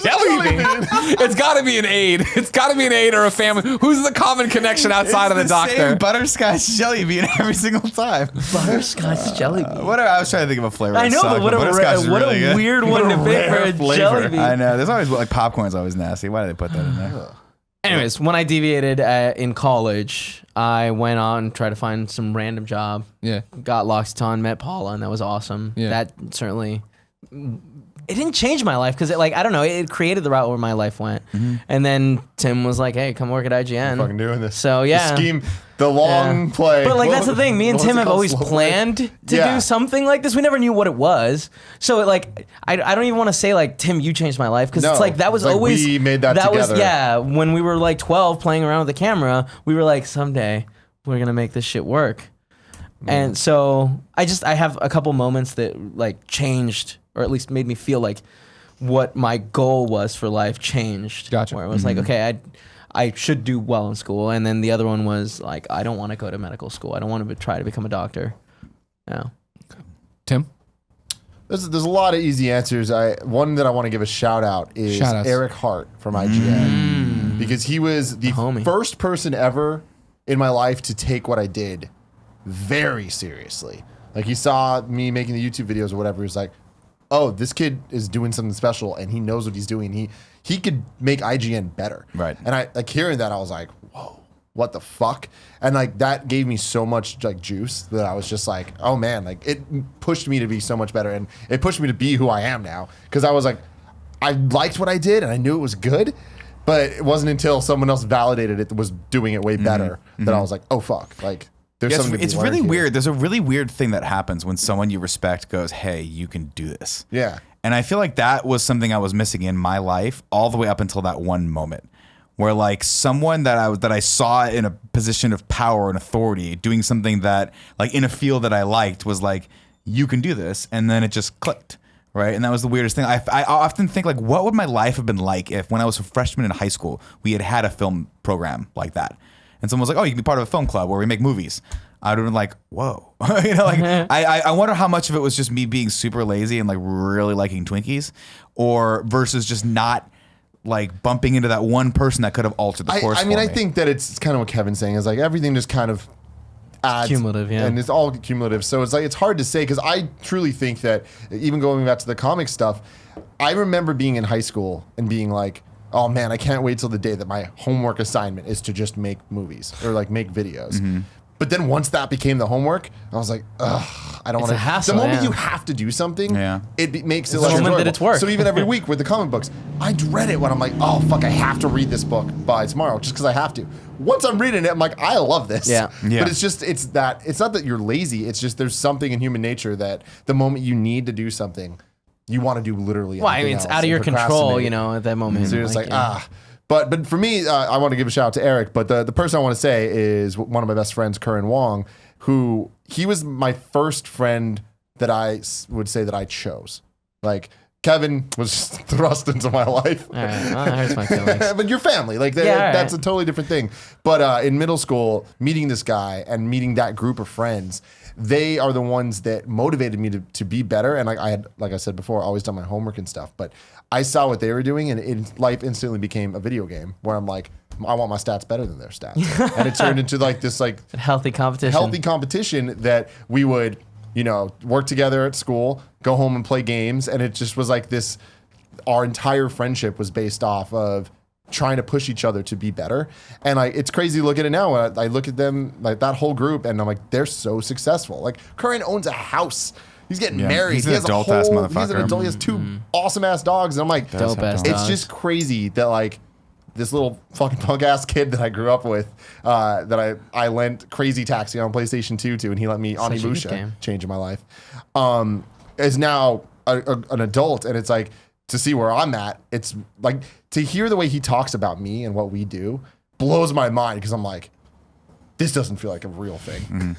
Speaker 1: jelly bean. It's got to be an aid. It's got to be an aid or a family. Who's the common connection outside of the doctor?
Speaker 3: Same butterscotch jelly bean every single time.
Speaker 2: Butterscotch jelly bean.
Speaker 3: Whatever. I was trying to think of a flavor.
Speaker 2: I
Speaker 3: that
Speaker 2: know,
Speaker 3: sucked,
Speaker 2: but what
Speaker 3: butterscotch is
Speaker 2: a
Speaker 3: really good.
Speaker 2: weird one to pick for a
Speaker 4: flavor.
Speaker 2: jelly bean.
Speaker 3: I know. There's always like popcorn's always nasty. Why do they put that in there?
Speaker 2: Anyways, when I deviated in college, I went on and tried to find some random job.
Speaker 1: Yeah.
Speaker 2: Got L'Occitane, met Paula, and that was awesome.
Speaker 1: Yeah.
Speaker 2: That certainly, it didn't change my life because I don't know, it created the route where my life went. And then Tim was like, "Hey, come work at IGN."
Speaker 4: Fucking doing this.
Speaker 2: So yeah.
Speaker 4: The scheme, the long play.
Speaker 2: But like
Speaker 4: What
Speaker 2: that's the
Speaker 4: was-
Speaker 2: thing. Me and
Speaker 4: what was
Speaker 2: Tim
Speaker 4: it
Speaker 2: have
Speaker 4: called?
Speaker 2: always
Speaker 4: Slow play?
Speaker 2: planned to
Speaker 4: Yeah.
Speaker 2: do something like this. We never knew what it was. So like I don't even want to say like Tim, you changed my life because it's
Speaker 4: No,
Speaker 2: like that was
Speaker 4: it's like
Speaker 2: always
Speaker 4: we made that
Speaker 2: was
Speaker 4: together.
Speaker 2: yeah. When we were like 12 playing around with the camera, we were like someday we're gonna make this shit work. And so I have a couple moments that like changed or at least made me feel like what my goal was for life changed.
Speaker 1: Gotcha.
Speaker 2: Where it was like, okay, I should do well in school. And then the other one was like, I don't want to go to medical school. I don't want to try to become a doctor. No.
Speaker 1: Tim?
Speaker 4: There's a lot of easy answers. One that I want to give a shout out is
Speaker 1: Shout-outs.
Speaker 4: Eric Hart from IGN because he was the
Speaker 2: homie.
Speaker 4: first person ever in my life to take what I did very seriously. Like he saw me making the YouTube videos or whatever. He's like, "Oh, this kid is doing something special, and he knows what he's doing. He could make IGN better."
Speaker 3: Right.
Speaker 4: And I like hearing that, I was like, "Whoa, what the fuck?" And like that gave me so much like juice that I was just like, "Oh man!" Like it pushed me to be so much better, and it pushed me to be who I am now. Because I was like, I liked what I did, and I knew it was good, but it wasn't until someone else validated it that was doing it way better that I was like, "Oh fuck!" Like. There's
Speaker 3: Yeah,
Speaker 4: something to be
Speaker 3: it's
Speaker 4: learned
Speaker 3: really
Speaker 4: here.
Speaker 3: weird. There's a really weird thing that happens when someone you respect goes, "Hey, you can do this."
Speaker 4: Yeah.
Speaker 3: And I feel like that was something I was missing in my life all the way up until that one moment where like someone that I saw in a position of power and authority doing something that like in a field that I liked was like, "You can do this." And then it just clicked. Right. And that was the weirdest thing. I often think like, what would my life have been like if when I was a freshman in high school, we had a film program like that? And someone was like, "Oh, you can be part of a film club where we make movies." I would have been like, "Whoa." You know, like I wonder how much of it was just me being super lazy and like really liking Twinkies or versus just not like bumping into that one person that could have altered the course.
Speaker 4: I mean,
Speaker 3: for
Speaker 4: I
Speaker 3: me.
Speaker 4: think that it's kind of what Kevin's saying is like everything just kind of adds
Speaker 2: cumulative, yeah.
Speaker 4: and it's all cumulative. So it's like it's hard to say because I truly think that even going back to the comic stuff, I remember being in high school and being like, "Oh man, I can't wait till the day that my homework assignment is to just make movies or like make videos."
Speaker 3: Mm-hmm.
Speaker 4: But then once that became the homework, I was like, "Ugh, I don't
Speaker 2: It's
Speaker 4: want
Speaker 2: a
Speaker 4: to."
Speaker 2: hassle,
Speaker 4: The moment
Speaker 2: yeah.
Speaker 4: you have to do something,
Speaker 3: Yeah.
Speaker 4: it makes it
Speaker 2: the
Speaker 4: less
Speaker 2: moment that
Speaker 4: enjoyable.
Speaker 2: it's work.
Speaker 4: So even every week with the comic books, I dread it when I'm like, "Oh fuck, I have to read this book by tomorrow," just because I have to. Once I'm reading it, I'm like, "I love this."
Speaker 2: Yeah.
Speaker 3: Yeah.
Speaker 4: But it's not that you're lazy. It's just there's something in human nature that the moment you need to do something, you want to do literally.
Speaker 2: Well, I
Speaker 4: anything
Speaker 2: mean, it's
Speaker 4: else
Speaker 2: out of
Speaker 4: and
Speaker 2: your control,
Speaker 4: procrastinate.
Speaker 2: you know, at that moment.
Speaker 4: So you're just like,
Speaker 2: yeah.
Speaker 4: But for me, I want to give a shout out to Eric. But the person I want to say is one of my best friends, Curran Wong, who he was my first friend that I would say that I chose. Like Kevin was just thrust into my life.
Speaker 2: All right, well, that hurts my feelings.
Speaker 4: But your family, like
Speaker 2: Yeah, all right.
Speaker 4: that's a totally different thing. But in middle school, meeting this guy and meeting that group of friends, they are the ones that motivated me to be better. And like I said before, always done my homework and stuff. But I saw what they were doing, and life instantly became a video game where I'm like, I want my stats better than their stats, and it turned into like this like
Speaker 2: Healthy competition.
Speaker 4: healthy competition that we would, work together at school, go home and play games. And it just was like this, our entire friendship was based off of trying to push each other to be better. And it's crazy to look at it now. When I look at them, like that whole group, and I'm like, they're so successful. Like Curran owns a house. He's getting married.
Speaker 3: He's an
Speaker 4: he has
Speaker 3: adult-ass
Speaker 4: He's an
Speaker 3: motherfucker.
Speaker 4: adult. He has two awesome ass dogs. And I'm like,
Speaker 2: Dope ass
Speaker 4: it's
Speaker 2: dogs.
Speaker 4: just crazy that like this little fucking punk ass kid that I grew up with, that I lent Crazy Taxi on PlayStation 2 to, and he let me
Speaker 2: Such a good
Speaker 4: Onimusha,
Speaker 2: game.
Speaker 4: changing my life, is now an adult. And it's like, to see where I'm at, it's like to hear the way he talks about me and what we do blows my mind, because I'm like, this doesn't feel like a real thing.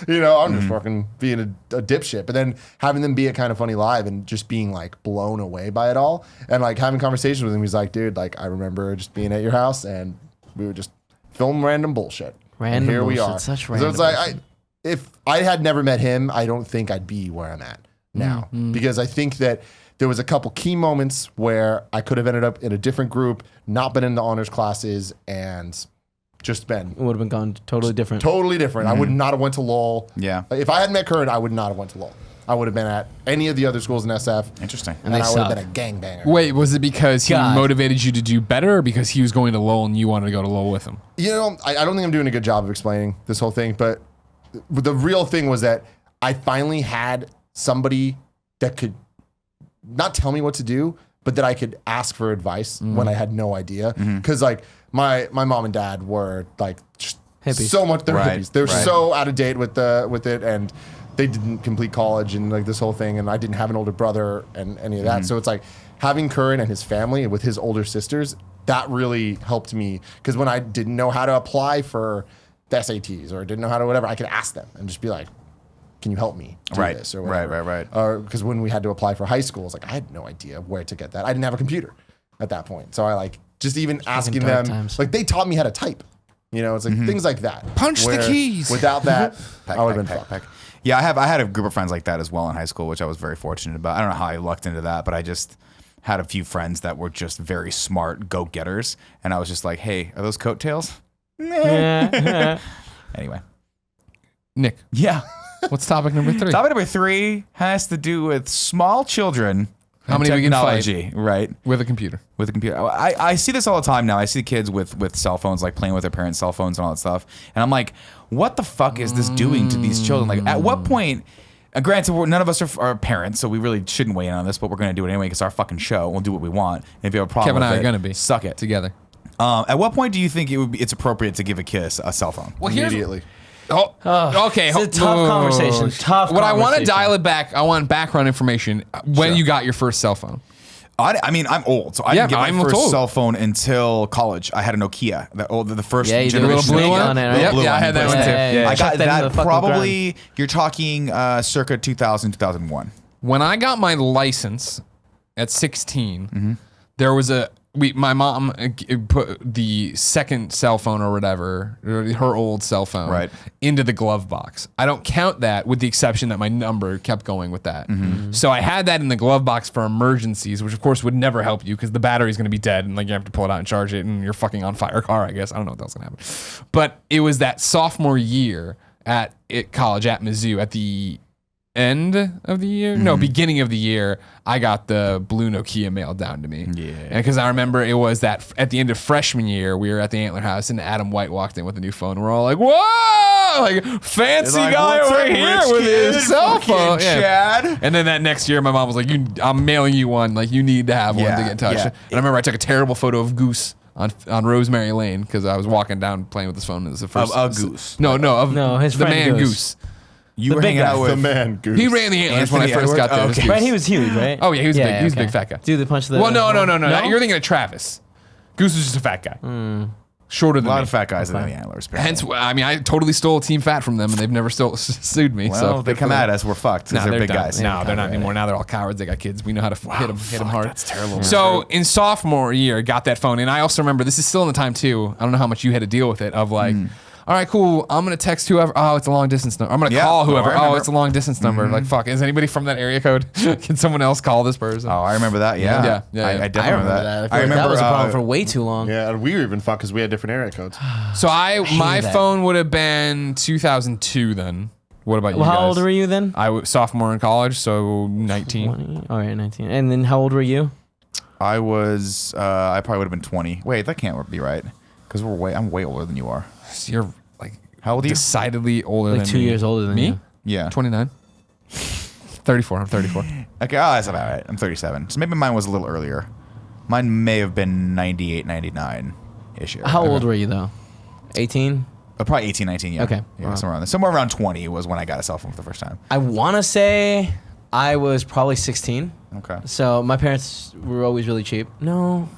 Speaker 4: I'm just fucking being a dipshit. But then having them be at Kind of Funny Live and just being like blown away by it all, and like having conversations with him, he's like, "Dude, like I remember just being at your house and we would just film random bullshit.
Speaker 2: Random
Speaker 4: and here we
Speaker 2: bullshit,
Speaker 4: are."
Speaker 2: such
Speaker 4: So
Speaker 2: random
Speaker 4: it's like,
Speaker 2: bullshit.
Speaker 4: if I had never met him, I don't think I'd be where I'm at now, because I think that there was a couple key moments where I could have ended up in a different group, not been in the honors classes, and just been
Speaker 2: It would have been gone totally different.
Speaker 4: totally different. I would not have went to Lowell.
Speaker 3: Yeah.
Speaker 4: If I hadn't met Curran, I would not have went to Lowell. I would have been at any of the other schools in SF.
Speaker 3: Interesting.
Speaker 4: And
Speaker 2: they
Speaker 4: I would have
Speaker 2: suck.
Speaker 4: been a gangbanger.
Speaker 1: Wait, was it because he
Speaker 2: God.
Speaker 1: motivated you to do better, or because he was going to Lowell and you wanted to go to Lowell with him?
Speaker 4: I don't think I'm doing a good job of explaining this whole thing, but the real thing was that I finally had somebody that could not tell me what to do, but that I could ask for advice when I had no idea. Because like my mom and dad were like just
Speaker 2: Hippies.
Speaker 4: so much. They're
Speaker 3: Right,
Speaker 4: hippies. They're
Speaker 3: right.
Speaker 4: so out of date with it, and they didn't complete college and like this whole thing. And I didn't have an older brother and any of that. So it's like having Curran and his family with his older sisters, that really helped me, because when I didn't know how to apply for the SATs or didn't know how to whatever, I could ask them and just be like, "Can you help me do
Speaker 3: Right,
Speaker 4: this?" Or
Speaker 3: right,
Speaker 4: whatever.
Speaker 3: right.
Speaker 4: Or because when we had to apply for high school, it's like I had no idea where to get that. I didn't have a computer at that point, so I like just even asking
Speaker 2: dark
Speaker 4: them.
Speaker 2: times.
Speaker 4: Like they taught me how to type. It's like things like that.
Speaker 1: Punch the
Speaker 4: where
Speaker 1: keys.
Speaker 4: Without that, I would have been fucked.
Speaker 3: Yeah, I had a group of friends like that as well in high school, which I was very fortunate about. I don't know how I lucked into that, but I just had a few friends that were just very smart go-getters, and I was just like, hey, are those coattails?
Speaker 2: Yeah.
Speaker 3: Anyway.
Speaker 1: Nick,
Speaker 3: Yeah.
Speaker 1: what's topic number 3?
Speaker 3: Topic number 3 has to do with small children.
Speaker 1: How
Speaker 3: and
Speaker 1: many we can fight.
Speaker 3: technology, right?
Speaker 1: With a computer.
Speaker 3: With a computer. I see this all the time now. I see kids with cell phones, like playing with their parents' cell phones and all that stuff. And I'm like, what the fuck is this doing to these children? Like, at what point, granted, none of us are parents, so we really shouldn't weigh in on this, but we're going to do it anyway because it's our fucking show. We'll do what we want. And if you have a problem
Speaker 1: Kevin and I
Speaker 3: with
Speaker 1: are going to be.
Speaker 3: suck it.
Speaker 1: Together.
Speaker 3: At what point do you think it's appropriate to give a kid a cell phone?
Speaker 1: Well,
Speaker 4: Immediately.
Speaker 1: Okay.
Speaker 2: It's a tough conversation. Tough
Speaker 1: What I want to
Speaker 2: conversation.
Speaker 1: dial it back, I want background information. When
Speaker 3: Sure.
Speaker 1: you got your first cell phone?
Speaker 3: I mean, I'm old, so I
Speaker 1: Yeah,
Speaker 3: didn't get my
Speaker 1: I'm
Speaker 3: first
Speaker 1: old.
Speaker 3: cell phone until college. I had a Nokia, the first
Speaker 2: Yeah, you did a
Speaker 3: generation.
Speaker 2: little blue
Speaker 3: Nokia.
Speaker 2: one?
Speaker 3: Little
Speaker 1: Yep,
Speaker 3: blue
Speaker 1: yeah, I had that one too.
Speaker 2: Yeah.
Speaker 3: I
Speaker 2: Chuck
Speaker 3: got
Speaker 2: that into
Speaker 3: that
Speaker 2: the fucking
Speaker 3: probably, you're talking circa 2000, 2001.
Speaker 1: When I got my license at 16, there was my mom put the second cell phone or whatever, or her old cell phone,
Speaker 3: Right.
Speaker 1: into the glove box. I don't count that, with the exception that my number kept going with that. So I had that in the glove box for emergencies, which of course would never help you because the battery's going to be dead and like you have to pull it out and charge it and you're fucking on fire car, I guess. I don't know what else going to happen. But it was that sophomore year at college at Mizzou at the end of the year, no, beginning of the year, I got the blue Nokia mailed down to me.
Speaker 3: Yeah.
Speaker 1: And because I remember it was that at the end of freshman year, we were at the Antler House and Adam White walked in with a new phone. We're all like, whoa, like fancy
Speaker 3: Like,
Speaker 1: guy
Speaker 3: "What's
Speaker 1: over
Speaker 3: up,
Speaker 1: here
Speaker 3: rich
Speaker 1: with
Speaker 3: kid?
Speaker 1: his cell
Speaker 3: Fucking
Speaker 1: phone.
Speaker 3: Chad."
Speaker 1: And then that next year, my mom was like, I'm mailing you one. Like, you need to have one to
Speaker 3: Yeah,
Speaker 1: get in touch.
Speaker 3: yeah.
Speaker 1: And I remember I took a terrible photo of Goose on Rosemary Lane because I was walking down playing with his phone. It was the first
Speaker 3: Of Goose.
Speaker 1: No,
Speaker 2: his
Speaker 1: the
Speaker 2: friend
Speaker 1: man
Speaker 2: Goose.
Speaker 3: You
Speaker 2: The
Speaker 3: were
Speaker 2: big
Speaker 3: hanging
Speaker 2: guy.
Speaker 3: out
Speaker 4: The
Speaker 3: with
Speaker 4: man goose.
Speaker 1: He ran the Antlers when I
Speaker 3: Anthony
Speaker 1: first got there.
Speaker 3: Edwards?
Speaker 1: It was
Speaker 3: Okay.
Speaker 2: Right,
Speaker 1: Goose.
Speaker 2: he was huge, right?
Speaker 1: Oh yeah, he was big. He was a
Speaker 2: okay.
Speaker 1: big fat guy.
Speaker 2: Dude, the punch the.
Speaker 1: Well, no.
Speaker 2: No?
Speaker 1: You're thinking of Travis. Goose was just a fat guy, shorter
Speaker 3: a
Speaker 1: than
Speaker 3: lot
Speaker 1: me.
Speaker 3: of fat guys in the Antlers.
Speaker 1: Hence, I mean, I totally stole Team Fat from them, and they've never still sued me.
Speaker 3: Well,
Speaker 1: so
Speaker 3: if they come at us, we're fucked because
Speaker 1: No,
Speaker 3: they're big
Speaker 1: done.
Speaker 3: guys.
Speaker 1: No, they're not anymore. Now they're all cowards. They got kids. We know how to hit them hard.
Speaker 3: That's terrible.
Speaker 1: So in sophomore year, got that phone, and I also remember this is still in the time too. I don't know how much you had to deal with it. Of like, all right, cool. I'm gonna text whoever. Oh, it's a long distance number. I'm gonna
Speaker 3: Yeah.
Speaker 1: call whoever.
Speaker 3: Oh, I
Speaker 1: Oh,
Speaker 3: remember.
Speaker 1: it's a long distance number. Like, fuck. Is anybody from that area code? Can someone else call this person?
Speaker 3: Oh, I remember that. Yeah,
Speaker 1: Yeah.
Speaker 3: I definitely remember that.
Speaker 2: I remember that was a problem for way too long.
Speaker 4: Yeah, and we were even fucked because we had different area codes.
Speaker 1: So my
Speaker 2: that.
Speaker 1: phone would have been 2002 then. What about you
Speaker 2: Well,
Speaker 1: guys?
Speaker 2: how old were you then?
Speaker 1: I was sophomore in college, so 19.
Speaker 2: 20. All right, 19. And then how old were you?
Speaker 3: I was. I probably would have been 20. Wait, that can't be right because I'm way older than you are.
Speaker 1: So you're like
Speaker 3: How old are you?
Speaker 1: decidedly older
Speaker 2: Like
Speaker 1: than
Speaker 2: 2
Speaker 1: me.
Speaker 2: years older than
Speaker 1: me?
Speaker 2: you.
Speaker 3: Yeah.
Speaker 1: 29. 34. I'm 34.
Speaker 3: Okay, that's about right. I'm 37. So maybe mine was a little earlier. Mine may have been 98, 99 ish.
Speaker 2: How old were you though? 18.
Speaker 3: Probably 18, 19. Yeah.
Speaker 2: Okay.
Speaker 3: Yeah,
Speaker 2: Wow.
Speaker 3: somewhere around 20 was when I got a cell phone for the first time.
Speaker 2: I want to say I was probably 16.
Speaker 3: Okay.
Speaker 2: So my parents were always really cheap. No.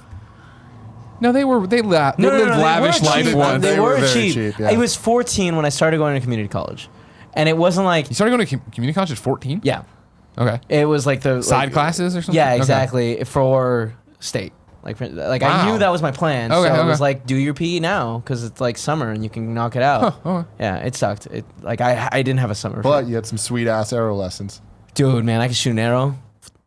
Speaker 1: No, they lived
Speaker 2: They
Speaker 1: lavish
Speaker 2: weren't
Speaker 1: life
Speaker 2: cheap.
Speaker 1: once.
Speaker 2: They
Speaker 4: They were
Speaker 2: were
Speaker 4: very
Speaker 2: cheap.
Speaker 4: cheap, yeah.
Speaker 2: I was 14 when I started going to community college, and it wasn't like
Speaker 1: You started going to community college at 14?
Speaker 2: yeah,
Speaker 1: Okay.
Speaker 2: it was like the
Speaker 1: Side
Speaker 2: like,
Speaker 1: classes or something?
Speaker 2: Yeah,
Speaker 1: Okay.
Speaker 2: exactly for state. Like I
Speaker 1: Wow.
Speaker 2: knew that was my plan.
Speaker 1: Okay,
Speaker 2: so it
Speaker 1: okay.
Speaker 2: was like do your PE now because it's like summer and you can knock it out.
Speaker 1: Huh, okay.
Speaker 2: Yeah, it sucked. It like I didn't have a summer.
Speaker 4: But you had some sweet ass arrow lessons.
Speaker 2: dude, man, I could shoot an arrow.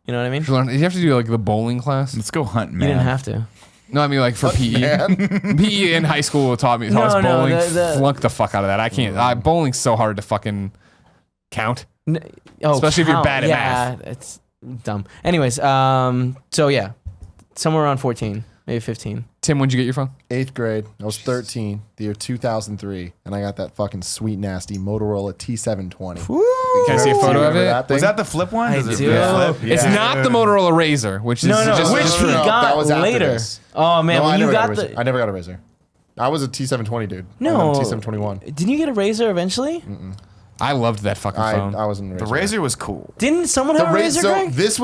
Speaker 2: You know what I mean?
Speaker 1: Did you have to do like the bowling class?
Speaker 3: Let's go hunt, man.
Speaker 2: You didn't have to.
Speaker 1: No, I mean like for PE.
Speaker 4: Man.
Speaker 1: PE in high school taught us
Speaker 2: No,
Speaker 1: bowling.
Speaker 2: the-
Speaker 1: Flunked the fuck out of that. I can't. Bowling's so hard to fucking count.
Speaker 2: Oh,
Speaker 1: Especially if you're
Speaker 2: count.
Speaker 1: bad at
Speaker 2: yeah,
Speaker 1: math.
Speaker 2: it's dumb. Anyways, so yeah, somewhere around 14, maybe 15.
Speaker 1: Tim, when'd you get your phone?
Speaker 4: 8th grade. I was 13, the year 2003, and I got that fucking sweet nasty Motorola T720.
Speaker 1: Can I see a
Speaker 4: Do you
Speaker 1: photo of
Speaker 4: remember
Speaker 1: it?
Speaker 4: that thing?
Speaker 3: Was that the flip one?
Speaker 2: I
Speaker 3: Does it
Speaker 2: do.
Speaker 3: flip?
Speaker 1: It's not the Motorola Razr, which is
Speaker 2: No,
Speaker 1: just
Speaker 2: which he
Speaker 4: no,
Speaker 2: got
Speaker 4: that was after
Speaker 2: later.
Speaker 4: this.
Speaker 2: Oh man,
Speaker 4: No, I
Speaker 2: when you
Speaker 4: never
Speaker 2: got
Speaker 4: a Razr. I
Speaker 2: the
Speaker 4: never got a Razr. I was a T720 dude.
Speaker 2: no
Speaker 4: T721.
Speaker 2: Didn't you get a Razor eventually?
Speaker 1: I loved that fucking phone.
Speaker 4: I wasn't a
Speaker 3: The
Speaker 4: Razr.
Speaker 3: Razor was cool.
Speaker 2: Didn't someone have a Razor,
Speaker 4: So
Speaker 2: Greg?
Speaker 4: this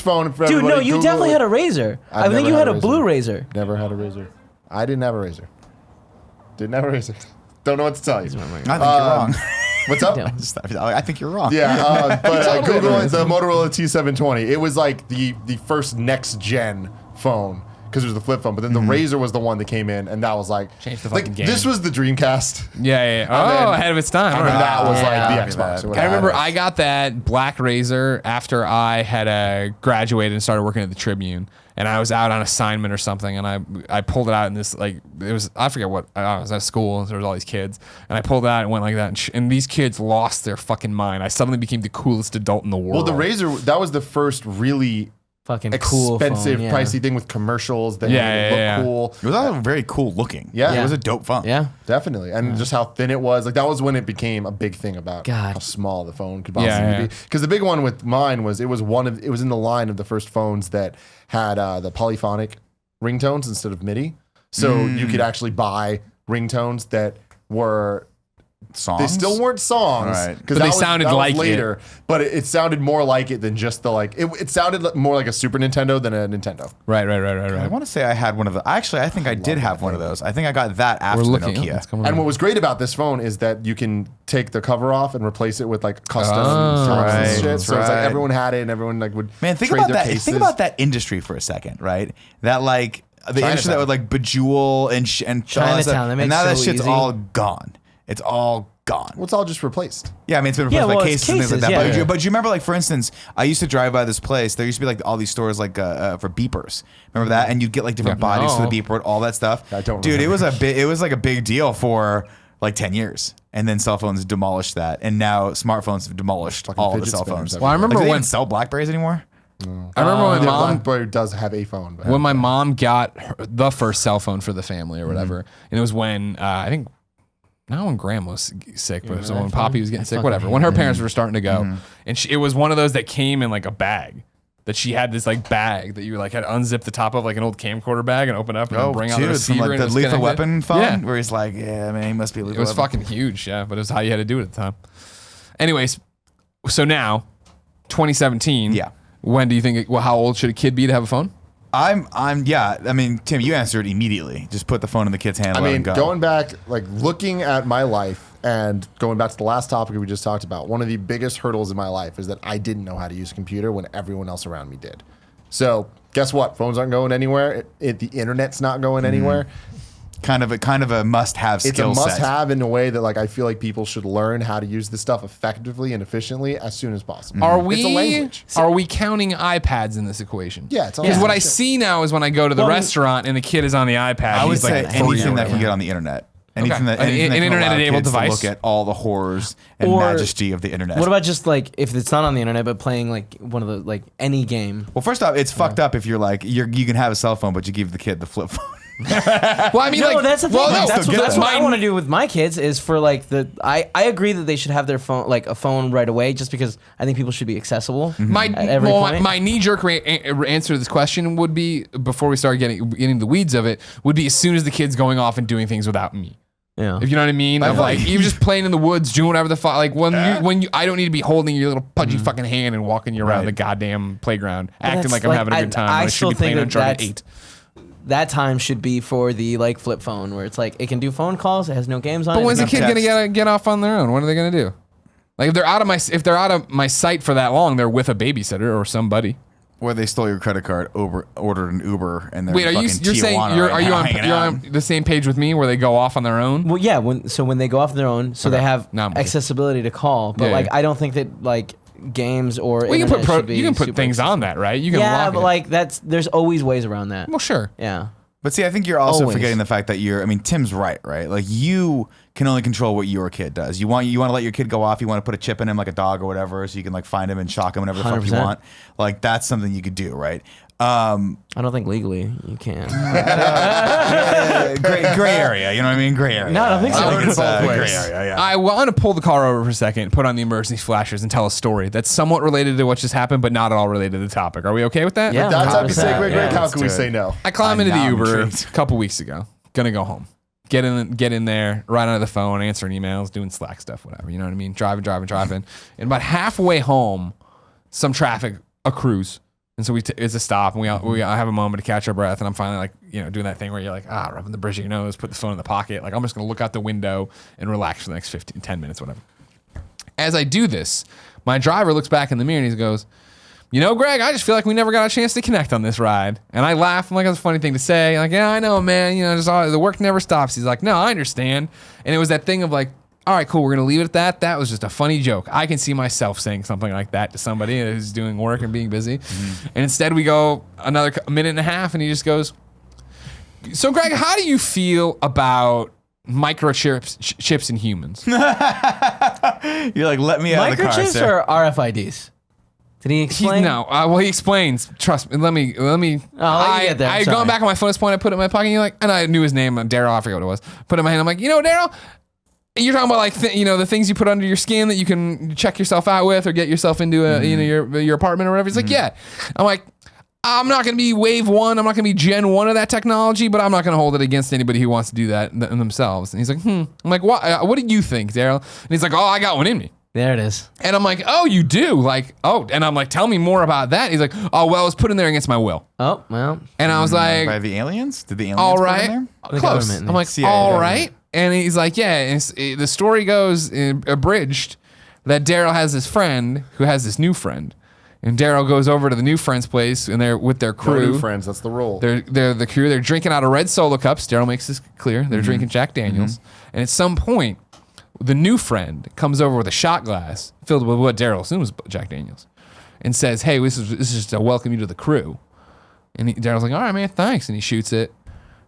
Speaker 4: phone for
Speaker 2: Dude,
Speaker 4: everybody.
Speaker 2: no, you
Speaker 4: Google
Speaker 2: definitely
Speaker 4: it.
Speaker 2: had a Razor. I
Speaker 4: I've
Speaker 2: think
Speaker 4: never
Speaker 2: you had
Speaker 4: had
Speaker 2: a
Speaker 4: a
Speaker 2: blue
Speaker 4: Razr.
Speaker 2: Razor.
Speaker 4: Never had a Razr. I didn't have a Razr. Didn't have a Razr. Don't know what to tell you.
Speaker 3: I think you're wrong.
Speaker 4: What's up?
Speaker 2: Yeah.
Speaker 3: I think you're wrong.
Speaker 4: Yeah, but
Speaker 1: Totally
Speaker 4: Google
Speaker 1: had a
Speaker 4: the Motorola T720. It was like the first next gen phone because it was the flip phone. But then the Razor was the one that came in, and that was like
Speaker 1: Changed the fucking game.
Speaker 4: This was the Dreamcast.
Speaker 1: Yeah. Oh, ahead of its time.
Speaker 4: And
Speaker 1: All
Speaker 4: then
Speaker 1: right.
Speaker 4: that was
Speaker 2: Yeah.
Speaker 4: like the Xbox. Or
Speaker 1: I
Speaker 4: whatever.
Speaker 1: remember I got that black Razor after I had graduated and started working at the Tribune, and I was out on assignment or something, and I pulled it out in this like it was I forget what I was at school, and there was all these kids, and I pulled it out and went like that, and these kids lost their fucking mind. I suddenly became the coolest adult in the world.
Speaker 4: Well, the Razor, that was the first really
Speaker 2: Fucking cool
Speaker 4: expensive,
Speaker 2: phone, yeah.
Speaker 4: pricey thing with commercials that
Speaker 1: Yeah,
Speaker 4: made it
Speaker 1: yeah,
Speaker 4: look
Speaker 1: yeah.
Speaker 4: cool.
Speaker 3: It was all very cool looking.
Speaker 4: Yeah.
Speaker 3: It was a dope phone.
Speaker 2: Yeah.
Speaker 4: Definitely. And just how thin it was. Like, that was when it became a big thing about
Speaker 2: God.
Speaker 4: how small the phone could possibly
Speaker 1: Yeah, yeah.
Speaker 4: be. Because the big one with mine was it was in the line of the first phones that had the polyphonic ringtones instead of MIDI. So you could actually buy ringtones that were.
Speaker 3: Songs.
Speaker 4: They still weren't songs,
Speaker 3: Right.
Speaker 4: because
Speaker 1: But they sounded like it.
Speaker 4: later. But it sounded more like it than just the like. It sounded more like a Super Nintendo than a Nintendo.
Speaker 1: Right.
Speaker 3: I want to say I had one of the. Actually, I think I did have one of those. I think I got that after
Speaker 1: We're
Speaker 3: the
Speaker 1: looking.
Speaker 3: Nokia.
Speaker 1: It's coming
Speaker 4: And
Speaker 1: up.
Speaker 4: what was great about this phone is that you can take the cover off and replace it with like custom
Speaker 1: Oh,
Speaker 4: songs
Speaker 3: right,
Speaker 4: and shit.
Speaker 3: that's
Speaker 4: So it's like
Speaker 3: right.
Speaker 4: everyone had it, and everyone like would
Speaker 3: Man, think
Speaker 4: trade
Speaker 3: about
Speaker 4: their
Speaker 3: that.
Speaker 4: cases.
Speaker 3: Think about that industry for a second, right? That like the industry that would like Bejewel and all that
Speaker 2: Chinatown,
Speaker 3: stuff.
Speaker 2: that
Speaker 3: And
Speaker 2: makes
Speaker 3: now that
Speaker 2: so
Speaker 3: shit's
Speaker 2: easy.
Speaker 3: all gone. It's all gone.
Speaker 4: Well, it's all just replaced.
Speaker 3: Yeah, I mean, it's been replaced
Speaker 2: Yeah,
Speaker 3: by
Speaker 2: well, it's
Speaker 3: cases and things like that.
Speaker 2: cases,
Speaker 3: But,
Speaker 2: yeah.
Speaker 3: but you remember, like, for instance, I used to drive by this place. There used to be, like, all these stores, like, for beepers. Remember that? And you'd get, like, different bodies for the beeper, all that stuff.
Speaker 4: I don't
Speaker 3: Dude,
Speaker 4: remember.
Speaker 3: it was, like, a big deal for, like, 10 years. And then cell phones demolished that. And now smartphones have demolished all the
Speaker 4: fidget
Speaker 3: cell
Speaker 4: spinners
Speaker 3: phones.
Speaker 1: Well, I remember
Speaker 3: like, do they
Speaker 1: when
Speaker 3: even sell Blackberries anymore?
Speaker 1: I remember when my mom
Speaker 4: BlackBerry does have a phone. But
Speaker 1: when my mom got the first cell phone for the family or whatever, and it was when I think not when Graham was sick, but it was when Poppy was getting sick, whatever. When her parents were starting to go, and it was one of those that came in like a bag. That she had this like bag that you like had to unzip the top of like an old camcorder bag and open up and then bring out the
Speaker 3: from
Speaker 1: receiver.
Speaker 3: like
Speaker 1: and
Speaker 3: the
Speaker 1: it was
Speaker 3: Lethal
Speaker 1: connected.
Speaker 3: Weapon phone,
Speaker 1: Yeah,
Speaker 3: where he's like, yeah, man, he must be a
Speaker 1: it
Speaker 3: lethal
Speaker 1: was
Speaker 3: weapon.
Speaker 1: fucking huge. Yeah, but it was how you had to do it at the time. Anyways, so now, 2017.
Speaker 3: Yeah.
Speaker 1: When do you think? Well, how old should a kid be to have a phone?
Speaker 3: Yeah. I mean, Tim, you answered immediately. Just put the phone in the kid's hand.
Speaker 4: I
Speaker 3: let
Speaker 4: mean,
Speaker 3: him go.
Speaker 4: going back, like looking at my life and going back to the last topic we just talked about, one of the biggest hurdles in my life is that I didn't know how to use a computer when everyone else around me did. So guess what? Phones aren't going anywhere. The internet's not going anywhere.
Speaker 3: kind of a must-have skill
Speaker 4: It's a
Speaker 3: set.
Speaker 4: must-have in a way that like I feel like people should learn how to use this stuff effectively and efficiently as soon as possible.
Speaker 1: Are
Speaker 4: It's a
Speaker 1: we
Speaker 4: language.
Speaker 1: are we counting iPads in this equation?
Speaker 4: Yeah, it's all
Speaker 1: because what
Speaker 4: that
Speaker 1: I
Speaker 4: shit.
Speaker 1: see now is when I go to the restaurant and the kid is on the iPad.
Speaker 3: I would
Speaker 1: he's
Speaker 3: say
Speaker 1: like 3 or
Speaker 3: anything that
Speaker 1: whatever.
Speaker 3: can get on the internet. Anything that,
Speaker 1: An
Speaker 3: anything that can allow
Speaker 1: internet-enabled
Speaker 3: kids to
Speaker 1: device.
Speaker 3: look at all the horrors and
Speaker 2: Or-
Speaker 3: majesty of the internet.
Speaker 2: What about just like if it's not on the internet, but playing like one of the like any game?
Speaker 3: Well, first off, it's fucked up if you're like you can have a cell phone, but you give the kid the flip phone.
Speaker 1: Well, I mean,
Speaker 2: No,
Speaker 1: like
Speaker 2: that's the thing.
Speaker 1: Well, no,
Speaker 2: that's
Speaker 3: still
Speaker 2: what,
Speaker 3: get
Speaker 2: that's
Speaker 3: that.
Speaker 2: what I want to do with my kids is for like I agree that they should have their phone like a phone right away just because I think people should be accessible
Speaker 1: My
Speaker 2: at every point.
Speaker 1: my knee-jerk answer to this question would be before we start getting the weeds of it would be as soon as the kid's going off and doing things without me.
Speaker 2: Yeah.
Speaker 1: If you know what I mean, of like you just playing in the woods, doing whatever the fuck. Like when you, I don't need to be holding your little pudgy fucking hand and walking you around
Speaker 3: Right.
Speaker 1: the goddamn playground, acting
Speaker 2: that's
Speaker 1: like I'm
Speaker 2: like-
Speaker 1: having a good time.
Speaker 2: I
Speaker 1: when I should
Speaker 2: still
Speaker 1: be playing
Speaker 2: think
Speaker 1: Uncharted
Speaker 2: that
Speaker 1: 8.
Speaker 2: That time should be for the like flip phone where it's like it can do phone calls, it has no games on it.
Speaker 1: But when's the
Speaker 2: it's
Speaker 1: kid
Speaker 2: not-
Speaker 1: gonna get off on their own? What are they gonna do? Like if they're out of my sight for that long, they're with a babysitter or somebody.
Speaker 3: Where they stole your credit card, ordered an Uber, and they're
Speaker 1: Wait,
Speaker 3: in
Speaker 1: you're
Speaker 3: fucking
Speaker 1: saying
Speaker 3: Tijuana
Speaker 1: you're
Speaker 3: right now hanging
Speaker 1: you're
Speaker 3: out.
Speaker 1: on the same page with me where they go off on their own?
Speaker 2: Well, yeah. When they go off their own, so they
Speaker 1: Okay.
Speaker 2: have
Speaker 1: Now I'm with you.
Speaker 2: accessibility to call. But
Speaker 1: Yeah,
Speaker 2: like,
Speaker 1: yeah.
Speaker 2: I don't think that like games or
Speaker 1: Well, you can
Speaker 2: internet should
Speaker 1: put
Speaker 2: be
Speaker 1: you can put
Speaker 2: super
Speaker 1: things
Speaker 2: accessible.
Speaker 1: on that, right? You can
Speaker 2: Yeah,
Speaker 1: log
Speaker 2: but
Speaker 1: it.
Speaker 2: like there's always ways around that.
Speaker 1: well, sure.
Speaker 2: Yeah.
Speaker 3: But see, I think you're also
Speaker 2: Always.
Speaker 3: forgetting the fact that Tim's right? Like you can only control what your kid does. You want to let your kid go off. You want to put a chip in him like a dog or whatever, so you can like find him and shock him whenever the fuck you
Speaker 2: 100%.
Speaker 3: want. Like that's something you could do, right?
Speaker 2: I don't think legally you can.
Speaker 3: Gray area, you know what I mean? Gray area.
Speaker 2: No, I don't think so.
Speaker 3: I think it's
Speaker 4: both
Speaker 3: gray
Speaker 4: ways.
Speaker 3: area. Yeah.
Speaker 1: I want to pull the car over for a second, put on the emergency flashers, and tell a story that's somewhat related to what just happened, but not at all related to the topic. Are we okay with that?
Speaker 2: Yeah.
Speaker 4: That type of
Speaker 2: 100%,
Speaker 4: segue, Greg,
Speaker 2: yeah.
Speaker 4: how
Speaker 3: Let's
Speaker 4: can we
Speaker 3: do it.
Speaker 4: say no?
Speaker 1: I climb into the
Speaker 3: now I'm
Speaker 1: Uber
Speaker 3: intrigued.
Speaker 1: a couple weeks ago. Gonna go home. Get in there, right onto the phone, answering emails, doing Slack stuff, whatever. You know what I mean? Driving. And about halfway home, some traffic accrues. And so it's a stop, and we have a moment to catch our breath. And I'm finally like, doing that thing where you're like, rubbing the bridge of your nose, put the phone in the pocket. Like I'm just gonna look out the window and relax for the next 10 minutes, whatever. As I do this, my driver looks back in the mirror and he goes, you know, Greg, I just feel like we never got a chance to connect on this ride. And I laugh. I'm like, that's a funny thing to say. Like, yeah, I know, man. You know, the work never stops. He's like, no, I understand. And it was that thing of like, all right, cool, we're going to leave it at that. That was just a funny joke. I can see myself saying something like that to somebody who's doing work and being busy. And instead we go another minute and a half and he just goes, so Greg, how do you feel about chips in humans?
Speaker 3: You're like, let me out of the car,
Speaker 2: Microchips
Speaker 3: sir.
Speaker 2: or RFIDs? Did he explain?
Speaker 1: Well, he explains. Trust me. Let me.
Speaker 2: let you get there.
Speaker 1: I had
Speaker 2: Sorry.
Speaker 1: gone back on my phone at this point. I put it in my pocket. And you're like, and I knew his name, Daryl. I forget what it was. Put it in my hand. I'm like, you know, Daryl, you're talking about like the things you put under your skin that you can check yourself out with or get yourself into your apartment or whatever. He's like, yeah. I'm like, I'm not going to be wave one. I'm not going to be gen one of that technology, but I'm not going to hold it against anybody who wants to do that themselves. And he's like, I'm like, what do you think, Daryl? And he's like, oh, I got one in me.
Speaker 2: There it is.
Speaker 1: And I'm like, oh, you do? Like, oh. And I'm like, tell me more about that. He's like, oh, well, it was put in there against my will.
Speaker 2: Oh, well.
Speaker 1: And I was like,
Speaker 3: By the aliens? Did the aliens
Speaker 1: all
Speaker 3: put it in
Speaker 1: right.
Speaker 3: there?
Speaker 2: The
Speaker 1: Close.
Speaker 2: government.
Speaker 1: I'm like,
Speaker 3: CIA
Speaker 1: all
Speaker 3: government.
Speaker 1: right. And he's like, yeah. And the story goes, abridged, that Daryl has this friend who has this new friend. And Daryl goes over to the new friend's place and they're with their
Speaker 4: No
Speaker 1: crew.
Speaker 4: new friends. That's the rule.
Speaker 1: They're the crew. They're drinking out of red Solo cups. Daryl makes this clear. They're drinking Jack Daniels. And at some point, the new friend comes over with a shot glass filled with what Daryl assumes was Jack Daniels, and says, "Hey, this is just to welcome you to the crew." And Daryl's like, "All right, man, thanks." And he shoots it.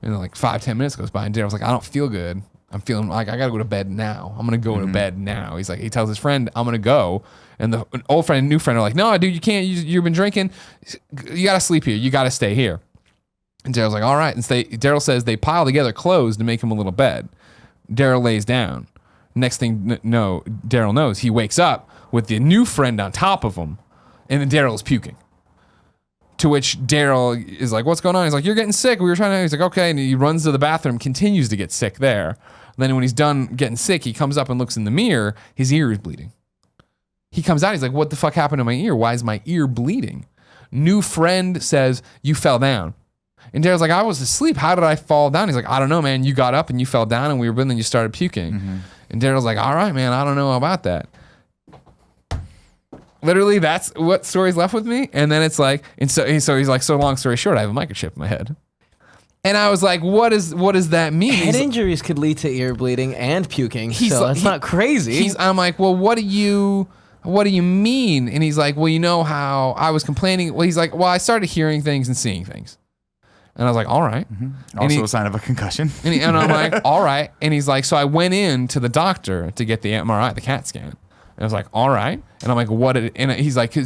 Speaker 1: And then like 5-10 minutes goes by, and Daryl's like, "I don't feel good. I'm feeling like I gotta go to bed now. I'm gonna go to bed now." He's like, he tells his friend, "I'm gonna go." And the old friend and new friend are like, "No, dude, you can't. You've been drinking. You gotta sleep here. You gotta stay here." And Daryl's like, "All right." And Daryl says they pile together clothes to make him a little bed. Daryl lays down. Next thing Daryl knows, he wakes up with the new friend on top of him, and then Daryl is puking. To which Daryl is like, "What's going on?" He's like, "You're getting sick. We were trying to." He's like, "Okay," and he runs to the bathroom, continues to get sick there. Then when he's done getting sick, he comes up and looks in the mirror. His ear is bleeding. He comes out. He's like, "What the fuck happened to my ear? Why is my ear bleeding?" New friend says, "You fell down." And Daryl's like, "I was asleep. How did I fall down?" He's like, "I don't know, man. You got up and you fell down, and then you started puking." And Daryl's like, "All right, man. I don't know about that." Literally, that's what story's left with me. And then it's like, and so he's like, "So long story short, I have a microchip in my head." And I was like, what does that mean?
Speaker 2: Head injuries could lead to ear bleeding and puking.
Speaker 1: He's
Speaker 2: So
Speaker 1: like-
Speaker 2: it's not crazy.
Speaker 1: I'm like, "Well, what do you mean?" And he's like, "Well, you know how I was complaining." Well, he's like, "Well, I started hearing things and seeing things." And I was like, "All right."
Speaker 3: Also a sign of a concussion.
Speaker 1: And I'm like, "All right." And he's like, "So I went in to the doctor to get the MRI, the CAT scan." And I was like, "All right." And I'm like, "What?" And he's like, he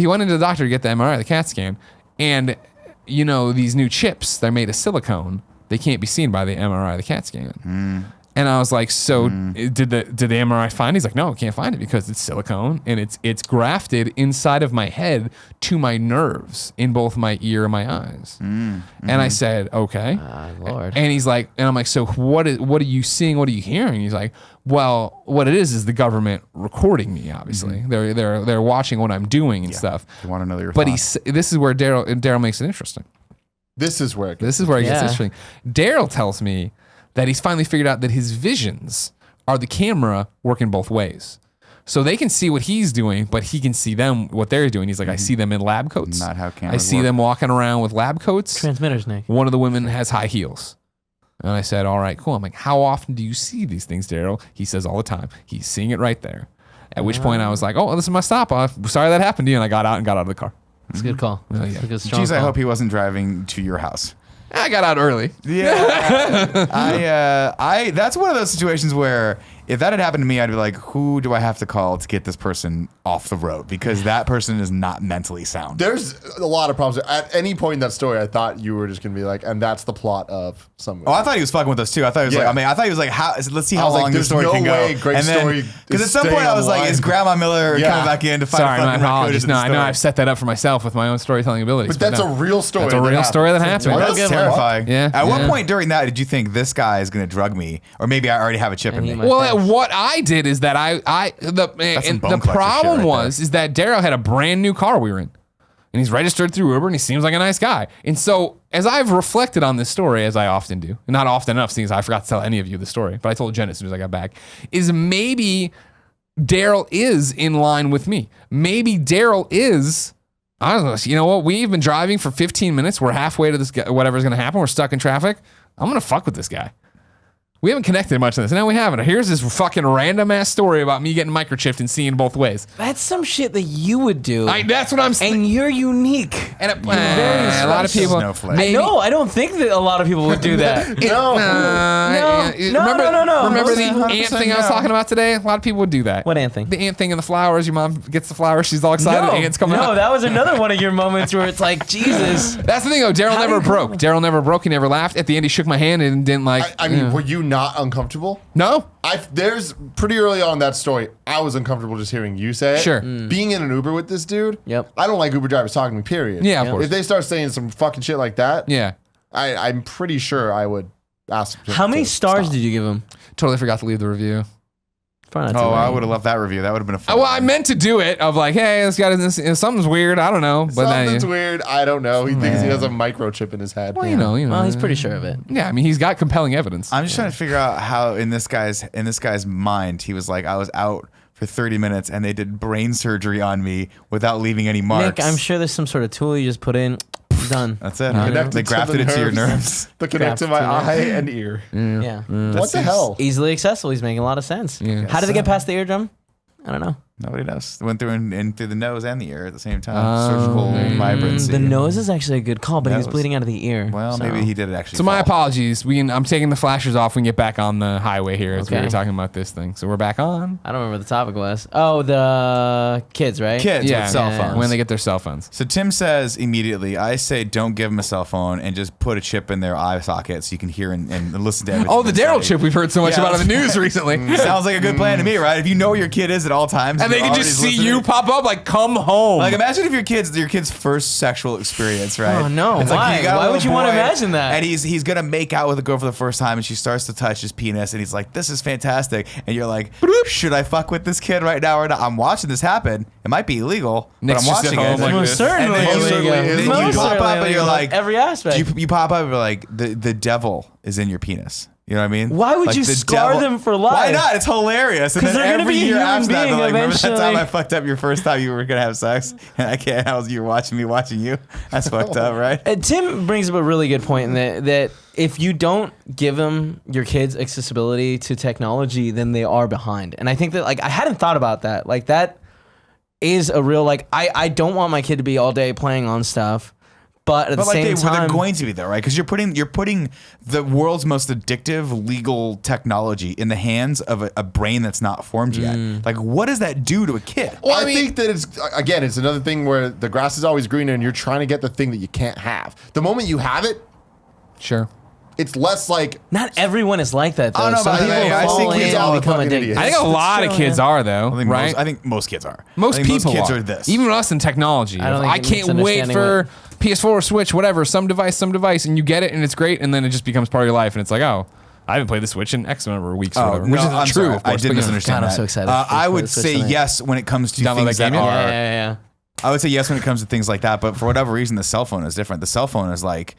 Speaker 1: went into the doctor to get the MRI, the CAT scan. And, these new chips, they're made of silicone. They can't be seen by the MRI, the CAT scan. And I was like, "So did the MRI find it?" He's like, "No, it can't find it because it's silicone and it's grafted inside of my head to my nerves in both my ear and my eyes." And I said, "Okay."
Speaker 2: Lord.
Speaker 1: And he's like, and I'm like, "So what are you seeing? What are you hearing?" He's like, "Well, what it is the government recording me. Obviously, they're watching what I'm doing and stuff."
Speaker 3: You want to know your
Speaker 1: But
Speaker 3: thoughts.
Speaker 1: this is where Daryl makes it interesting.
Speaker 4: This is where it gets.
Speaker 1: This is where it gets
Speaker 2: Yeah.
Speaker 1: interesting. Daryl tells me that he's finally figured out that his visions are the camera working both ways. So they can see what he's doing, but he can see them, what they're doing. He's like, "I see them in lab coats.
Speaker 3: Not how
Speaker 1: I
Speaker 3: cameras
Speaker 1: see
Speaker 3: work."
Speaker 1: them walking around with lab coats.
Speaker 2: Transmitters, Nick.
Speaker 1: One of the women has high heels." And I said, "All right, cool." I'm like, "How often do you see these things, Daryl?" He says, "All the time." He's seeing it right there. At which point I was like, "Oh, this is my stop off. Sorry that happened to you." And I got out of the car.
Speaker 2: It's a good call.
Speaker 1: yeah.
Speaker 2: It's a good, strong
Speaker 3: Jeez, I
Speaker 2: call.
Speaker 3: hope he wasn't driving to your house.
Speaker 1: I got out early.
Speaker 3: Yeah, I that's one of those situations where if that had happened to me, I'd be like, who do I have to call to get this person off the road? Because that person is not mentally sound.
Speaker 4: There's a lot of problems. At any point in that story, I thought you were just going to be like, and that's the plot of some movie.
Speaker 3: Oh, I thought he was fucking with us too. I thought he was
Speaker 4: Yeah.
Speaker 3: I thought he was like, let's see
Speaker 4: I
Speaker 3: how
Speaker 4: was like,
Speaker 3: long this
Speaker 4: there's
Speaker 3: story
Speaker 4: no
Speaker 3: can
Speaker 4: way
Speaker 3: go.
Speaker 4: Greg's story
Speaker 3: because at
Speaker 4: is
Speaker 3: some point
Speaker 4: staying
Speaker 3: I was like,
Speaker 4: alive.
Speaker 3: is Grandma Miller
Speaker 4: Yeah.
Speaker 3: coming back in to find
Speaker 1: Sorry,
Speaker 3: a
Speaker 1: my
Speaker 3: fucking raccoon
Speaker 1: apologies.
Speaker 3: to
Speaker 1: No,
Speaker 3: the
Speaker 1: I know
Speaker 3: story?
Speaker 1: I've set that up for myself with my own storytelling abilities.
Speaker 4: But that's
Speaker 1: no.
Speaker 4: a real story.
Speaker 1: That's a real story that happened.
Speaker 3: That's
Speaker 2: Good one.
Speaker 3: terrifying.
Speaker 1: Yeah,
Speaker 3: At what
Speaker 1: yeah.
Speaker 3: point during that did you think this guy is going to drug me, or maybe I already have a chip in
Speaker 2: And he
Speaker 3: me?
Speaker 2: might-
Speaker 1: Well, what I did is that
Speaker 3: some bone
Speaker 1: the
Speaker 3: collector
Speaker 1: problem
Speaker 3: shit right
Speaker 1: was is that Daryl had a brand new car we were in, and he's registered through Uber, and he seems like a nice guy. And so, as I've reflected on this story, as I often do, not often enough, since I forgot to tell any of you the story, but I told Jen as soon as I got back, is maybe Daryl is in line with me. Maybe Daryl is, I don't know, you know what? We've been driving for 15 minutes. We're halfway to this, whatever's going to happen. We're stuck in traffic. I'm going to fuck with this guy. We haven't connected much on this. No, we haven't. Here's this fucking random ass story about me getting microchipped and seeing both ways.
Speaker 2: That's some shit that you would do.
Speaker 1: That's what I'm saying.
Speaker 2: And you're unique.
Speaker 1: And a lot of people.
Speaker 3: Snowflake.
Speaker 1: Maybe,
Speaker 2: No, I don't think that a lot of people would do that. No.
Speaker 1: Remember the
Speaker 3: 100%
Speaker 1: ant thing I was
Speaker 3: no.
Speaker 1: talking about today? A lot of people would do that.
Speaker 2: What ant thing?
Speaker 1: The ant thing in the flowers. Your mom gets the flowers. She's all excited. The ant's coming out.
Speaker 2: No, that was another one of your moments where it's like, Jesus.
Speaker 1: That's the thing, though. Daryl never broke. Daryl never broke. He never laughed. At the end, he shook my hand and didn't like.
Speaker 4: I mean, were you not uncomfortable?
Speaker 1: No.
Speaker 4: There's pretty early on that story, I was uncomfortable just hearing you say it.
Speaker 1: Sure.
Speaker 4: Being in an Uber with this dude,
Speaker 2: Yep.
Speaker 4: I don't like Uber drivers talking to me, period.
Speaker 1: Yeah, of course.
Speaker 4: If they start saying some fucking shit like that,
Speaker 1: Yeah.
Speaker 4: I'm pretty sure I would ask him
Speaker 2: How many
Speaker 4: to
Speaker 2: stars
Speaker 4: stop.
Speaker 2: did you give him?
Speaker 1: Totally forgot to leave the review.
Speaker 2: Probably not too
Speaker 3: Oh, I
Speaker 2: many.
Speaker 3: would have loved that review. That would have been a fun.
Speaker 1: Well, I meant to do it of like, hey, this guy doesn't, something's weird. I don't know. But
Speaker 4: Something's
Speaker 1: then,
Speaker 4: weird. I don't know. He thinks he has a microchip in his head.
Speaker 1: well, you know.
Speaker 2: Well, he's pretty sure of it.
Speaker 1: Yeah, I mean, he's got compelling evidence.
Speaker 3: I'm just trying to figure out how in this guy's mind, he was like, I was out for 30 minutes and they did brain surgery on me without leaving any marks.
Speaker 2: Nick, I'm sure there's some sort of tool you just put in. Done.
Speaker 3: That's it.
Speaker 4: Connected
Speaker 3: They
Speaker 4: to
Speaker 3: grafted
Speaker 4: the
Speaker 3: it to your
Speaker 4: nerves.
Speaker 3: nerves.
Speaker 4: To connect to my eye and ear.
Speaker 2: Yeah.
Speaker 4: What the hell?
Speaker 2: Easily accessible. He's making a lot of sense.
Speaker 1: Yeah.
Speaker 2: How did they get past the eardrum? I don't know.
Speaker 3: Nobody knows. It went through and through the nose and the ear at the same time. Surgical vibrancy.
Speaker 2: The nose is actually a good call, but he was
Speaker 3: Nose.
Speaker 2: bleeding out of the ear.
Speaker 3: Well,
Speaker 2: so.
Speaker 3: maybe he did it actually.
Speaker 1: So my
Speaker 3: fall.
Speaker 1: apologies. I'm taking the flashers off. We can get back on the highway here as we
Speaker 2: Okay.
Speaker 1: were talking about this thing. So we're back on.
Speaker 2: I don't remember what the topic was. Oh, the kids, right?
Speaker 3: Kids
Speaker 1: Yeah.
Speaker 3: with cell
Speaker 2: Yeah.
Speaker 3: phones.
Speaker 1: When they get their cell phones.
Speaker 3: So Tim says immediately, I say don't give them a cell phone and just put a chip in their eye socket so you can hear and listen to everything.
Speaker 1: Oh, the
Speaker 3: they
Speaker 1: Daryl
Speaker 3: say.
Speaker 1: chip we've heard so much
Speaker 3: Yeah.
Speaker 1: about on the news recently.
Speaker 3: Sounds like a good plan to me, right? If you know where your kid is at all times,
Speaker 1: And they
Speaker 3: you're
Speaker 1: can just see
Speaker 3: already
Speaker 1: you
Speaker 3: listening.
Speaker 1: pop up like, come home.
Speaker 3: Like imagine if your kid's first sexual experience, right?
Speaker 2: Oh, no.
Speaker 3: It's like
Speaker 2: Why?
Speaker 3: you got a
Speaker 2: Why
Speaker 3: little
Speaker 2: would you wanna
Speaker 3: boy,
Speaker 2: imagine that?
Speaker 3: And he's gonna make out with a girl for the first time, and she starts to touch his penis, and he's like, "This is fantastic," and you're like, "Should I fuck with this kid right now or not?" I'm watching this happen. It might be illegal,
Speaker 1: Nick's
Speaker 3: but I'm
Speaker 1: just at
Speaker 3: watching
Speaker 1: home
Speaker 3: it.
Speaker 1: like
Speaker 2: Most
Speaker 1: this.
Speaker 2: certainly.
Speaker 3: And then
Speaker 4: Most certainly is.
Speaker 3: then you
Speaker 2: Most
Speaker 3: pop up
Speaker 2: certainly
Speaker 3: and you're like,
Speaker 2: every aspect.
Speaker 3: you pop up and you're like, the devil is in your penis. You know what I mean?
Speaker 2: Why would
Speaker 3: Like
Speaker 2: you
Speaker 3: the
Speaker 2: scar them for life?
Speaker 3: Why not? It's hilarious. And
Speaker 2: 'Cause
Speaker 3: then
Speaker 2: they're gonna
Speaker 3: every
Speaker 2: be a
Speaker 3: year
Speaker 2: human
Speaker 3: after that, they're
Speaker 2: being
Speaker 3: like, remember that time
Speaker 2: eventually."
Speaker 3: I fucked up your first time you were gonna have sex, and I can't. I was you were watching me watching you. That's fucked up, right?
Speaker 2: Tim brings up a really good point in that if you don't give them your kids accessibility to technology, then they are behind. And I think that like I hadn't thought about that. Like that is a real like I don't want my kid to be all day playing on stuff. But at the
Speaker 3: But like
Speaker 2: same
Speaker 3: they're
Speaker 2: time,
Speaker 3: going to be though, right? Because you're putting the world's most addictive legal technology in the hands of a brain that's not formed yet. Like, what does that do to a kid?
Speaker 1: Well,
Speaker 4: I
Speaker 1: I mean-
Speaker 4: think that it's another thing where the grass is always greener and you're trying to get the thing that you can't have. The moment you have it,
Speaker 1: Sure.
Speaker 4: it's less like
Speaker 2: not everyone is like that though.
Speaker 3: Oh, no,
Speaker 2: Some
Speaker 3: but
Speaker 2: people
Speaker 3: I
Speaker 2: fall
Speaker 3: think
Speaker 2: in
Speaker 3: kids
Speaker 2: and
Speaker 3: are
Speaker 2: become
Speaker 4: fucking
Speaker 2: addicted.
Speaker 4: idiots.
Speaker 1: I think a lot of kids are though,
Speaker 3: I think
Speaker 1: right?
Speaker 3: I think most kids are.
Speaker 1: Most
Speaker 3: I think
Speaker 1: people
Speaker 3: most kids
Speaker 1: are.
Speaker 3: are this.
Speaker 1: Even us in technology.
Speaker 2: I don't think
Speaker 1: I
Speaker 2: it's
Speaker 1: can't wait
Speaker 2: understanding
Speaker 1: for PS4 or Switch, whatever, some device, and you get it and it's great, and then it just becomes part of your life, and it's like, oh, I haven't played the Switch in X number of weeks or whatever. Which
Speaker 3: no,
Speaker 1: is
Speaker 3: I'm
Speaker 1: true,
Speaker 3: sorry.
Speaker 1: of course.
Speaker 3: I did
Speaker 1: but, you know.
Speaker 3: misunderstand
Speaker 2: God, I'm
Speaker 3: that.
Speaker 2: so excited
Speaker 3: I
Speaker 2: for
Speaker 3: would
Speaker 2: the Switch
Speaker 3: say
Speaker 2: tonight.
Speaker 3: yes when it comes to
Speaker 1: Download
Speaker 3: things
Speaker 1: that
Speaker 3: that
Speaker 1: game yet?
Speaker 3: are.
Speaker 2: Yeah.
Speaker 3: I would say yes when it comes to things like that, but for whatever reason, the cell phone is different. The cell phone is like,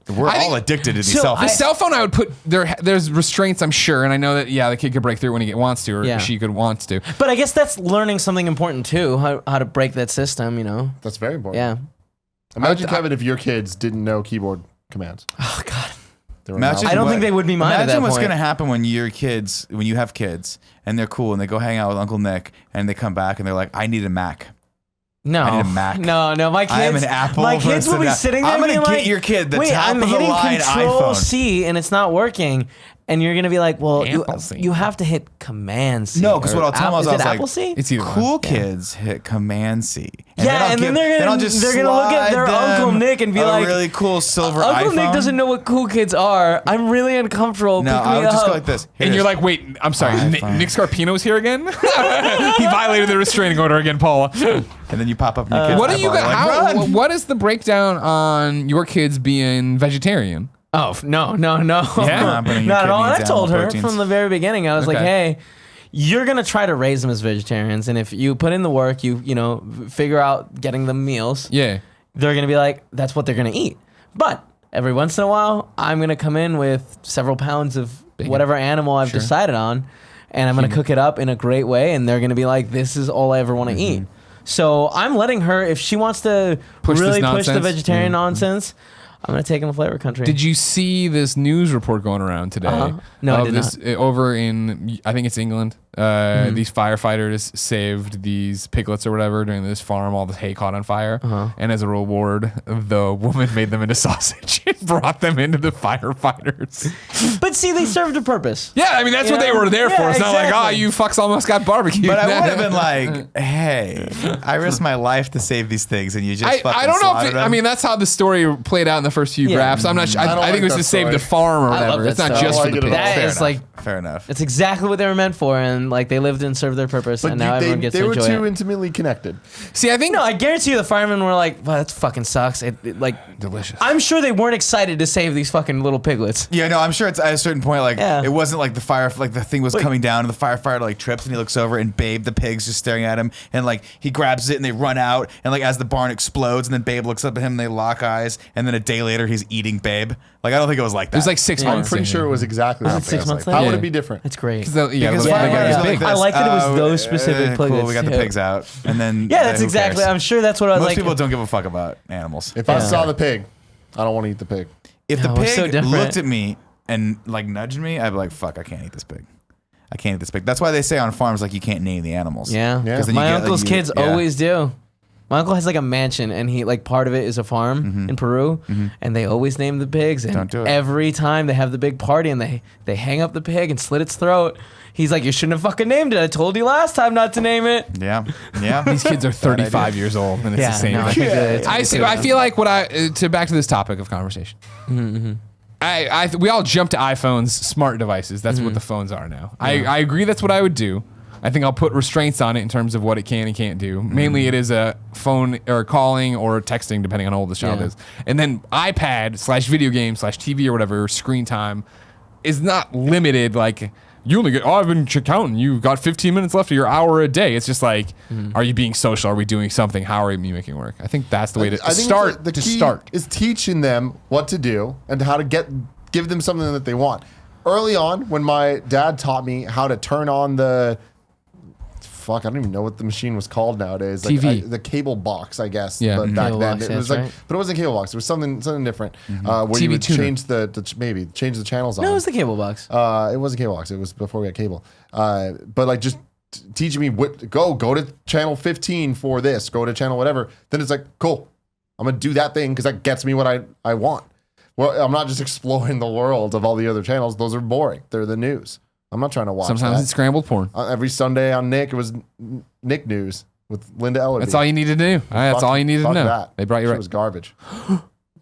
Speaker 3: we're
Speaker 1: I
Speaker 3: all
Speaker 1: think-
Speaker 3: addicted to these
Speaker 2: So
Speaker 3: cell
Speaker 1: The
Speaker 3: phones.
Speaker 1: cell phone, I would put there's restraints, I'm sure, and I know that the kid could break through it when he wants to, or
Speaker 2: Yeah.
Speaker 1: she could wants to.
Speaker 2: But I guess that's learning something important too, how to break that system, you know.
Speaker 4: that's very important.
Speaker 2: Yeah.
Speaker 4: Imagine, Kevin, if your kids didn't know keyboard commands.
Speaker 2: Oh god.
Speaker 4: They were
Speaker 3: Imagine
Speaker 4: mouse-
Speaker 2: I don't think they would be mine at
Speaker 3: Imagine
Speaker 2: that
Speaker 3: what's
Speaker 2: point.
Speaker 3: gonna happen when you have kids, and they're cool, and they go hang out with Uncle Nick, and they come back, and they're like, "I need a Mac.
Speaker 2: No,
Speaker 3: I need a Mac.
Speaker 2: no, my kids.
Speaker 3: I am an Apple
Speaker 2: My kids will be
Speaker 3: person.
Speaker 2: sitting there.
Speaker 3: I'm gonna
Speaker 2: being
Speaker 3: get
Speaker 2: like,
Speaker 3: your kid the
Speaker 2: Wait,
Speaker 3: top
Speaker 2: I'm
Speaker 3: of the
Speaker 2: hitting
Speaker 3: line
Speaker 2: Control
Speaker 3: iPhone."
Speaker 2: C and it's not working, and you're gonna be like, well,
Speaker 1: Apple C.
Speaker 2: you have to hit Command C.
Speaker 3: No, 'cause
Speaker 2: or
Speaker 3: what I'll tell 'em
Speaker 2: Apple-
Speaker 3: is
Speaker 2: is
Speaker 3: I
Speaker 2: it
Speaker 3: was like,
Speaker 2: Apple C?
Speaker 1: It's either
Speaker 3: Cool
Speaker 1: one.
Speaker 3: kids hit Command C.
Speaker 2: Yeah, and then they're gonna look at their
Speaker 3: slide
Speaker 2: Uncle
Speaker 3: them
Speaker 2: Nick and be
Speaker 3: a
Speaker 2: like,
Speaker 3: really cool silver
Speaker 2: Uncle
Speaker 3: iPhone.
Speaker 2: Nick doesn't know what cool kids are. I'm really uncomfortable.
Speaker 3: No,
Speaker 2: Pick
Speaker 3: I
Speaker 2: me
Speaker 3: would just
Speaker 2: up.
Speaker 3: go like this. Here
Speaker 1: And
Speaker 3: it
Speaker 1: you're
Speaker 3: is.
Speaker 1: like, wait, I'm sorry,
Speaker 3: iPhone.
Speaker 1: Nick Scarpino's here again? He violated the restraining order again, Paula.
Speaker 3: and then you pop up in your kid's
Speaker 1: What do you
Speaker 3: eyeball,
Speaker 1: got?
Speaker 3: you're like, "Run!"
Speaker 1: What is the breakdown on your kids being vegetarian?
Speaker 2: Oh no.
Speaker 1: Yeah?
Speaker 2: Not at all. I
Speaker 3: Kidney
Speaker 2: told her
Speaker 3: animal proteins.
Speaker 2: from the very beginning. I was like,
Speaker 1: Okay.
Speaker 2: hey, you're gonna try to raise them as vegetarians, and if you put in the work, you figure out getting them meals.
Speaker 1: Yeah.
Speaker 2: They're gonna be like, that's what they're gonna eat. But every once in a while, I'm gonna come in with several pounds of whatever animal I've decided on, and I'm gonna cook it up in a great way, and they're gonna be like, "This is all I ever want to eat." So I'm letting her, if she wants to
Speaker 1: Push this
Speaker 2: really push the
Speaker 1: nonsense?
Speaker 2: vegetarian nonsense, I'm gonna take them to Flavor Country.
Speaker 1: Did you see this news report going around today?
Speaker 2: No, I
Speaker 1: of
Speaker 2: did
Speaker 1: this, over in, I think it's England. These firefighters saved these piglets or whatever during this farm. All the hay caught on fire, and as a reward, the woman made them into sausage and brought them into the firefighters.
Speaker 2: But see, they served a purpose.
Speaker 1: Yeah, I mean that's what
Speaker 2: Yeah.
Speaker 1: they were there for.
Speaker 2: Yeah,
Speaker 1: It's not like,
Speaker 2: exactly.
Speaker 1: you fucks almost got barbecued.
Speaker 3: But I would have been like, hey, I risked my life to save these things, and you just fucking
Speaker 1: I don't know if
Speaker 3: slaughtered them.
Speaker 1: I mean that's how the story played out in the first few
Speaker 2: Yeah.
Speaker 1: graphs. I'm not sure.
Speaker 4: I don't
Speaker 1: I think it was
Speaker 4: like
Speaker 1: to
Speaker 4: that
Speaker 1: save the
Speaker 4: story.
Speaker 1: farm or
Speaker 2: I love
Speaker 1: whatever.
Speaker 2: that
Speaker 1: It's not
Speaker 2: stuff.
Speaker 1: just
Speaker 4: I
Speaker 1: for
Speaker 4: don't
Speaker 1: the
Speaker 4: like it at all.
Speaker 1: piglets.
Speaker 2: That is like,
Speaker 3: Fair enough.
Speaker 2: it's exactly what they were meant for, and like they lived and served their purpose,
Speaker 4: But
Speaker 2: and now everyone gets
Speaker 4: they
Speaker 2: to
Speaker 4: were
Speaker 2: enjoy
Speaker 4: too
Speaker 2: it.
Speaker 4: intimately connected.
Speaker 1: See, I think
Speaker 2: No, I guarantee you the firemen were like, "Well, that fucking sucks." It like
Speaker 1: delicious.
Speaker 2: I'm sure they weren't excited to save these fucking little piglets.
Speaker 3: Yeah, no, I'm sure it's at a certain point, like,
Speaker 2: Yeah.
Speaker 3: it wasn't like the fire, like the thing was coming down and the firefighter like trips and he looks over and Babe, the pig's just staring at him and like he grabs it and they run out and like as the barn explodes and then Babe looks up at him and they lock eyes and then a day later he's eating Babe. Like, I don't think it was like that.
Speaker 1: It was like 6
Speaker 2: Yeah.
Speaker 1: months.
Speaker 4: I'm pretty sure it was exactly
Speaker 2: Was
Speaker 4: how
Speaker 2: it 6 months
Speaker 4: How
Speaker 2: later?
Speaker 4: would
Speaker 1: Yeah.
Speaker 4: it be different?
Speaker 2: That's great.
Speaker 1: Because yeah,
Speaker 3: Because
Speaker 1: the-
Speaker 2: Yeah,
Speaker 3: firefighters
Speaker 2: yeah,
Speaker 3: are
Speaker 2: yeah.
Speaker 3: like this,
Speaker 2: I like that it was those specific
Speaker 3: Cool,
Speaker 2: piglets,
Speaker 3: we got the
Speaker 2: too.
Speaker 3: pigs out. And then
Speaker 2: Yeah, that's
Speaker 3: who
Speaker 2: exactly.
Speaker 3: cares?
Speaker 2: I'm sure that's what I
Speaker 3: Most
Speaker 2: like.
Speaker 3: people don't give a fuck about animals.
Speaker 4: If I
Speaker 2: Yeah.
Speaker 4: saw the pig, I don't want to eat the pig.
Speaker 3: If the
Speaker 2: No, we're so
Speaker 3: pig
Speaker 2: different.
Speaker 3: looked at me and like nudged me, I'd be like, fuck, I can't eat this pig. I can't eat this pig. That's why they say on farms, like, you can't name the animals.
Speaker 2: Yeah,
Speaker 4: Yeah.
Speaker 3: 'Cause then you
Speaker 2: my
Speaker 3: get,
Speaker 2: uncle's
Speaker 3: you-
Speaker 2: kids
Speaker 3: yeah.
Speaker 2: always do. My uncle has like a mansion, and he like part of it is a farm in Peru, and they always name the pigs. And
Speaker 3: Don't do it.
Speaker 2: every time they have the big party, and they hang up the pig and slit its throat. He's like, "You shouldn't have fucking named it. I told you last time not to name it."
Speaker 3: Yeah. Yeah.
Speaker 1: These kids are 35 years old, and it's
Speaker 2: Yeah,
Speaker 1: the same.
Speaker 2: no, I think that it's-
Speaker 1: I see. I feel like to back to this topic of conversation. We all jump to iPhones, smart devices. That's what the phones are now. I agree. That's what I would do. I think I'll put restraints on it in terms of what it can and can't do. Mainly, it is a phone or calling or texting, depending on how old the child
Speaker 2: Yeah.
Speaker 1: is. And then iPad/video game /TV or whatever screen time is not limited. Like you only get. I've been counting. You've got 15 minutes left of your hour a day. It's just like, are you being social? Are we doing something? How are you making it work? I think that's the way to
Speaker 4: I think
Speaker 1: start.
Speaker 4: the
Speaker 1: To
Speaker 4: key
Speaker 1: start.
Speaker 4: is teaching them what to do and how to give them something that they want. Early on, when my dad taught me how to turn on the I don't even know what the machine was called nowadays. Like,
Speaker 1: TV.
Speaker 4: The cable box, I guess.
Speaker 1: Yeah.
Speaker 4: But back
Speaker 2: Cable
Speaker 4: then
Speaker 2: box,
Speaker 4: it was
Speaker 2: that's
Speaker 4: like,
Speaker 2: right.
Speaker 4: but it wasn't a cable box. It was something different. Where
Speaker 1: TV
Speaker 4: you would
Speaker 1: tuner.
Speaker 4: change change the channels on.
Speaker 2: No, it was the cable box.
Speaker 4: It was a cable box. It was before we had cable. But like just teaching me go to channel 15 for this, go to channel whatever. Then it's like, cool. I'm gonna do that thing because that gets me what I want. Well, I'm not just exploring the world of all the other channels. Those are boring. They're the news. I'm not trying to watch
Speaker 1: Sometimes
Speaker 4: that.
Speaker 1: it's scrambled porn.
Speaker 4: Every Sunday on Nick, it was Nick News with Linda Ellerby.
Speaker 1: That's all you needed to do. That's all you needed to
Speaker 4: Fuck
Speaker 1: know.
Speaker 4: that.
Speaker 1: They brought you
Speaker 4: Shit
Speaker 1: right.
Speaker 4: was garbage.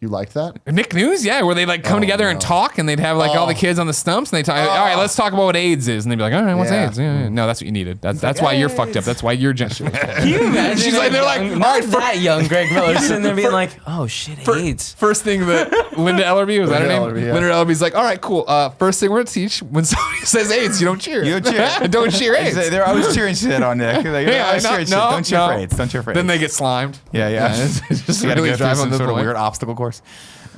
Speaker 4: You liked that?
Speaker 1: Nick News, yeah, where they like come together and talk, and they'd have like all the kids on the stumps, and they talk. All right, let's talk about what AIDS is, and they'd be like, all right, what's
Speaker 4: Yeah.
Speaker 1: AIDS? Yeah. No, that's what you needed. That's why you're fucked up. That's why you're.
Speaker 2: Can you imagine?
Speaker 1: She's like, they're like,
Speaker 2: young,
Speaker 1: all
Speaker 2: not
Speaker 1: right,
Speaker 2: that young Greg Miller sitting there being like, "Oh shit, AIDS."
Speaker 1: First thing that Linda Ellerby was that her
Speaker 4: Linda
Speaker 1: name?
Speaker 4: Ellerby, yeah.
Speaker 1: Linda Ellerby's like, all right, cool. First thing we're gonna teach when somebody says AIDS, you don't cheer.
Speaker 3: You don't cheer.
Speaker 1: Don't cheer AIDS.
Speaker 3: They're always cheering shit on Nick. Like,
Speaker 1: Yeah,
Speaker 3: always
Speaker 1: no,
Speaker 3: cheering shit.
Speaker 1: no,
Speaker 3: Don't cheer
Speaker 1: no.
Speaker 3: for AIDS. Don't cheer for AIDS.
Speaker 1: Then they get slimed.
Speaker 3: Yeah.
Speaker 1: It's just
Speaker 3: You gotta
Speaker 1: really
Speaker 3: go through
Speaker 1: drive
Speaker 3: some
Speaker 1: them to the
Speaker 3: sort of
Speaker 1: point.
Speaker 3: weird obstacle course.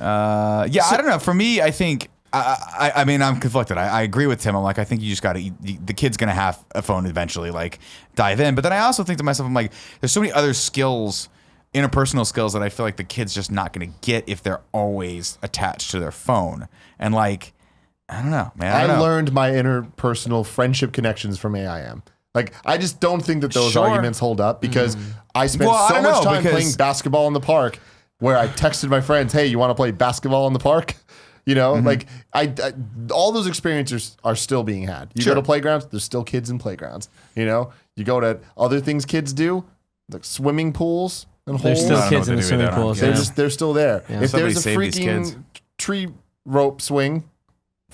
Speaker 3: I don't know. For me, I think I mean I'm conflicted. I agree with Tim. I'm like I think you just got to. The kid's gonna have a phone eventually. Like dive in. But then I also think to myself, I'm like, there's so many other skills, interpersonal skills that I feel like the kid's just not gonna get if they're always attached to their phone. And like I don't know, man. I don't know.
Speaker 4: learned my interpersonal friendship connections from AIM. Like, I just don't think that those
Speaker 3: Sure.
Speaker 4: arguments hold up because I spent
Speaker 3: Well, I
Speaker 4: so
Speaker 3: don't
Speaker 4: much
Speaker 3: know,
Speaker 4: time
Speaker 3: because-
Speaker 4: playing basketball in the park where I texted my friends, hey, you want to play basketball in the park? You know, like I all those experiences are still being had. You
Speaker 3: Sure.
Speaker 4: go to playgrounds, there's still kids in playgrounds. You know, you go to other things kids do, like swimming pools and
Speaker 2: There's
Speaker 4: holes.
Speaker 2: still
Speaker 3: I don't know
Speaker 2: kids
Speaker 3: what
Speaker 2: in
Speaker 3: they
Speaker 2: the
Speaker 3: do with
Speaker 2: swimming
Speaker 3: that.
Speaker 2: pools.
Speaker 4: They're
Speaker 2: Yeah.
Speaker 4: just they're still there. If
Speaker 3: Somebody
Speaker 4: there's a
Speaker 3: save these kids.
Speaker 4: freaking tree rope swing,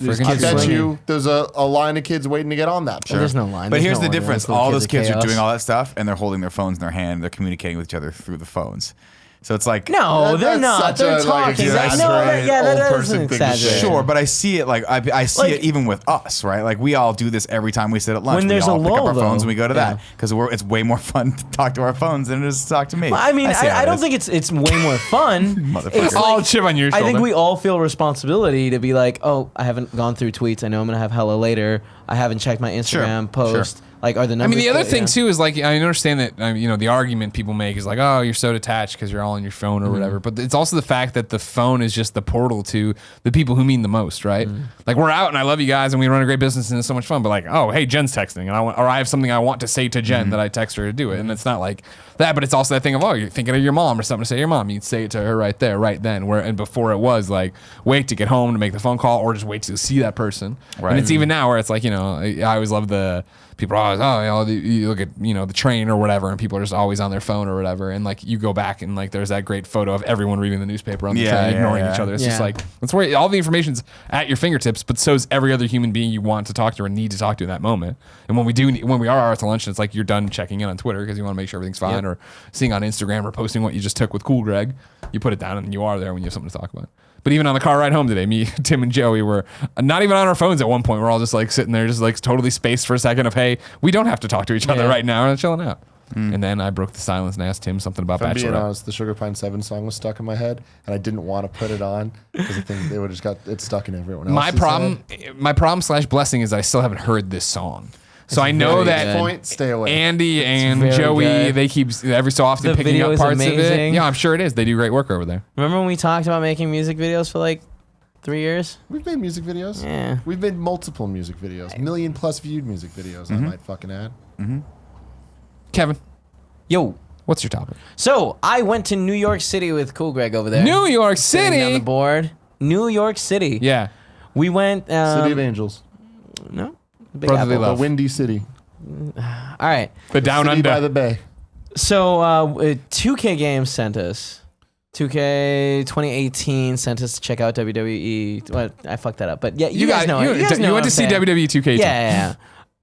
Speaker 1: Freaking
Speaker 4: I
Speaker 1: kids
Speaker 4: bet
Speaker 1: swinging.
Speaker 4: you there's a line of kids waiting to get on that.
Speaker 2: Well, there's no line.
Speaker 3: But
Speaker 2: There's
Speaker 3: here's
Speaker 2: no
Speaker 3: the
Speaker 2: line.
Speaker 3: difference.
Speaker 2: Those little
Speaker 3: All those kids are
Speaker 2: chaos.
Speaker 3: doing all that stuff, and they're holding their phones in their hand. They're communicating with each other through the phones. So it's like
Speaker 2: No, they're
Speaker 4: That's
Speaker 2: not.
Speaker 4: such
Speaker 2: They're
Speaker 4: a, like,
Speaker 2: talking.
Speaker 4: exaggerated
Speaker 2: that
Speaker 4: old
Speaker 2: is
Speaker 4: person
Speaker 2: an
Speaker 4: thing to say.
Speaker 2: exaggeration.
Speaker 3: Sure, but I see it I see
Speaker 2: Like-
Speaker 3: it even with us, right? Like we all do this every time we sit at lunch.
Speaker 2: When there's
Speaker 3: we all
Speaker 2: a
Speaker 3: pick up
Speaker 2: lull,
Speaker 3: our phones
Speaker 2: though.
Speaker 3: and we go to
Speaker 2: Yeah.
Speaker 3: that because it's way more fun to talk to our phones than it is to talk to me.
Speaker 2: Well, I mean,
Speaker 3: see how
Speaker 2: I
Speaker 3: it
Speaker 2: don't
Speaker 3: is.
Speaker 2: think it's way more fun.
Speaker 3: Motherfucker.
Speaker 2: It's
Speaker 1: All chip on your
Speaker 2: I
Speaker 1: shoulder.
Speaker 2: think we all feel responsibility to be like, oh, I haven't gone through tweets. I know I'm gonna have hella later. I haven't checked my Instagram post. Like, are the
Speaker 1: I
Speaker 2: numbers?
Speaker 1: mean, the other
Speaker 2: good?
Speaker 1: thing
Speaker 2: Yeah.
Speaker 1: too is like I understand that the argument people make is like, oh, you're so detached because you're all on your phone or whatever. But it's also the fact that the phone is just the portal to the people who mean the most, right? Like we're out and I love you guys and we run a great business and it's so much fun. But like, oh, hey, Jen's texting and I have something I want to say to Jen that I text her to do it, and it's not like that. But it's also that thing of, oh, you're thinking of your mom or something to say to your mom. You'd say it to her right there, right then. And before it was like wait to get home to make the phone call or just wait to see that person.
Speaker 3: Right.
Speaker 1: And it's even now where it's like I always love the people are always, you look at the train or whatever, and people are just always on their phone or whatever, and like you go back and like there's that great photo of everyone reading the newspaper on the train, ignoring each other. It's just
Speaker 2: Yeah.
Speaker 1: like that's where all the information's at your fingertips, but so's every other human being you want to talk to or need to talk to in that moment. And when we are out to lunch, it's like you're done checking in on Twitter because you want to make sure everything's fine, or seeing on Instagram or posting what you just took with Cool Greg. You put it down and you are there when you have something to talk about. But even on the car ride home today, me, Tim, and Joey were not even on our phones at one point. We're all just like sitting there, just like totally spaced for a second of, hey, we don't have to talk to each other right now. We're chilling out. And then I broke the silence and asked Tim something about
Speaker 4: If I'm being
Speaker 1: Bachelorette.
Speaker 4: honest, the Sugar Pine 7 song was stuck in my head, and I didn't want to put it on because I think they would have just got it stuck in everyone else's
Speaker 1: My problem / blessing is I still haven't heard this song. So I know
Speaker 2: very
Speaker 1: that
Speaker 2: good.
Speaker 4: Point, stay away.
Speaker 1: Andy and
Speaker 2: very
Speaker 1: Joey,
Speaker 2: good.
Speaker 1: they keep every so often
Speaker 2: The
Speaker 1: picking
Speaker 2: video
Speaker 1: up
Speaker 2: is
Speaker 1: parts of it.
Speaker 2: amazing.
Speaker 1: Yeah, I'm sure it is. They do great work over there.
Speaker 2: Remember when we talked about making music videos for like 3 years?
Speaker 4: We've made music videos.
Speaker 2: Yeah.
Speaker 4: We've made multiple music videos. million+ viewed music videos, I might fucking add.
Speaker 1: Kevin,
Speaker 2: Yo.
Speaker 1: what's your topic?
Speaker 2: So I went to New York City with Cool Greg over there.
Speaker 1: New York
Speaker 2: Sitting on the
Speaker 1: City.
Speaker 2: board. New York City.
Speaker 1: Yeah.
Speaker 2: We went.
Speaker 4: City of Angels.
Speaker 2: No. Big
Speaker 1: Brotherly
Speaker 2: Apple.
Speaker 1: love.
Speaker 4: The Windy City.
Speaker 2: All right.
Speaker 1: The Down
Speaker 4: City
Speaker 1: Under.
Speaker 4: by the Bay.
Speaker 2: So 2K Games sent us. 2K 2018 sent us to check out WWE. What? I fucked that up. But yeah, you guys know it. You guys know
Speaker 1: you
Speaker 2: what
Speaker 1: went
Speaker 2: I'm
Speaker 1: to see
Speaker 2: saying.
Speaker 1: WWE 2K.
Speaker 2: Yeah.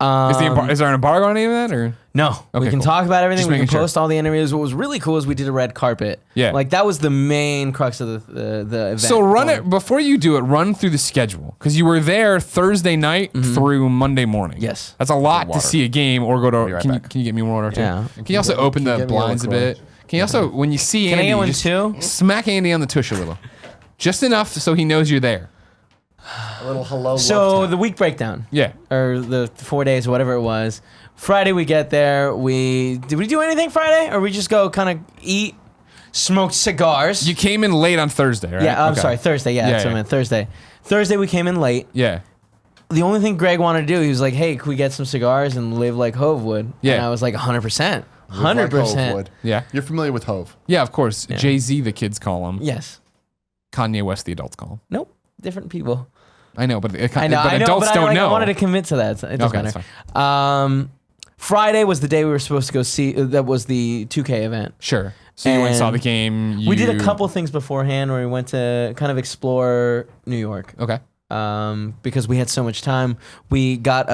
Speaker 1: Is there an embargo on any of that or?
Speaker 2: No, we
Speaker 1: Okay,
Speaker 2: can
Speaker 1: cool.
Speaker 2: talk about everything.
Speaker 1: Just
Speaker 2: We can
Speaker 1: making sure.
Speaker 2: post all the interviews. What was really cool is we did a red carpet.
Speaker 1: Yeah.
Speaker 2: Like that was the main crux of the event.
Speaker 1: So run it before you do it. Run through the schedule because you were there Thursday night through Monday morning.
Speaker 2: Yes.
Speaker 1: that's a lot to
Speaker 3: Water.
Speaker 1: see a game or go to.
Speaker 3: right
Speaker 1: Can you,
Speaker 3: back.
Speaker 1: can you get me more water too?
Speaker 2: Yeah.
Speaker 1: Can you also open
Speaker 4: can you
Speaker 1: the
Speaker 4: get me a
Speaker 1: blinds a
Speaker 4: LaCroix?
Speaker 1: bit? Can you also when you see
Speaker 2: Can I
Speaker 1: Andy,
Speaker 2: get one
Speaker 1: just
Speaker 2: too?
Speaker 1: smack Andy on the tush a little, just enough so he knows you're there.
Speaker 4: A little hello.
Speaker 2: So
Speaker 4: love
Speaker 2: the week breakdown.
Speaker 1: Yeah.
Speaker 2: Or the 4 days, whatever it was. Friday we get there. Did we do anything Friday, or we just go kind of eat, smoke cigars?
Speaker 1: You came in late on Thursday, right?
Speaker 2: Yeah, I'm
Speaker 1: Okay.
Speaker 2: sorry, Thursday. Yeah, that's what I meant. Thursday. Thursday we came in late.
Speaker 1: Yeah.
Speaker 2: The only thing Greg wanted to do, he was like, "Hey, can we get some cigars and live like Hove would?"
Speaker 1: Yeah.
Speaker 2: And I was like, 100%,
Speaker 4: Like Hove
Speaker 2: 100%.
Speaker 4: would.
Speaker 1: Yeah.
Speaker 4: You're familiar with Hove.
Speaker 1: Yeah, of course. Jay-Z, the kids call him.
Speaker 2: Yes.
Speaker 1: Kanye West, the adults call him.
Speaker 2: Nope. Different people.
Speaker 1: I know, but
Speaker 2: I know.
Speaker 1: but
Speaker 2: I know,
Speaker 1: adults
Speaker 2: but
Speaker 1: don't
Speaker 2: I
Speaker 1: know.
Speaker 2: wanted to commit to that. It doesn't
Speaker 1: Okay, that's
Speaker 2: matter. Friday was the day we were supposed to go see. That was the 2K event.
Speaker 1: Sure. So you went and saw
Speaker 2: And
Speaker 1: the game.
Speaker 2: We did a
Speaker 1: you-
Speaker 2: couple things beforehand where we went to kind of explore New York.
Speaker 1: Okay.
Speaker 2: Because we had so much time. We got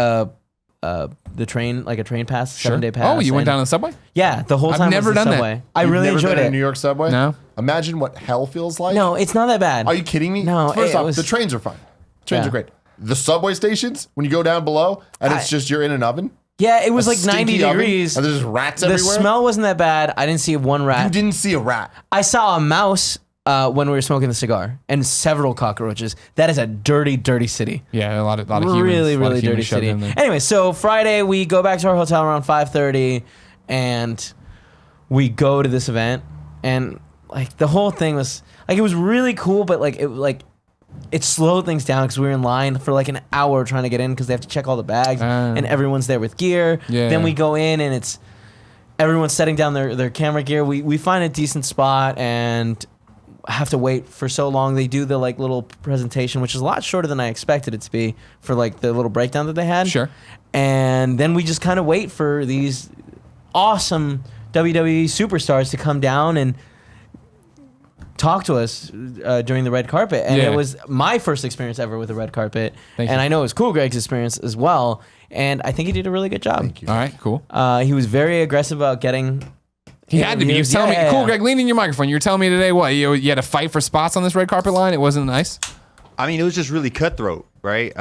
Speaker 2: the train, like a train pass,
Speaker 1: Sure.
Speaker 2: 7-day pass.
Speaker 1: Oh, you went
Speaker 2: and-
Speaker 1: down on the subway?
Speaker 2: Yeah, the whole
Speaker 1: I've
Speaker 2: time.
Speaker 1: never
Speaker 2: was the
Speaker 1: done that.
Speaker 2: subway. I
Speaker 4: You've
Speaker 2: really
Speaker 4: never
Speaker 2: enjoyed
Speaker 4: been in
Speaker 2: it.
Speaker 4: a New York subway?
Speaker 1: No.
Speaker 4: Imagine what hell feels like.
Speaker 2: No, it's not that bad.
Speaker 4: Are you kidding me?
Speaker 2: No,
Speaker 4: First
Speaker 2: it
Speaker 4: off,
Speaker 2: was-
Speaker 4: the trains are fine. Trains
Speaker 2: Yeah.
Speaker 4: are great. The subway stations, when you go down below and it's just you're in an oven.
Speaker 2: Yeah, it was
Speaker 4: a
Speaker 2: like 90
Speaker 4: stinky oven,
Speaker 2: degrees.
Speaker 4: and there's just rats
Speaker 2: The
Speaker 4: everywhere.
Speaker 2: smell wasn't that bad. I didn't see one
Speaker 4: You
Speaker 2: rat.
Speaker 4: didn't see a rat.
Speaker 2: I saw a mouse when we were smoking the cigar, and several cockroaches. That is a dirty, dirty city.
Speaker 1: Yeah, a lot of humans.
Speaker 2: Really,
Speaker 1: a lot of
Speaker 2: really
Speaker 1: humans
Speaker 2: dirty
Speaker 1: shoved
Speaker 2: city.
Speaker 1: in there.
Speaker 2: Anyway, so Friday we go back to our hotel around 5:30, and we go to this event, and like the whole thing was like it was really cool, but it slowed things down because we were in line for like an hour trying to get in because they have to check all the bags, and everyone's there with gear.
Speaker 1: Yeah.
Speaker 2: Then we go in and it's everyone's setting down their camera gear. We find a decent spot and have to wait for so long. They do the like little presentation, which is a lot shorter than I expected it to be for like the little breakdown that they had.
Speaker 1: Sure.
Speaker 2: And then we just kind of wait for these awesome WWE superstars to come down and talk to us during the red carpet. And
Speaker 1: Yeah.
Speaker 2: it was my first experience ever with the red carpet.
Speaker 1: Thank
Speaker 2: and
Speaker 1: you.
Speaker 2: I know it was Cool Greg's experience as well. And I think he did a really good job.
Speaker 4: Thank you.
Speaker 1: All right, cool.
Speaker 2: He was very aggressive about getting
Speaker 1: He had to be. He was telling me,
Speaker 2: Yeah.
Speaker 1: cool, Greg, lean in your microphone. You were telling me today what? You had to fight for spots on this red carpet line? It wasn't nice?
Speaker 6: I mean, it was just really cutthroat, right?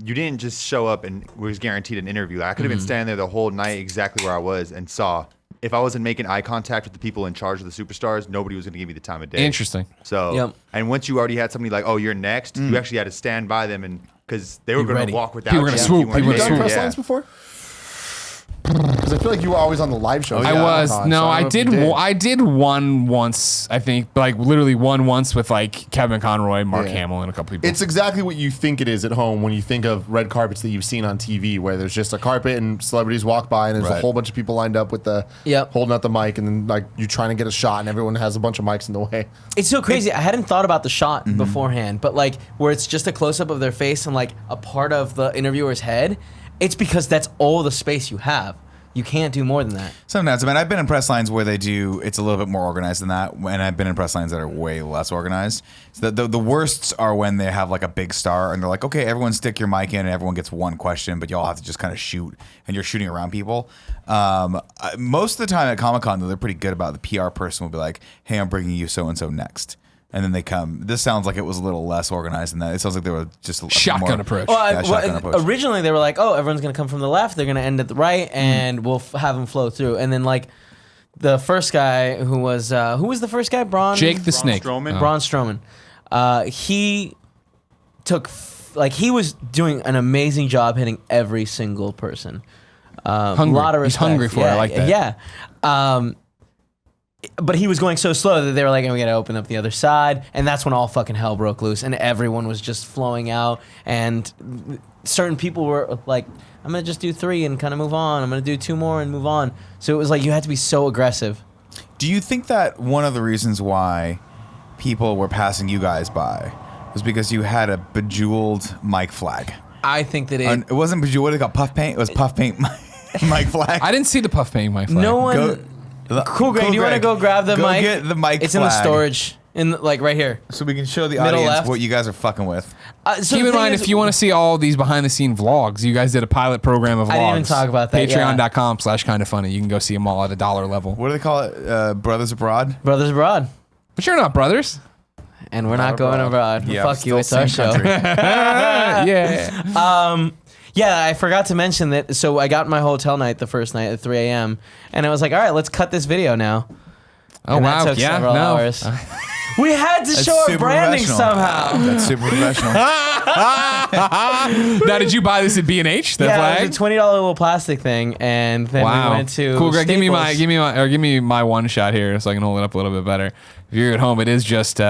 Speaker 6: You didn't just show up and was guaranteed an interview. I could have been standing there the whole night exactly where I was and saw. If I wasn't making eye contact with the people in charge of the superstars, nobody was going to give me the time of day.
Speaker 1: Interesting.
Speaker 6: So, and once you already had somebody like, oh, you're next, you actually had to stand by them and because they were going
Speaker 2: ready.
Speaker 6: to walk without
Speaker 1: People were
Speaker 6: you.
Speaker 1: gonna swoop.
Speaker 6: You weren't
Speaker 1: People were
Speaker 6: there.
Speaker 1: gonna
Speaker 4: Press
Speaker 6: Yeah.
Speaker 4: lines before? Because I feel like you were always on the live show.
Speaker 1: I was. No, I did one once, I think, like literally one once with like Kevin Conroy, Mark Hamill, and a couple people.
Speaker 4: It's exactly what you think it is at home when you think of red carpets that you've seen on TV, where there's just a carpet and celebrities walk by and there's a whole bunch of people lined up with the holding out the mic, and then like you trying to get a shot and everyone has a bunch of mics in the way.
Speaker 2: It's so crazy. I hadn't thought about the shot beforehand, but like where it's just a close up of their face and like a part of the interviewer's head, it's because that's all the space you have. You can't do more than that.
Speaker 3: Sometimes, I mean, I've been in press lines where it's a little bit more organized than that, and I've been in press lines that are way less organized. So the worsts are when they have like a big star and they're like, okay, everyone stick your mic in and everyone gets one question, but y'all have to just kind of shoot, and you're shooting around people. Most of the time at Comic-Con, though, they're pretty good about it. The PR person will be like, hey, I'm bringing you so-and-so next. And then they come. This sounds like it was a little less organized than that. It sounds like they were just a
Speaker 1: Shotgun
Speaker 3: more,
Speaker 1: approach.
Speaker 2: Well,
Speaker 3: shotgun approach.
Speaker 2: originally they were like, oh, everyone's going to come from the left. They're going to end at the right, and we'll have them flow through. And then like the first guy who was the first guy?
Speaker 1: Jake the Snake.
Speaker 6: Strowman.
Speaker 2: Braun Strowman. He took he was doing an amazing job hitting every single person.
Speaker 1: Hungry.
Speaker 2: A lot of
Speaker 1: He's
Speaker 2: respect.
Speaker 1: hungry for it. I like that.
Speaker 2: Yeah. But he was going so slow that they were like, we got to open up the other side. And that's when all fucking hell broke loose. And everyone was just flowing out. And certain people were like, I'm going to just do 3 and kind of move on. I'm going to do 2 more and move on. So it was like you had to be so aggressive.
Speaker 3: Do you think that one of the reasons why people were passing you guys by was because you had a bejeweled mic flag?
Speaker 2: I think that
Speaker 3: It wasn't bejeweled. What do they call puff paint? It was puff paint mic flag.
Speaker 1: I didn't see the puff paint my flag.
Speaker 2: no one... Cool, Greg, do you want to go grab the
Speaker 3: Go
Speaker 2: mic?
Speaker 3: get the mic
Speaker 2: It's in the
Speaker 3: flag.
Speaker 2: storage, like right here.
Speaker 3: So we can show the
Speaker 2: Middle
Speaker 3: audience
Speaker 2: left.
Speaker 3: what you guys are fucking with.
Speaker 2: So
Speaker 1: Keep
Speaker 2: the
Speaker 1: in
Speaker 2: thing
Speaker 1: mind,
Speaker 2: is-
Speaker 1: if you want to see all these behind-the-scene vlogs, you guys did a pilot program of vlogs.
Speaker 2: I didn't even talk about that, yeah.
Speaker 1: Patreon.com/kindafunny. You can go see them all at $1 level.
Speaker 3: What do they call it? Brothers Abroad?
Speaker 2: Brothers Abroad.
Speaker 1: But you're not brothers.
Speaker 2: And we're not going abroad.
Speaker 3: Yeah,
Speaker 2: Fuck you,
Speaker 3: still
Speaker 2: it's our
Speaker 3: same
Speaker 2: show.
Speaker 3: country.
Speaker 1: Yeah.
Speaker 2: Yeah, I forgot to mention that. So I got my hotel night the first night at 3 a.m. And I was like, all right, let's cut this video now.
Speaker 1: Oh,
Speaker 2: And
Speaker 1: wow.
Speaker 2: that took
Speaker 1: Yeah,
Speaker 2: several
Speaker 1: no.
Speaker 2: hours. We had to
Speaker 3: That's
Speaker 2: show our
Speaker 3: super
Speaker 2: branding
Speaker 3: professional.
Speaker 2: somehow.
Speaker 3: That's super professional.
Speaker 1: Now, did you buy this at B&H, the
Speaker 2: Yeah,
Speaker 1: flag?
Speaker 2: it was a $20 little plastic thing, and then
Speaker 1: Wow.
Speaker 2: we went to
Speaker 1: Cool, Greg. Give me
Speaker 2: Staples.
Speaker 1: my one shot here so I can hold it up a little bit better. If you're at home, it is just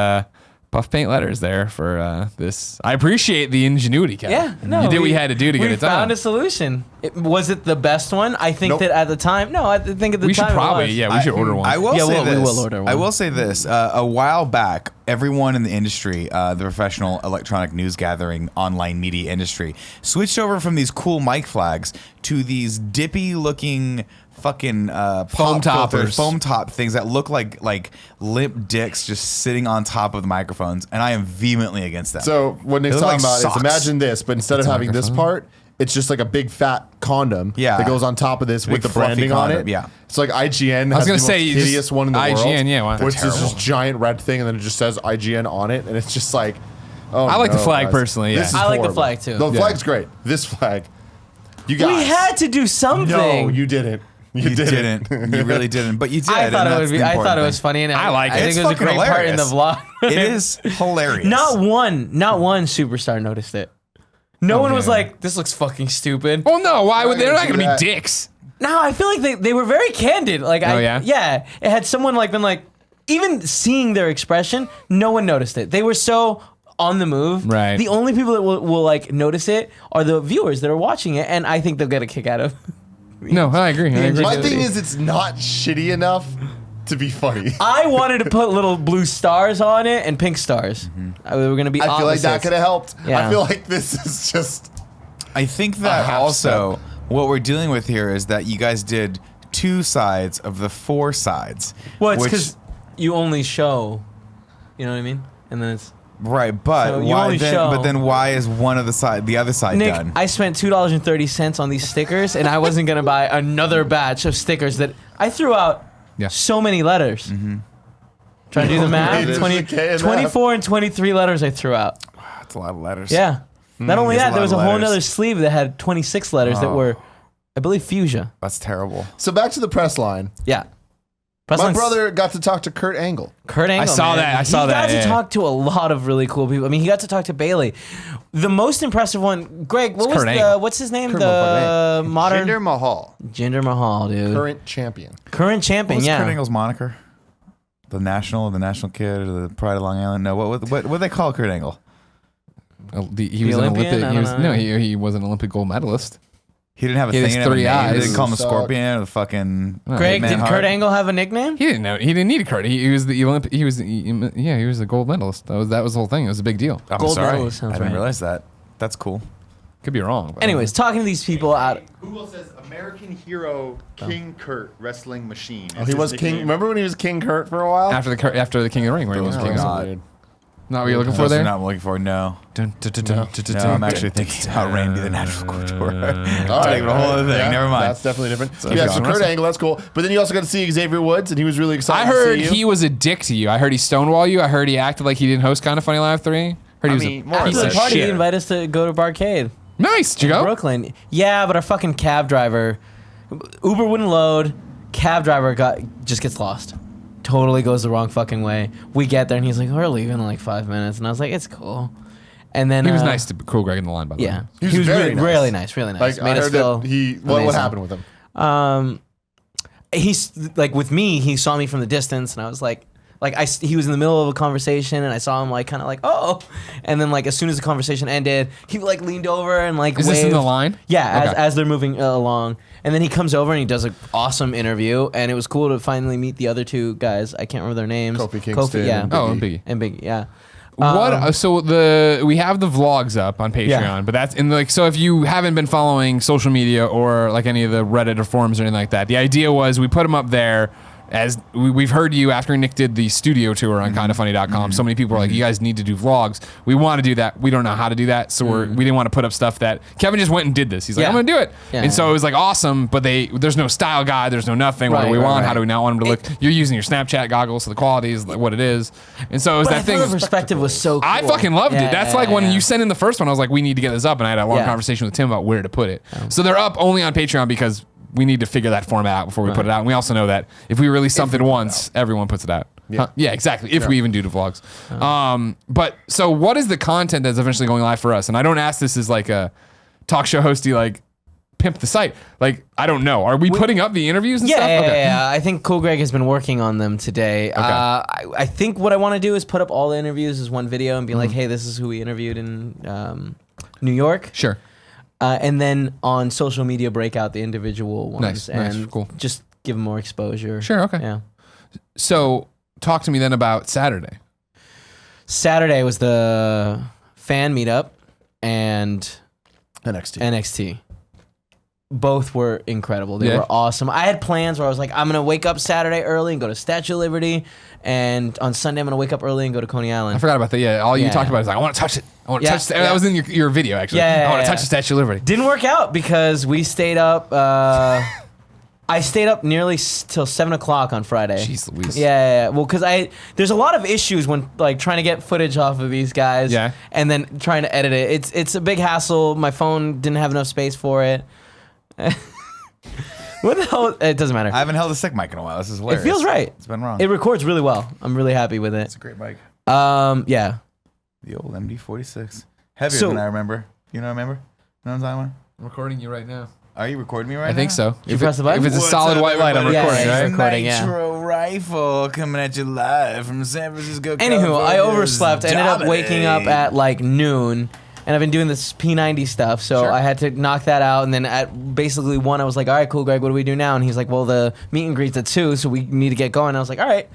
Speaker 1: puff paint letters there for this. I appreciate the ingenuity, Kevin.
Speaker 2: Yeah, no,
Speaker 1: you did what you had to do to get it done.
Speaker 2: We found a solution. Was it the best one? I think
Speaker 4: Nope.
Speaker 2: that at the time. No, I think at the
Speaker 1: We
Speaker 2: time
Speaker 1: should
Speaker 2: it
Speaker 1: probably,
Speaker 2: was.
Speaker 1: we should order one.
Speaker 3: I will
Speaker 2: Yeah,
Speaker 3: say
Speaker 2: we
Speaker 3: this.
Speaker 2: will order one.
Speaker 3: I will say this. A while back, everyone in the industry, the professional electronic news gathering, online media industry, switched over from these cool mic flags to these dippy looking fucking
Speaker 1: Foam
Speaker 3: pop filters,
Speaker 1: toppers.
Speaker 3: foam top things that look like limp dicks just sitting on top of the microphones, and I am vehemently against that.
Speaker 4: So what Nick's
Speaker 3: It
Speaker 4: talking
Speaker 3: looks like
Speaker 4: about
Speaker 3: socks.
Speaker 4: is imagine this, but instead of
Speaker 1: a
Speaker 4: having this
Speaker 1: microphone.
Speaker 4: part, it's just like a big fat condom that goes on top of this with
Speaker 3: Big
Speaker 4: the
Speaker 3: fluffy
Speaker 4: branding on
Speaker 3: condom,
Speaker 4: it.
Speaker 3: yeah.
Speaker 4: It's like IGN.
Speaker 1: I was
Speaker 4: has
Speaker 1: gonna
Speaker 4: the
Speaker 1: say,
Speaker 4: most
Speaker 1: you just-
Speaker 4: hideous one in the world.
Speaker 1: IGN, yeah, why?
Speaker 4: Which
Speaker 1: They're
Speaker 4: is this
Speaker 1: terrible.
Speaker 4: giant red thing, and then it just says IGN on it, and it's just like, oh,
Speaker 1: I like the
Speaker 4: no,
Speaker 1: flag
Speaker 4: guys.
Speaker 1: personally, yeah.
Speaker 4: This is
Speaker 2: I like the
Speaker 4: horrible.
Speaker 2: flag, too.
Speaker 4: The
Speaker 1: Yeah.
Speaker 4: flag's great. This flag, you guys.
Speaker 2: We had to do something.
Speaker 4: No, you didn't.
Speaker 3: you didn't. You really didn't. But you did.
Speaker 2: I thought
Speaker 3: and
Speaker 2: it would
Speaker 3: that's
Speaker 2: be.
Speaker 3: the
Speaker 2: I thought it
Speaker 3: important
Speaker 2: was
Speaker 3: thing.
Speaker 2: funny, and
Speaker 1: I like it.
Speaker 2: I think
Speaker 3: It's
Speaker 2: it was a
Speaker 3: fucking
Speaker 2: great part in the vlog.
Speaker 3: It is hilarious.
Speaker 2: Not one superstar noticed it. No one was like, "This looks fucking stupid."
Speaker 1: Well, no, why would they're not
Speaker 4: do
Speaker 1: going to
Speaker 4: that.
Speaker 1: be dicks?
Speaker 2: No, I feel like they were very candid. Like,
Speaker 1: Oh, yeah?
Speaker 2: yeah. It had someone like been like, even seeing their expression, no one noticed it. They were so on the move.
Speaker 1: Right.
Speaker 2: The only people that will like notice it are the viewers that are watching it, and I think they'll get a kick out of.
Speaker 1: No, I agree.
Speaker 4: My thing is, it's not shitty enough to be funny.
Speaker 2: I wanted to put little blue stars on it and pink stars. We were gonna be.
Speaker 4: I feel like that
Speaker 2: opposites.
Speaker 4: could have helped.
Speaker 2: Yeah.
Speaker 4: I feel like this is just.
Speaker 3: I think that
Speaker 4: half
Speaker 3: also what we're dealing with here is that you guys did 2 sides of the 4 sides.
Speaker 2: Well, it's
Speaker 3: which-
Speaker 2: because you only show. You know what I mean? And then it's.
Speaker 3: right, but
Speaker 2: So you
Speaker 3: why
Speaker 2: only
Speaker 3: then?
Speaker 2: show-
Speaker 3: But then why is one of the other side
Speaker 2: Nick,
Speaker 3: done?
Speaker 2: I spent $2.30 on these stickers, and I wasn't gonna buy another batch of stickers that I threw out
Speaker 1: Yeah.
Speaker 2: So many letters. Trying to do the math.
Speaker 4: There's
Speaker 2: 20,
Speaker 4: a K in
Speaker 2: 24 and 23 letters I threw out.
Speaker 3: That's a lot of letters.
Speaker 2: Yeah. Not only
Speaker 3: There's a
Speaker 2: that, there
Speaker 3: lot
Speaker 2: was a
Speaker 3: of
Speaker 2: whole
Speaker 3: letters.
Speaker 2: other sleeve that had 26 letters that were, I believe, fuchsia.
Speaker 3: That's terrible.
Speaker 4: So back to the press line.
Speaker 2: Yeah.
Speaker 4: My
Speaker 2: Preston's-
Speaker 4: brother got to talk to Kurt Angle.
Speaker 2: Kurt Angle.
Speaker 1: I saw
Speaker 2: man.
Speaker 1: that. I saw
Speaker 2: he
Speaker 1: that,
Speaker 2: got to
Speaker 1: yeah.
Speaker 2: talk to a lot of really cool people. I mean, he got to talk to Bailey. The most impressive one, Greg. What
Speaker 1: It's
Speaker 2: was
Speaker 1: Kurt Angle.
Speaker 2: what's his name?
Speaker 4: Kurt
Speaker 2: The modern
Speaker 6: Jinder Mahal.
Speaker 2: Jinder Mahal, dude.
Speaker 4: Current champion.
Speaker 2: Current champion.
Speaker 3: What's
Speaker 2: Yeah.
Speaker 3: Kurt Angle's moniker? The National Kid, or the Pride of Long Island? No, what do they call Kurt Angle?
Speaker 1: He was an
Speaker 2: Olympian?
Speaker 1: Olympic.
Speaker 2: I
Speaker 1: He was,
Speaker 2: don't know.
Speaker 1: no, he was an Olympic gold medalist.
Speaker 3: He didn't have a
Speaker 1: He had
Speaker 3: thing
Speaker 1: his
Speaker 3: in him.
Speaker 1: three
Speaker 3: They
Speaker 1: eyes.
Speaker 3: didn't call him a
Speaker 4: Suck.
Speaker 3: Scorpion or the fucking.
Speaker 2: Greg,
Speaker 3: Hitman
Speaker 2: did
Speaker 3: Hart.
Speaker 2: Kurt Angle have a nickname?
Speaker 1: He didn't know. He didn't need a card. He was the Olympic. He was the gold medalist. That was the whole thing. It was a big deal.
Speaker 3: I'm
Speaker 2: Gold
Speaker 3: sorry.
Speaker 2: medalist sounds
Speaker 3: I didn't
Speaker 2: right.
Speaker 3: realize that. That's cool.
Speaker 1: Could be wrong. But
Speaker 2: Anyways, talking to these people out.
Speaker 6: Google says American hero King Kurt wrestling machine.
Speaker 4: Oh, he was king. Remember when he was King Kurt for a while?
Speaker 1: after the King of the Ring, where he was
Speaker 4: Oh,
Speaker 1: king.
Speaker 4: that's
Speaker 1: Not
Speaker 4: weird.
Speaker 1: what you're looking for
Speaker 3: Those are
Speaker 1: there.
Speaker 3: not what I'm looking for. No.
Speaker 1: Dun, dun, dun, dun, dun, dun,
Speaker 3: No,
Speaker 1: dun,
Speaker 3: I'm
Speaker 1: dun,
Speaker 3: actually
Speaker 1: dun,
Speaker 3: thinking
Speaker 1: dun,
Speaker 3: about Randy the Natural Couture.
Speaker 4: All right,
Speaker 3: Taking a whole other thing.
Speaker 4: yeah,
Speaker 3: Never mind.
Speaker 4: That's definitely different.
Speaker 1: So
Speaker 4: yeah,
Speaker 1: if
Speaker 4: so
Speaker 1: you
Speaker 4: Kurt
Speaker 1: wanna-
Speaker 4: Angle, that's cool. But then you also got to see Xavier Woods, and he was really excited.
Speaker 1: I heard
Speaker 4: to see you.
Speaker 1: he was a dick to you. I heard he stonewalled you. I heard he acted like he didn't host Kind of Funny Live 3. Heard he was
Speaker 6: mean,
Speaker 1: a
Speaker 6: more or
Speaker 1: piece
Speaker 6: less.
Speaker 1: of
Speaker 2: The party
Speaker 1: shit.
Speaker 2: invited us to go to Barcade.
Speaker 1: Nice. Did you go?
Speaker 2: Brooklyn. Yeah, but our fucking cab driver, Uber wouldn't load. Cab driver just gets lost. Totally goes the wrong fucking way. We get there and he's like, "We're leaving in like 5 minutes," and I was like, "It's cool." And then
Speaker 1: He was nice to cool Greg in the line, by the
Speaker 2: Yeah,
Speaker 1: way.
Speaker 4: He was very nice.
Speaker 2: really nice, really nice.
Speaker 4: Like,
Speaker 2: Made
Speaker 4: I
Speaker 2: us
Speaker 4: heard
Speaker 2: feel
Speaker 4: that he. What
Speaker 2: amazing.
Speaker 4: happened with him?
Speaker 2: He's like with me. He saw me from the distance, and I was like he was in the middle of a conversation, and I saw him like kind of like oh, and then like as soon as the conversation ended, he like leaned over and like
Speaker 1: Is this in
Speaker 2: waved.
Speaker 1: the line?
Speaker 2: Yeah,
Speaker 1: Okay.
Speaker 2: as they're moving along, and then he comes over and he does an awesome interview, and it was cool to finally meet the other two guys. I can't remember their names.
Speaker 4: Kofi Kingston
Speaker 2: yeah,
Speaker 4: and Biggie.
Speaker 1: Oh, and Biggie.
Speaker 2: and Big, yeah.
Speaker 1: What? So we have the vlogs up on Patreon,
Speaker 2: Yeah.
Speaker 1: but that's in like so if you haven't been following social media or like any of the Reddit or forums or anything like that, the idea was we put them up there. As we've heard you after Nick did the studio tour on kindoffunny.com, so many people are like, you guys need to do vlogs. We want to do that. We don't know how to do that. So we didn't want to put up stuff that Kevin just went and did this. He's like,
Speaker 2: Yeah.
Speaker 1: I'm going to do it.
Speaker 2: Yeah.
Speaker 1: And so it was like awesome, but there's no style guide. There's no nothing. What do
Speaker 2: Right,
Speaker 1: we
Speaker 2: right,
Speaker 1: want? How
Speaker 2: right.
Speaker 1: do we not want him to look? You're using your Snapchat goggles, so the quality is like what it is. And so it was
Speaker 2: But I
Speaker 1: that thing.
Speaker 2: thought the perspective was so cool.
Speaker 1: I fucking loved it. That's like when
Speaker 2: yeah.
Speaker 1: you sent in the first one, I was like, we need to get this up. And I had a long
Speaker 2: Yeah.
Speaker 1: conversation with Tim about where to put it. So they're up only on Patreon because we need to figure that format out before we put it out. And we also know that if we release something once, everyone puts it out. Yeah, exactly. If we even do the vlogs. But so what is the content that's eventually going live for us? And I don't ask this as like a talk show hosty, like pimp the site. Like, I don't know. Are we putting up the interviews and
Speaker 2: Yeah,
Speaker 1: stuff?
Speaker 2: yeah,
Speaker 1: Okay.
Speaker 2: yeah. I think Cool Greg has been working on them today. I think what I want to do is put up all the interviews as one video and be like, hey, this is who we interviewed in New York.
Speaker 1: Sure.
Speaker 2: And then on social media, break out the individual ones
Speaker 1: Nice, nice,
Speaker 2: and
Speaker 1: cool.
Speaker 2: just give them more exposure.
Speaker 1: Sure, okay.
Speaker 2: Yeah.
Speaker 1: So talk to me then about Saturday.
Speaker 2: Saturday was the fan meetup and NXT. Both were incredible. They
Speaker 1: Yeah.
Speaker 2: were awesome. I had plans where I was like, I'm going to wake up Saturday early and go to Statue of Liberty. And on Sunday, I'm going to wake up early and go to Coney
Speaker 1: I
Speaker 2: Island.
Speaker 1: forgot about that. Yeah, all you
Speaker 2: Yeah.
Speaker 1: talked about is like, I want to touch it. I want to
Speaker 2: Yeah,
Speaker 1: touch it.
Speaker 2: yeah.
Speaker 1: That was in your video, actually.
Speaker 2: Yeah,
Speaker 1: I want to
Speaker 2: yeah,
Speaker 1: touch the Statue of Liberty.
Speaker 2: Didn't work out because we stayed up. I stayed up nearly till 7 o'clock on Friday.
Speaker 1: Jeez Louise.
Speaker 2: Yeah. Well, because there's a lot of issues when like trying to get footage off of these guys.
Speaker 1: Yeah.
Speaker 2: And then trying to edit it. It's a big hassle. My phone didn't have enough space for it. What the hell? It doesn't matter.
Speaker 3: I haven't held a stick mic in a while. This is
Speaker 2: It
Speaker 3: hilarious.
Speaker 2: feels right.
Speaker 3: It's been wrong.
Speaker 2: It records really well. I'm really happy with
Speaker 3: It's
Speaker 2: it.
Speaker 3: a great mic.
Speaker 2: Yeah.
Speaker 3: The old MD46. Heavier
Speaker 2: So-
Speaker 3: than I remember. You know what I remember? You know what I'm talking about?
Speaker 1: I'm recording you right now.
Speaker 3: Are you recording me right now?
Speaker 1: I think so.
Speaker 2: you press the button?
Speaker 1: If it's a
Speaker 3: What's
Speaker 1: solid
Speaker 3: up,
Speaker 1: white light, I'm
Speaker 3: everybody?
Speaker 1: recording,
Speaker 2: Yeah,
Speaker 1: right?
Speaker 2: it's recording, yeah.
Speaker 3: Nitro Rifle coming at you live from San Francisco.
Speaker 2: Anywho, I
Speaker 3: California's
Speaker 2: overslept. I ended up waking up
Speaker 3: dominate.
Speaker 2: at like noon, and I've been doing this P90 stuff, so
Speaker 1: Sure.
Speaker 2: I had to knock that out. And then at basically 1, I was like, "All right, cool, Greg, what do we do now?" And he's like, "Well, the meet and greet's at 2, so we need to get going." And I was like, "All right."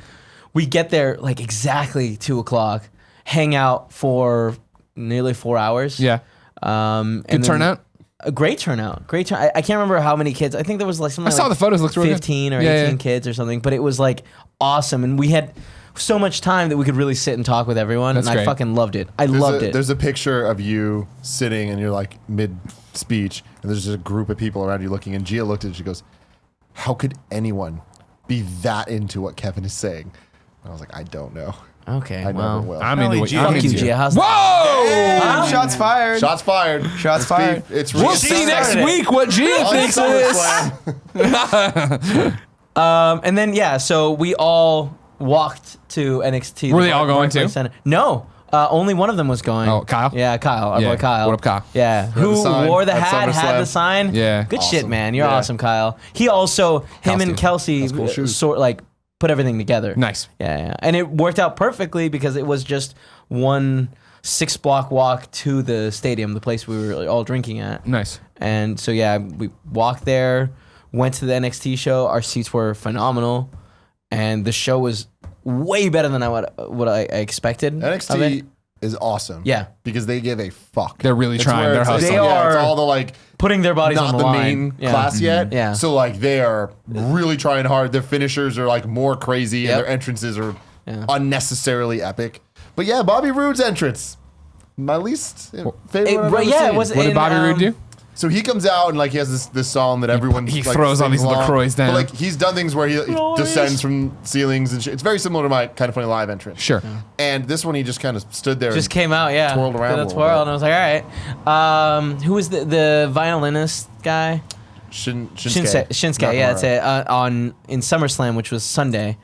Speaker 2: We get there like exactly 2 o'clock, hang out for nearly 4 hours.
Speaker 1: Yeah.
Speaker 2: And
Speaker 1: Good
Speaker 2: then-
Speaker 1: turnout.
Speaker 2: A great turnout. Great turn. I can't remember how many kids. I think there was like something.
Speaker 1: I saw
Speaker 2: like
Speaker 1: the photos. Looks really good.
Speaker 2: 15 or
Speaker 1: Yeah,
Speaker 2: 18
Speaker 1: yeah.
Speaker 2: kids or something, but it was like awesome, and we had so much time that we could really sit and talk with everyone,
Speaker 1: That's
Speaker 2: and I
Speaker 1: great.
Speaker 2: fucking loved it. I loved it.
Speaker 4: There's a picture of you sitting and you're like mid speech, and there's just a group of people around you looking. And Gia looked at it. She goes, "How could anyone be that into what Kevin is saying. And I was like, I don't know.
Speaker 2: Okay,
Speaker 4: I never will.
Speaker 1: I'm into what
Speaker 2: Fuck you, Gia. How's
Speaker 1: Whoa!
Speaker 3: Shots fired.
Speaker 4: Shots fired.
Speaker 3: Shots fired.
Speaker 4: It's
Speaker 1: We'll
Speaker 4: real.
Speaker 1: see next week what Gia thinks of this.
Speaker 2: And then so we all walked to NXT.
Speaker 1: Were they all going to?
Speaker 2: Center. No. Only one of them was going.
Speaker 1: Oh, Kyle?
Speaker 2: Yeah, Kyle. Our
Speaker 1: Yeah.
Speaker 2: boy Kyle.
Speaker 1: What up, Kyle?
Speaker 2: Yeah. Who
Speaker 4: the sign
Speaker 2: wore the
Speaker 4: at
Speaker 2: hat, had
Speaker 4: SummerSlam.
Speaker 2: the sign.
Speaker 1: Yeah.
Speaker 2: Good shit,
Speaker 4: Awesome.
Speaker 2: man. You're
Speaker 4: Yeah.
Speaker 2: awesome, Kyle. He also, him and
Speaker 1: Steve.
Speaker 2: Kelsey,
Speaker 4: That's cool shoes.
Speaker 2: put everything together.
Speaker 1: Nice.
Speaker 2: Yeah. And it worked out perfectly because it was just one 6-block walk to the stadium, the place we were all drinking at.
Speaker 1: Nice.
Speaker 2: And so, we walked there, went to the NXT show. Our seats were phenomenal. And the show was way better than what I expected. of
Speaker 4: NXT
Speaker 2: it.
Speaker 4: is awesome.
Speaker 2: Yeah.
Speaker 4: Because they give a fuck.
Speaker 1: They're really
Speaker 4: It's
Speaker 1: trying.
Speaker 4: where
Speaker 1: They're
Speaker 4: it's like-
Speaker 1: hustling.
Speaker 2: They
Speaker 4: yeah, it's
Speaker 2: are
Speaker 4: all the
Speaker 2: Putting their bodies
Speaker 4: not
Speaker 2: on
Speaker 4: the
Speaker 2: line.
Speaker 4: main
Speaker 2: Yeah.
Speaker 4: class yet.
Speaker 2: Yeah.
Speaker 4: So they are really trying hard. Their finishers are more crazy,
Speaker 2: Yep.
Speaker 4: and their entrances are
Speaker 2: Yeah.
Speaker 4: unnecessarily epic. But yeah, Bobby Roode's entrance, my least favorite. I've ever
Speaker 2: yeah,
Speaker 4: seen.
Speaker 2: it was.
Speaker 1: What did Bobby Roode do?
Speaker 4: So he comes out and he has this song that everyone
Speaker 1: he throws all these LaCroix down.
Speaker 4: But he's done things where he descends from ceilings and shit. It's very similar to my Kind of Funny Live entrance.
Speaker 1: Sure.
Speaker 4: And this one he just kind of stood there.
Speaker 2: Just
Speaker 4: and
Speaker 2: came out, yeah.
Speaker 4: twirled around
Speaker 2: Did
Speaker 4: a
Speaker 2: a
Speaker 4: little
Speaker 2: twirl,
Speaker 4: bit.
Speaker 2: and I was like, all right. Who was the violinist guy? Shinsuke, yeah, that's it. In SummerSlam, which was Sunday,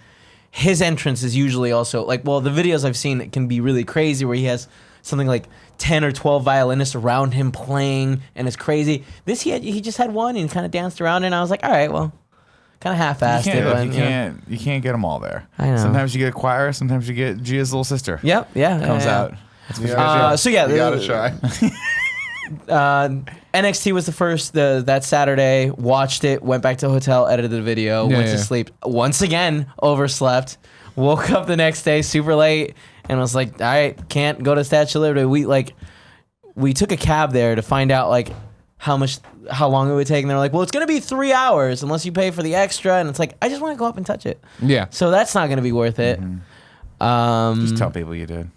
Speaker 2: his entrance is usually also the videos I've seen, it can be really crazy where he has something like 10 or 12 violinists around him playing, and it's crazy. This he just had one and kind of danced around it, and I was like, all right, well, kind of half-assed it. But,
Speaker 3: You can't get them all there.
Speaker 2: I know.
Speaker 3: Sometimes you get a choir. Sometimes you get Gia's little sister.
Speaker 2: Yep, yeah.
Speaker 3: Comes
Speaker 2: yeah.
Speaker 3: out.
Speaker 2: So yeah,
Speaker 4: You gotta try.
Speaker 2: NXT was the first that Saturday. Watched it, went back to the hotel, edited the video, went to sleep. Once again, overslept. Woke up the next day super late, and was like, all right, can't go to Statue of Liberty. We took a cab there to find out how long it would take, and they're like, well, it's gonna be 3 hours unless you pay for the extra, and it's like, I just want to go up and touch it.
Speaker 1: Yeah.
Speaker 2: So that's not gonna be worth it.
Speaker 3: Just tell people you did.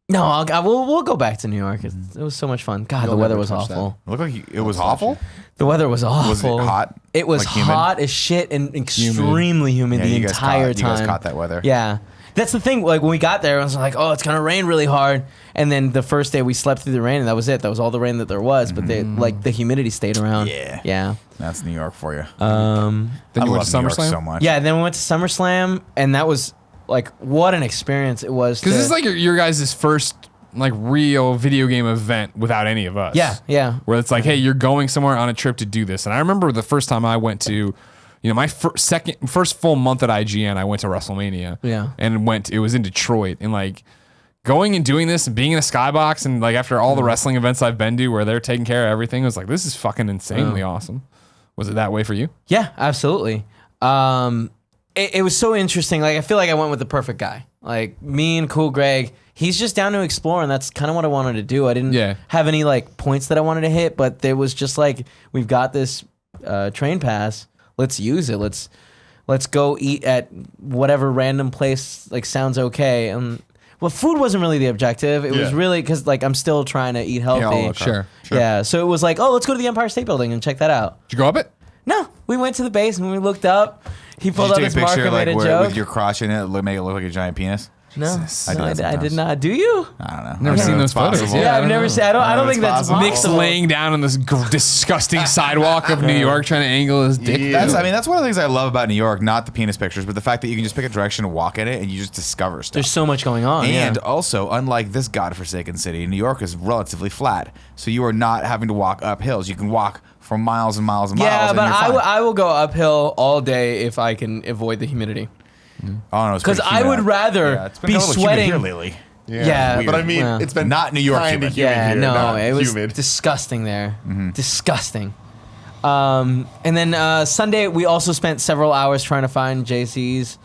Speaker 2: No, we'll go back to New York. It was so much fun. God, the weather
Speaker 4: never
Speaker 2: was
Speaker 4: touch that.
Speaker 2: awful.
Speaker 3: It looked like it was awful.
Speaker 2: The weather was awful.
Speaker 3: Was it hot?
Speaker 2: It was
Speaker 3: Like humid?
Speaker 2: hot as shit and extremely humid
Speaker 3: Yeah,
Speaker 2: the
Speaker 3: you guys
Speaker 2: entire
Speaker 3: caught-
Speaker 2: time.
Speaker 3: you guys caught that weather.
Speaker 2: Yeah. That's the thing. When we got there, I was like, oh, it's going to rain really hard. And then the first day we slept through the rain, and that was it. That was all the rain that there was. But the humidity stayed around.
Speaker 3: Yeah.
Speaker 2: Yeah.
Speaker 3: That's New York for you.
Speaker 1: Then
Speaker 3: I
Speaker 1: you went
Speaker 3: love
Speaker 1: to
Speaker 3: New York
Speaker 1: SummerSlam?
Speaker 3: so much.
Speaker 2: Yeah. And then we went to SummerSlam, and that was what an experience it was.
Speaker 1: Because this is your guys' first real video game event without any of us.
Speaker 2: Yeah. Yeah.
Speaker 1: Where it's hey, you're going somewhere on a trip to do this. And I remember the first time I went to, my first full month at IGN, I went to WrestleMania.
Speaker 2: Yeah.
Speaker 1: And it was in Detroit. And going and doing this and being in a skybox and after all the wrestling events I've been to where they're taking care of everything, it was this is fucking insanely awesome. Was it that way for you?
Speaker 2: Yeah, absolutely. It was so interesting. I feel like I went with the perfect guy. Me and Cool Greg, he's just down to explore, and that's kind of what I wanted to do. I didn't have any points that I wanted to hit, but there was just we've got this train pass. Let's use it. Let's go eat at whatever random place sounds okay. And food wasn't really the objective. It was really because I'm still trying to eat healthy.
Speaker 1: okay. Sure.
Speaker 2: Yeah. So it was let's go to the Empire State Building and check that out.
Speaker 1: Did you go up it?
Speaker 2: No, we went to the base and we looked up. He
Speaker 3: Did
Speaker 2: pulled
Speaker 3: you
Speaker 2: out
Speaker 3: take
Speaker 2: his
Speaker 3: a
Speaker 2: mark
Speaker 3: picture
Speaker 2: and made a
Speaker 3: where,
Speaker 2: joke.
Speaker 3: with your crotch in it, make it look like a giant penis?
Speaker 2: No,
Speaker 3: I do
Speaker 2: no,
Speaker 3: that
Speaker 2: I did
Speaker 3: sometimes.
Speaker 2: not. Do you?
Speaker 3: I don't know.
Speaker 1: Never seen those
Speaker 3: It's
Speaker 1: photos.
Speaker 3: possible.
Speaker 2: Yeah, I've
Speaker 1: I
Speaker 2: never
Speaker 1: don't
Speaker 2: seen. I don't
Speaker 3: it's
Speaker 2: think that's
Speaker 3: possible.
Speaker 1: Nick's
Speaker 2: possible.
Speaker 1: laying down on this disgusting sidewalk of New York trying to angle his dick.
Speaker 4: Yeah.
Speaker 3: That's one of the things I love about New York, not the penis pictures, but the fact that you can just pick a direction and walk in it and you just discover stuff.
Speaker 2: There's so much going on.
Speaker 3: And
Speaker 2: yeah.
Speaker 3: also, unlike this godforsaken city, New York is relatively flat. So you are not having to walk up hills. You can walk for miles and miles and miles.
Speaker 2: Yeah,
Speaker 3: and
Speaker 2: but
Speaker 3: you're fine.
Speaker 2: I will go uphill all day if I can avoid the humidity.
Speaker 3: Oh, no,
Speaker 2: Because I would rather
Speaker 3: it's been
Speaker 2: be
Speaker 3: a little humid
Speaker 2: sweating.
Speaker 3: here lately.
Speaker 2: Yeah,
Speaker 4: but I mean,
Speaker 2: yeah.
Speaker 4: it's been
Speaker 3: Not New York
Speaker 4: kinda
Speaker 3: humid.
Speaker 4: humid
Speaker 2: Yeah,
Speaker 4: here,
Speaker 2: no,
Speaker 4: not
Speaker 2: it was
Speaker 4: humid.
Speaker 2: disgusting there. Disgusting. And then Sunday, we also spent several hours trying to find JC's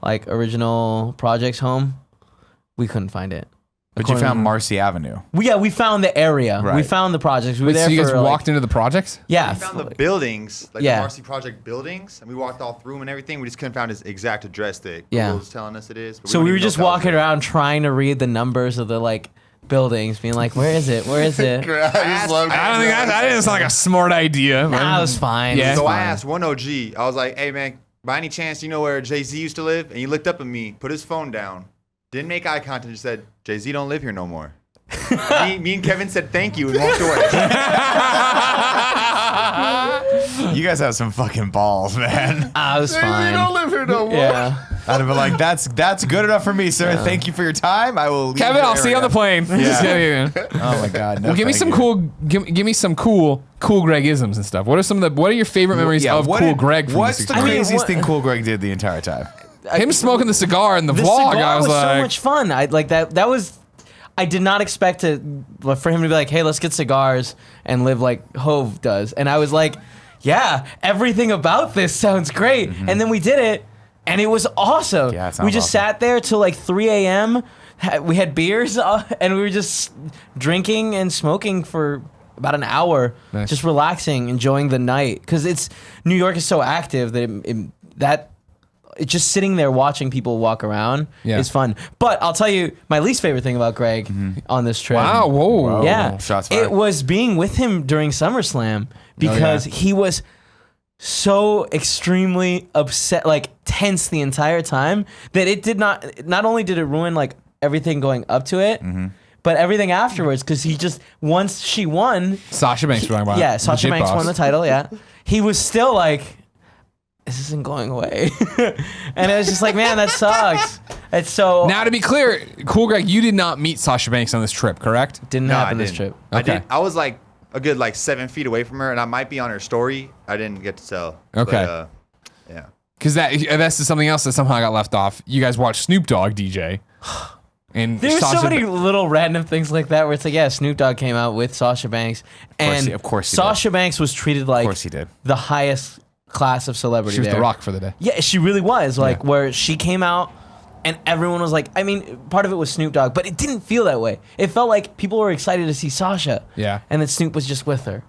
Speaker 2: original projects home. We couldn't find it.
Speaker 3: But you found Marcy Avenue.
Speaker 2: We found the area. We
Speaker 3: Right.
Speaker 2: found the projects. We were
Speaker 1: Wait,
Speaker 2: there
Speaker 1: so you guys
Speaker 2: for
Speaker 1: walked into the projects?
Speaker 2: Yeah.
Speaker 6: We found the buildings, the
Speaker 2: Yeah.
Speaker 6: Marcy Project buildings, and we walked all through them and everything. We just couldn't find his exact address that
Speaker 2: Yeah.
Speaker 6: Google was telling us it is. But
Speaker 2: So we
Speaker 6: wouldn't
Speaker 2: were
Speaker 6: even know
Speaker 2: just
Speaker 6: if that was
Speaker 2: walking
Speaker 6: it.
Speaker 2: around trying to read the numbers of the buildings, being like, "Where is it? Where is it?"
Speaker 4: I just love
Speaker 1: I don't think that didn't sound like a smart idea.
Speaker 2: Nah, it was fine.
Speaker 1: Yeah.
Speaker 6: So I
Speaker 2: Fine.
Speaker 6: asked one OG. I was like, "Hey man, by any chance, you know where Jay-Z used to live? And he looked up at me, put his phone down, didn't make eye contact, just said, Jay-Z don't live here no more. me and Kevin said thank you and walked away.
Speaker 3: You guys have some fucking balls, man.
Speaker 2: I was
Speaker 4: You
Speaker 2: fine.
Speaker 4: don't live here no more.
Speaker 2: Yeah.
Speaker 3: I'd have been like, that's good enough for me, sir. Thank you for your time. I will leave
Speaker 1: Kevin,
Speaker 3: your
Speaker 1: I'll see you on the
Speaker 3: area."
Speaker 1: plane. Just kidding.
Speaker 3: Oh my god. No,
Speaker 1: Well, give me
Speaker 3: thank
Speaker 1: some
Speaker 3: you.
Speaker 1: cool. Give me some cool Greg-isms and stuff. What are your favorite memories of
Speaker 3: what
Speaker 1: Cool
Speaker 3: did-
Speaker 1: Greg? From
Speaker 3: What's
Speaker 1: this
Speaker 3: the
Speaker 1: experience?
Speaker 3: craziest thing Cool Greg did the entire time?
Speaker 1: Him smoking the cigar in the
Speaker 2: The
Speaker 1: vlog.
Speaker 2: cigar
Speaker 1: I was like,
Speaker 2: so much fun. I like that. That was. I did not expect for him to be like, "Hey, let's get cigars and live like Hove does." And I was like, "Yeah, everything about this sounds great." And then we did it, and it was awesome.
Speaker 3: Yeah, it sounds
Speaker 2: we just
Speaker 3: awesome.
Speaker 2: sat there till like 3 a.m. We had beers, and we were just drinking and smoking for about an hour,
Speaker 1: Nice.
Speaker 2: just relaxing, enjoying the night. Because New York is so active that it's just sitting there watching people walk around
Speaker 1: Yeah.
Speaker 2: is fun. But I'll tell you my least favorite thing about Greg on this trip.
Speaker 1: wow, whoa.
Speaker 2: Yeah,
Speaker 3: Shots fired.
Speaker 2: it was being with him during SummerSlam because he was so extremely upset, like tense the entire time that it did not only did it ruin like everything going up to it, but everything afterwards because he just once she won,
Speaker 1: Sasha Banks. We're talking about.
Speaker 2: yeah, Sasha
Speaker 1: Legit
Speaker 2: Banks
Speaker 1: boss.
Speaker 2: won the title, yeah, he was still like, this isn't going away, and it was just like, man, that sucks. It's so
Speaker 1: Now, to be clear, Cool Greg, you did not meet Sasha Banks on this trip, correct?
Speaker 2: didn't
Speaker 6: No, I
Speaker 2: happen this
Speaker 6: didn't.
Speaker 2: trip.
Speaker 6: I
Speaker 1: Okay.
Speaker 6: did. I was like a good like 7 feet away from her, and I might be on her story. I didn't get to tell.
Speaker 1: Okay.
Speaker 6: But, yeah.
Speaker 1: Because that's something else that somehow got left off. You guys watched Snoop Dogg DJ. And
Speaker 2: There's so
Speaker 1: Sasha
Speaker 2: many little random things like that where it's like, yeah, Snoop Dogg came out with Sasha Banks, and
Speaker 3: of course he did.
Speaker 2: Sasha Banks was treated like
Speaker 3: course he did.
Speaker 2: the highest class of celebrity.
Speaker 1: She was
Speaker 2: there.
Speaker 1: the rock for the day.
Speaker 2: Yeah, she really was. Like
Speaker 1: Yeah.
Speaker 2: where she came out, and everyone was like, I mean, part of it was Snoop Dogg, but it didn't feel that way. It felt like people were excited to see Sasha.
Speaker 1: Yeah.
Speaker 2: and that Snoop was just with her.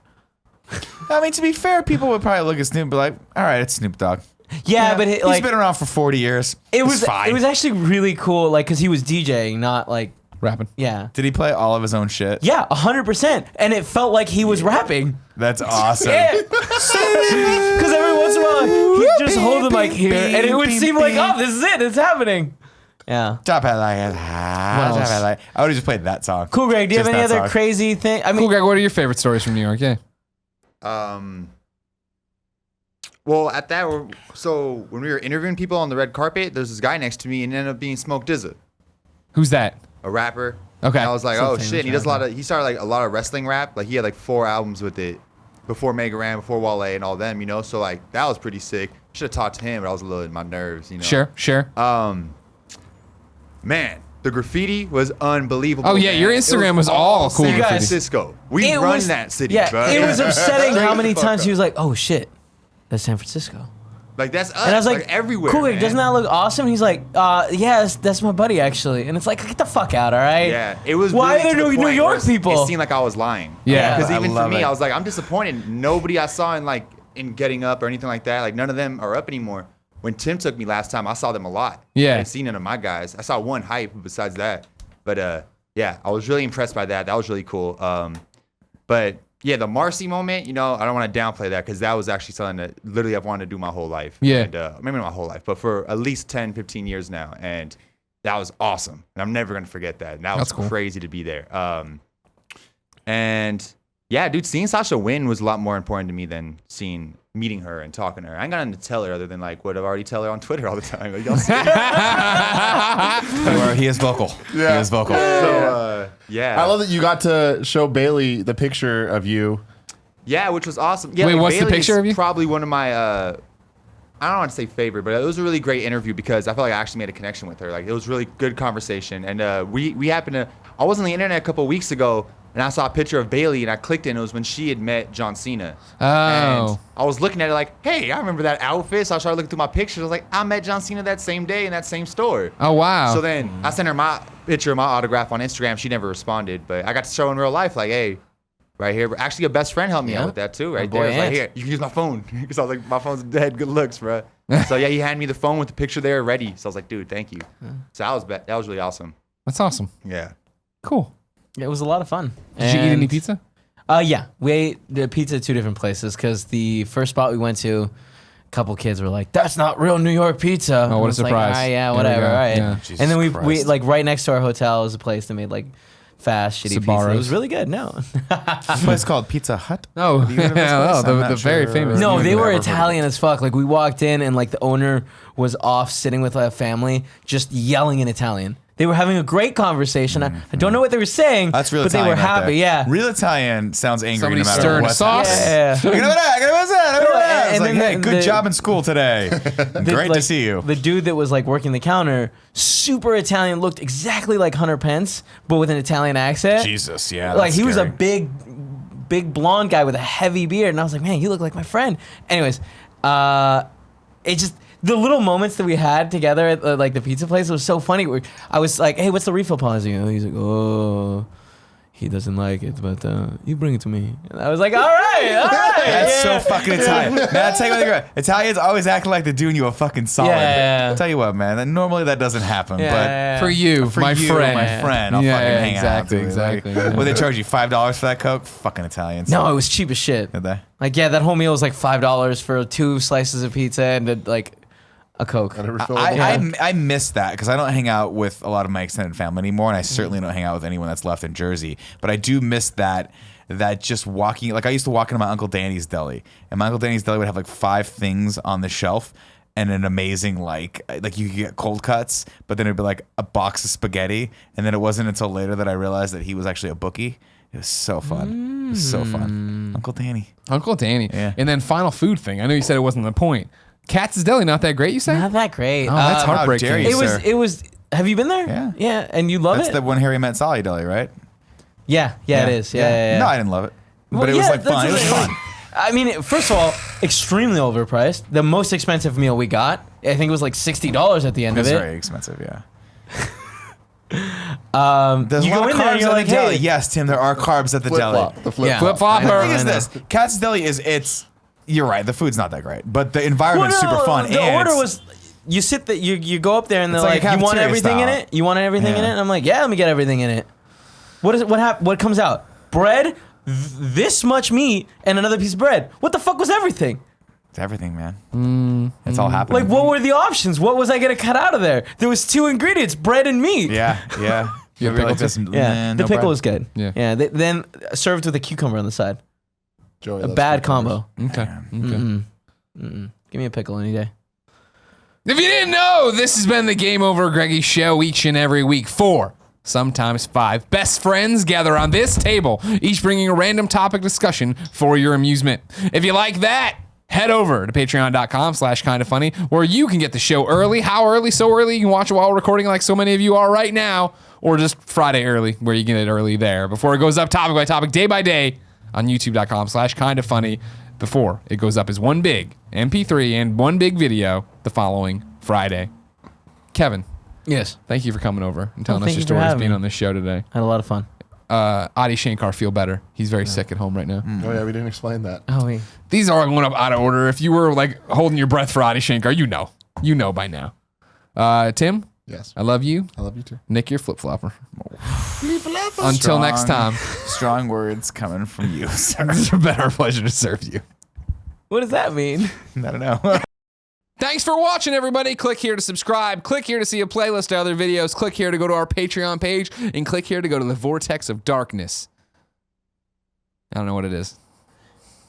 Speaker 3: I mean, to be fair, people would probably look at Snoop and be like, all right, it's Snoop Dogg.
Speaker 2: Yeah, but
Speaker 3: He's
Speaker 2: like
Speaker 3: been around for 40 years.
Speaker 2: it
Speaker 3: It's
Speaker 2: was
Speaker 3: fine.
Speaker 2: it was actually really cool, like because he was DJing, not like
Speaker 1: Rapping.
Speaker 2: yeah.
Speaker 3: Did he play all of his own shit?
Speaker 2: Yeah, 100%. And it felt like he was rapping.
Speaker 3: That's awesome.
Speaker 2: Yeah. Because every once in a while, he'd just hold the mic here, and it would seem like, oh, this is it. It's happening. Yeah.
Speaker 3: Top hat like
Speaker 2: else?
Speaker 3: I would have just played that song.
Speaker 2: Cool, Greg. Do you have
Speaker 3: Just
Speaker 2: any
Speaker 3: that
Speaker 2: other
Speaker 3: song.
Speaker 2: crazy thing? I mean,
Speaker 1: Cool Greg, what are your favorite stories from New York? Yeah.
Speaker 6: Well, at that, so when we were interviewing people on the red carpet, there's this guy next to me, and ended up being Smoke Dizza,
Speaker 1: Who's that?
Speaker 6: a rapper.
Speaker 1: Okay.
Speaker 6: And I was like,
Speaker 2: Some
Speaker 6: oh
Speaker 2: famous
Speaker 6: shit. And he does
Speaker 2: rapper.
Speaker 6: he started like a lot of wrestling rap. Like he had like 4 albums with it before Mega Ran, before Wale and all them, you know? So like that was pretty sick. Should have talked to him, but I was a little in my nerves, you know?
Speaker 1: Sure.
Speaker 6: Man, the graffiti was unbelievable.
Speaker 1: Oh, yeah,
Speaker 6: man.
Speaker 1: your Instagram was all cool
Speaker 6: San
Speaker 2: graffiti.
Speaker 6: Francisco. We
Speaker 2: it
Speaker 6: run
Speaker 2: was-
Speaker 6: that city,
Speaker 2: Yeah,
Speaker 6: bro.
Speaker 2: it was upsetting
Speaker 6: Straight
Speaker 2: how
Speaker 6: the
Speaker 2: many
Speaker 6: fuck
Speaker 2: times
Speaker 6: up.
Speaker 2: he was like, oh, shit, that's San Francisco.
Speaker 6: Like that's us.
Speaker 2: And I was like,
Speaker 6: everywhere.
Speaker 2: cool, Greg,
Speaker 6: man.
Speaker 2: doesn't that look awesome? And he's like, yeah, that's my buddy, actually. And it's like, get the fuck out, all right?
Speaker 6: Yeah, it was.
Speaker 2: Why
Speaker 6: really
Speaker 2: are
Speaker 6: to
Speaker 2: there
Speaker 6: the
Speaker 2: New
Speaker 6: point
Speaker 2: York
Speaker 6: where
Speaker 2: people?
Speaker 6: It seemed like I was lying.
Speaker 1: Yeah.
Speaker 6: because
Speaker 3: I
Speaker 6: even for
Speaker 3: love
Speaker 6: me,
Speaker 3: it.
Speaker 6: I was like, I'm disappointed. Nobody I saw in Getting Up or anything like that. Like none of them are up anymore. When Tim took me last time, I saw them a lot.
Speaker 1: Yeah.
Speaker 6: I didn't see none of my guys. I saw one hype besides that. But yeah, I was really impressed by that. That was really cool. But yeah, the Marcy moment, you know, I don't want to downplay that because that was actually something that literally I've wanted to do my whole life.
Speaker 1: Yeah.
Speaker 6: And, maybe not my whole life, but for at least 10, 15 years now. And that was awesome. And I'm never going to forget that. And that was
Speaker 1: That's cool.
Speaker 6: crazy to be there. And yeah, dude, seeing Sasha win was a lot more important to me than meeting her and talking to her. I ain't got nothing to tell her other than like what I've already tell her on Twitter all the time. Like, y'all see it?
Speaker 3: Where he is vocal.
Speaker 4: Yeah.
Speaker 3: He is vocal.
Speaker 6: So, yeah.
Speaker 4: I love that you got to show Bailey the picture of you.
Speaker 6: Yeah, which was awesome. Yeah,
Speaker 1: Wait,
Speaker 6: like,
Speaker 1: what's the
Speaker 6: Bailey
Speaker 1: picture
Speaker 6: is
Speaker 1: of you?
Speaker 6: Probably one of my, I don't want to say favorite, but it was a really great interview because I felt like I actually made a connection with her. Like it was really good conversation. And we happened to, I was on the internet a couple of weeks ago and I saw a picture of Bailey and I clicked in. It was when she had met John Cena.
Speaker 1: Oh.
Speaker 6: And I was looking at it like, hey, I remember that outfit. So I started looking through my pictures. I was like, I met John Cena that same day in that same store.
Speaker 1: Oh, wow.
Speaker 6: So then I sent her my picture of my autograph on Instagram. She never responded, but I got to show in real life, like, hey, right here. Actually, a best friend helped me
Speaker 2: Yeah.
Speaker 6: out with that too, right
Speaker 2: boy
Speaker 6: there. It's like,
Speaker 2: Ant.
Speaker 6: here, you can use my phone. Because I was like, my phone's dead. Good looks, bro. So yeah, he handed me the phone with the picture there ready. So I was like, dude, thank you. So that was really awesome.
Speaker 1: That's awesome.
Speaker 6: Yeah.
Speaker 1: Cool.
Speaker 2: It was a lot of fun.
Speaker 1: Did you eat any pizza?
Speaker 2: Yeah, we ate the pizza at 2 different places because the first spot we went to, couple kids were like, "That's not real New York pizza."
Speaker 1: Oh, what a
Speaker 2: I was like,
Speaker 1: surprise.
Speaker 2: "Ah, yeah,
Speaker 1: There we
Speaker 2: whatever,
Speaker 1: go.
Speaker 2: all right."
Speaker 1: Yeah.
Speaker 3: Jesus
Speaker 2: And then we
Speaker 3: Christ.
Speaker 2: like right next to our hotel was a place that made like fast shitty pizza. It
Speaker 1: Sbarro's.
Speaker 2: was really good. No,
Speaker 3: This place called Pizza Hut.
Speaker 1: Oh,
Speaker 3: Have you heard of this
Speaker 1: yeah,
Speaker 3: place?
Speaker 1: oh,
Speaker 3: I'm
Speaker 1: the
Speaker 3: not
Speaker 1: very
Speaker 3: sure.
Speaker 1: famous.
Speaker 2: no,
Speaker 3: I've
Speaker 2: they
Speaker 3: never
Speaker 2: were
Speaker 3: heard of it.
Speaker 2: Italian as fuck. Like we walked in and like the owner was off sitting with a family, just yelling in Italian. They were having a great conversation. I don't know what they were saying,
Speaker 3: That's real
Speaker 2: but
Speaker 3: Italian.
Speaker 2: they were
Speaker 3: right
Speaker 2: happy.
Speaker 3: there.
Speaker 2: Yeah.
Speaker 3: Real Italian sounds angry
Speaker 1: Somebody
Speaker 3: no matter
Speaker 1: stirring a
Speaker 3: what's
Speaker 1: sauce.
Speaker 3: happening.
Speaker 2: Yeah.
Speaker 3: It's like,
Speaker 2: then
Speaker 3: hey,
Speaker 2: the-
Speaker 3: good job in school today. Great to
Speaker 2: like,
Speaker 3: see you.
Speaker 2: The dude that was like working the counter, super Italian, looked exactly like Hunter Pence, but with an Italian accent.
Speaker 3: Jesus, yeah.
Speaker 2: Like
Speaker 3: that's
Speaker 2: he was a
Speaker 3: scary.
Speaker 2: big blonde guy with a heavy beard, and I was like, man, you look like my friend. Anyways, it just the little moments that we had together at like the pizza place was so funny. I was like, hey, what's the refill policy? And he's like, oh, he doesn't like it, but you bring it to me. And I was like, all right.
Speaker 3: That's
Speaker 2: yeah.
Speaker 3: so fucking Italian. Man, I tell you what, Italians always act like they're doing you a fucking solid.
Speaker 2: Yeah.
Speaker 3: I'll tell you what, man. Normally that doesn't happen,
Speaker 2: Yeah.
Speaker 1: For you,
Speaker 3: but for
Speaker 1: my
Speaker 3: you,
Speaker 1: friend.
Speaker 3: my friend, I'll
Speaker 1: Yeah,
Speaker 3: fucking
Speaker 1: yeah,
Speaker 3: hang
Speaker 1: exactly,
Speaker 3: out.
Speaker 1: exactly.
Speaker 3: Will they charge you $5 for that Coke? Fucking Italians.
Speaker 2: No, it was cheap as shit.
Speaker 3: Did they?
Speaker 2: Like, yeah, that whole meal was like $5 for 2 slices of pizza and like a Coke.
Speaker 4: And a refill.
Speaker 3: I miss that because I don't hang out with a lot of my extended family anymore, and I certainly don't hang out with anyone that's left in Jersey. But I do miss that just walking. Like I used to walk into my Uncle Danny's deli, and my Uncle Danny's deli would have like 5 things on the shelf and an amazing like you could get cold cuts, but then it'd be like a box of spaghetti, and then it wasn't until later that I realized that he was actually a bookie. It was so fun. It was so fun. Uncle Danny.
Speaker 1: Uncle Danny.
Speaker 3: Yeah.
Speaker 1: And then final food thing. I know you said it wasn't the point. Katz's Deli, not that great, you say?
Speaker 2: Not that great.
Speaker 1: Oh, that's
Speaker 3: how
Speaker 1: heartbreaking.
Speaker 3: dare you,
Speaker 2: It was.
Speaker 3: sir.
Speaker 2: It was. Have you been there?
Speaker 3: Yeah.
Speaker 2: Yeah, and you love
Speaker 3: That's
Speaker 2: it.
Speaker 3: the one Harry met Sally deli, right?
Speaker 2: Yeah, it is. Yeah.
Speaker 3: No, I didn't love it,
Speaker 2: Well,
Speaker 3: but it was
Speaker 2: yeah,
Speaker 3: like fun. It
Speaker 2: that's
Speaker 3: was
Speaker 2: what-
Speaker 3: fun.
Speaker 2: I mean, first of all, extremely overpriced. The most expensive meal we got, I think it was like $60 at the end
Speaker 3: It
Speaker 2: of
Speaker 3: was
Speaker 2: it.
Speaker 3: very expensive, yeah. There's
Speaker 2: You
Speaker 3: a
Speaker 2: go
Speaker 3: lot
Speaker 2: in
Speaker 3: of
Speaker 2: there and
Speaker 3: carbs
Speaker 2: you're
Speaker 3: at
Speaker 2: like,
Speaker 3: the deli.
Speaker 2: hey.
Speaker 3: Yes, Tim, there are carbs at the
Speaker 4: Flip
Speaker 3: deli.
Speaker 4: flop. The flip
Speaker 2: Yeah.
Speaker 4: flop.
Speaker 1: Flip-flop.
Speaker 2: I know,
Speaker 1: Flopper.
Speaker 3: The thing
Speaker 2: I
Speaker 3: is
Speaker 2: know.
Speaker 3: this: Katz's Deli is you're right. The food's not that great, but the
Speaker 2: Well,
Speaker 3: environment's super fun.
Speaker 2: The
Speaker 3: and
Speaker 2: order
Speaker 3: it's-
Speaker 2: was. You sit that you go up there and they're
Speaker 3: It's like
Speaker 2: like,
Speaker 3: a
Speaker 2: you want
Speaker 3: cafeteria
Speaker 2: everything in
Speaker 3: style.
Speaker 2: it? You want everything in it?
Speaker 3: Yeah.
Speaker 2: And I'm like, yeah, let me get everything in it. What comes out? Bread, this much meat, and another piece of bread. What the fuck was everything?
Speaker 3: it's everything, man. It's all happening.
Speaker 2: Like, what were the options? What was I gonna cut out of there? There was 2 ingredients: bread and meat.
Speaker 3: Yeah.
Speaker 1: You
Speaker 3: Ever
Speaker 1: pickle
Speaker 3: like
Speaker 1: too?
Speaker 3: this?
Speaker 2: Yeah, the
Speaker 3: No
Speaker 2: pickle
Speaker 3: bread?
Speaker 2: was good.
Speaker 1: Yeah.
Speaker 2: Then served with a cucumber on the side.
Speaker 4: Joey
Speaker 2: A
Speaker 4: loves
Speaker 2: bad
Speaker 4: cucumbers.
Speaker 2: combo.
Speaker 1: Okay.
Speaker 2: Give me a pickle any day.
Speaker 1: If you didn't know, this has been the Game Over Greggy show each and every week. 4, sometimes 5 best friends gather on this table, each bringing a random topic discussion for your amusement. If you like that, head over to patreon.com/kindafunny, where you can get the show early. How early? So early you can watch it while recording like so many of you are right now, or just Friday early, where you get it early there before it goes up topic by topic, day by day on youtube.com/kindafunny, before it goes up as one big MP3 and one big video the following Friday. Kevin,
Speaker 2: Yes,
Speaker 1: thank you for coming over and telling us
Speaker 2: thank
Speaker 1: your
Speaker 2: you for
Speaker 1: stories,
Speaker 2: having
Speaker 1: being
Speaker 2: me.
Speaker 1: on this show today.
Speaker 2: I had a lot of fun.
Speaker 1: Adi Shankar, feel better. He's very sick at home right now.
Speaker 4: Oh yeah, we didn't explain that.
Speaker 2: Oh, wait.
Speaker 1: These are going up out of order. If you were like holding your breath for Adi Shankar, you know by now. Tim,
Speaker 4: Yes,
Speaker 1: I love you.
Speaker 4: I love you too.
Speaker 1: Nick, you're flip flopper. Until next time,
Speaker 3: Strong words coming from you, sir.
Speaker 1: it's a better pleasure to serve you.
Speaker 2: What does that mean?
Speaker 3: I don't know.
Speaker 1: Thanks for watching, everybody. Click here to subscribe. Click here to see a playlist of other videos. Click here to go to our Patreon page. And click here to go to the Vortex of Darkness. I don't know what it is.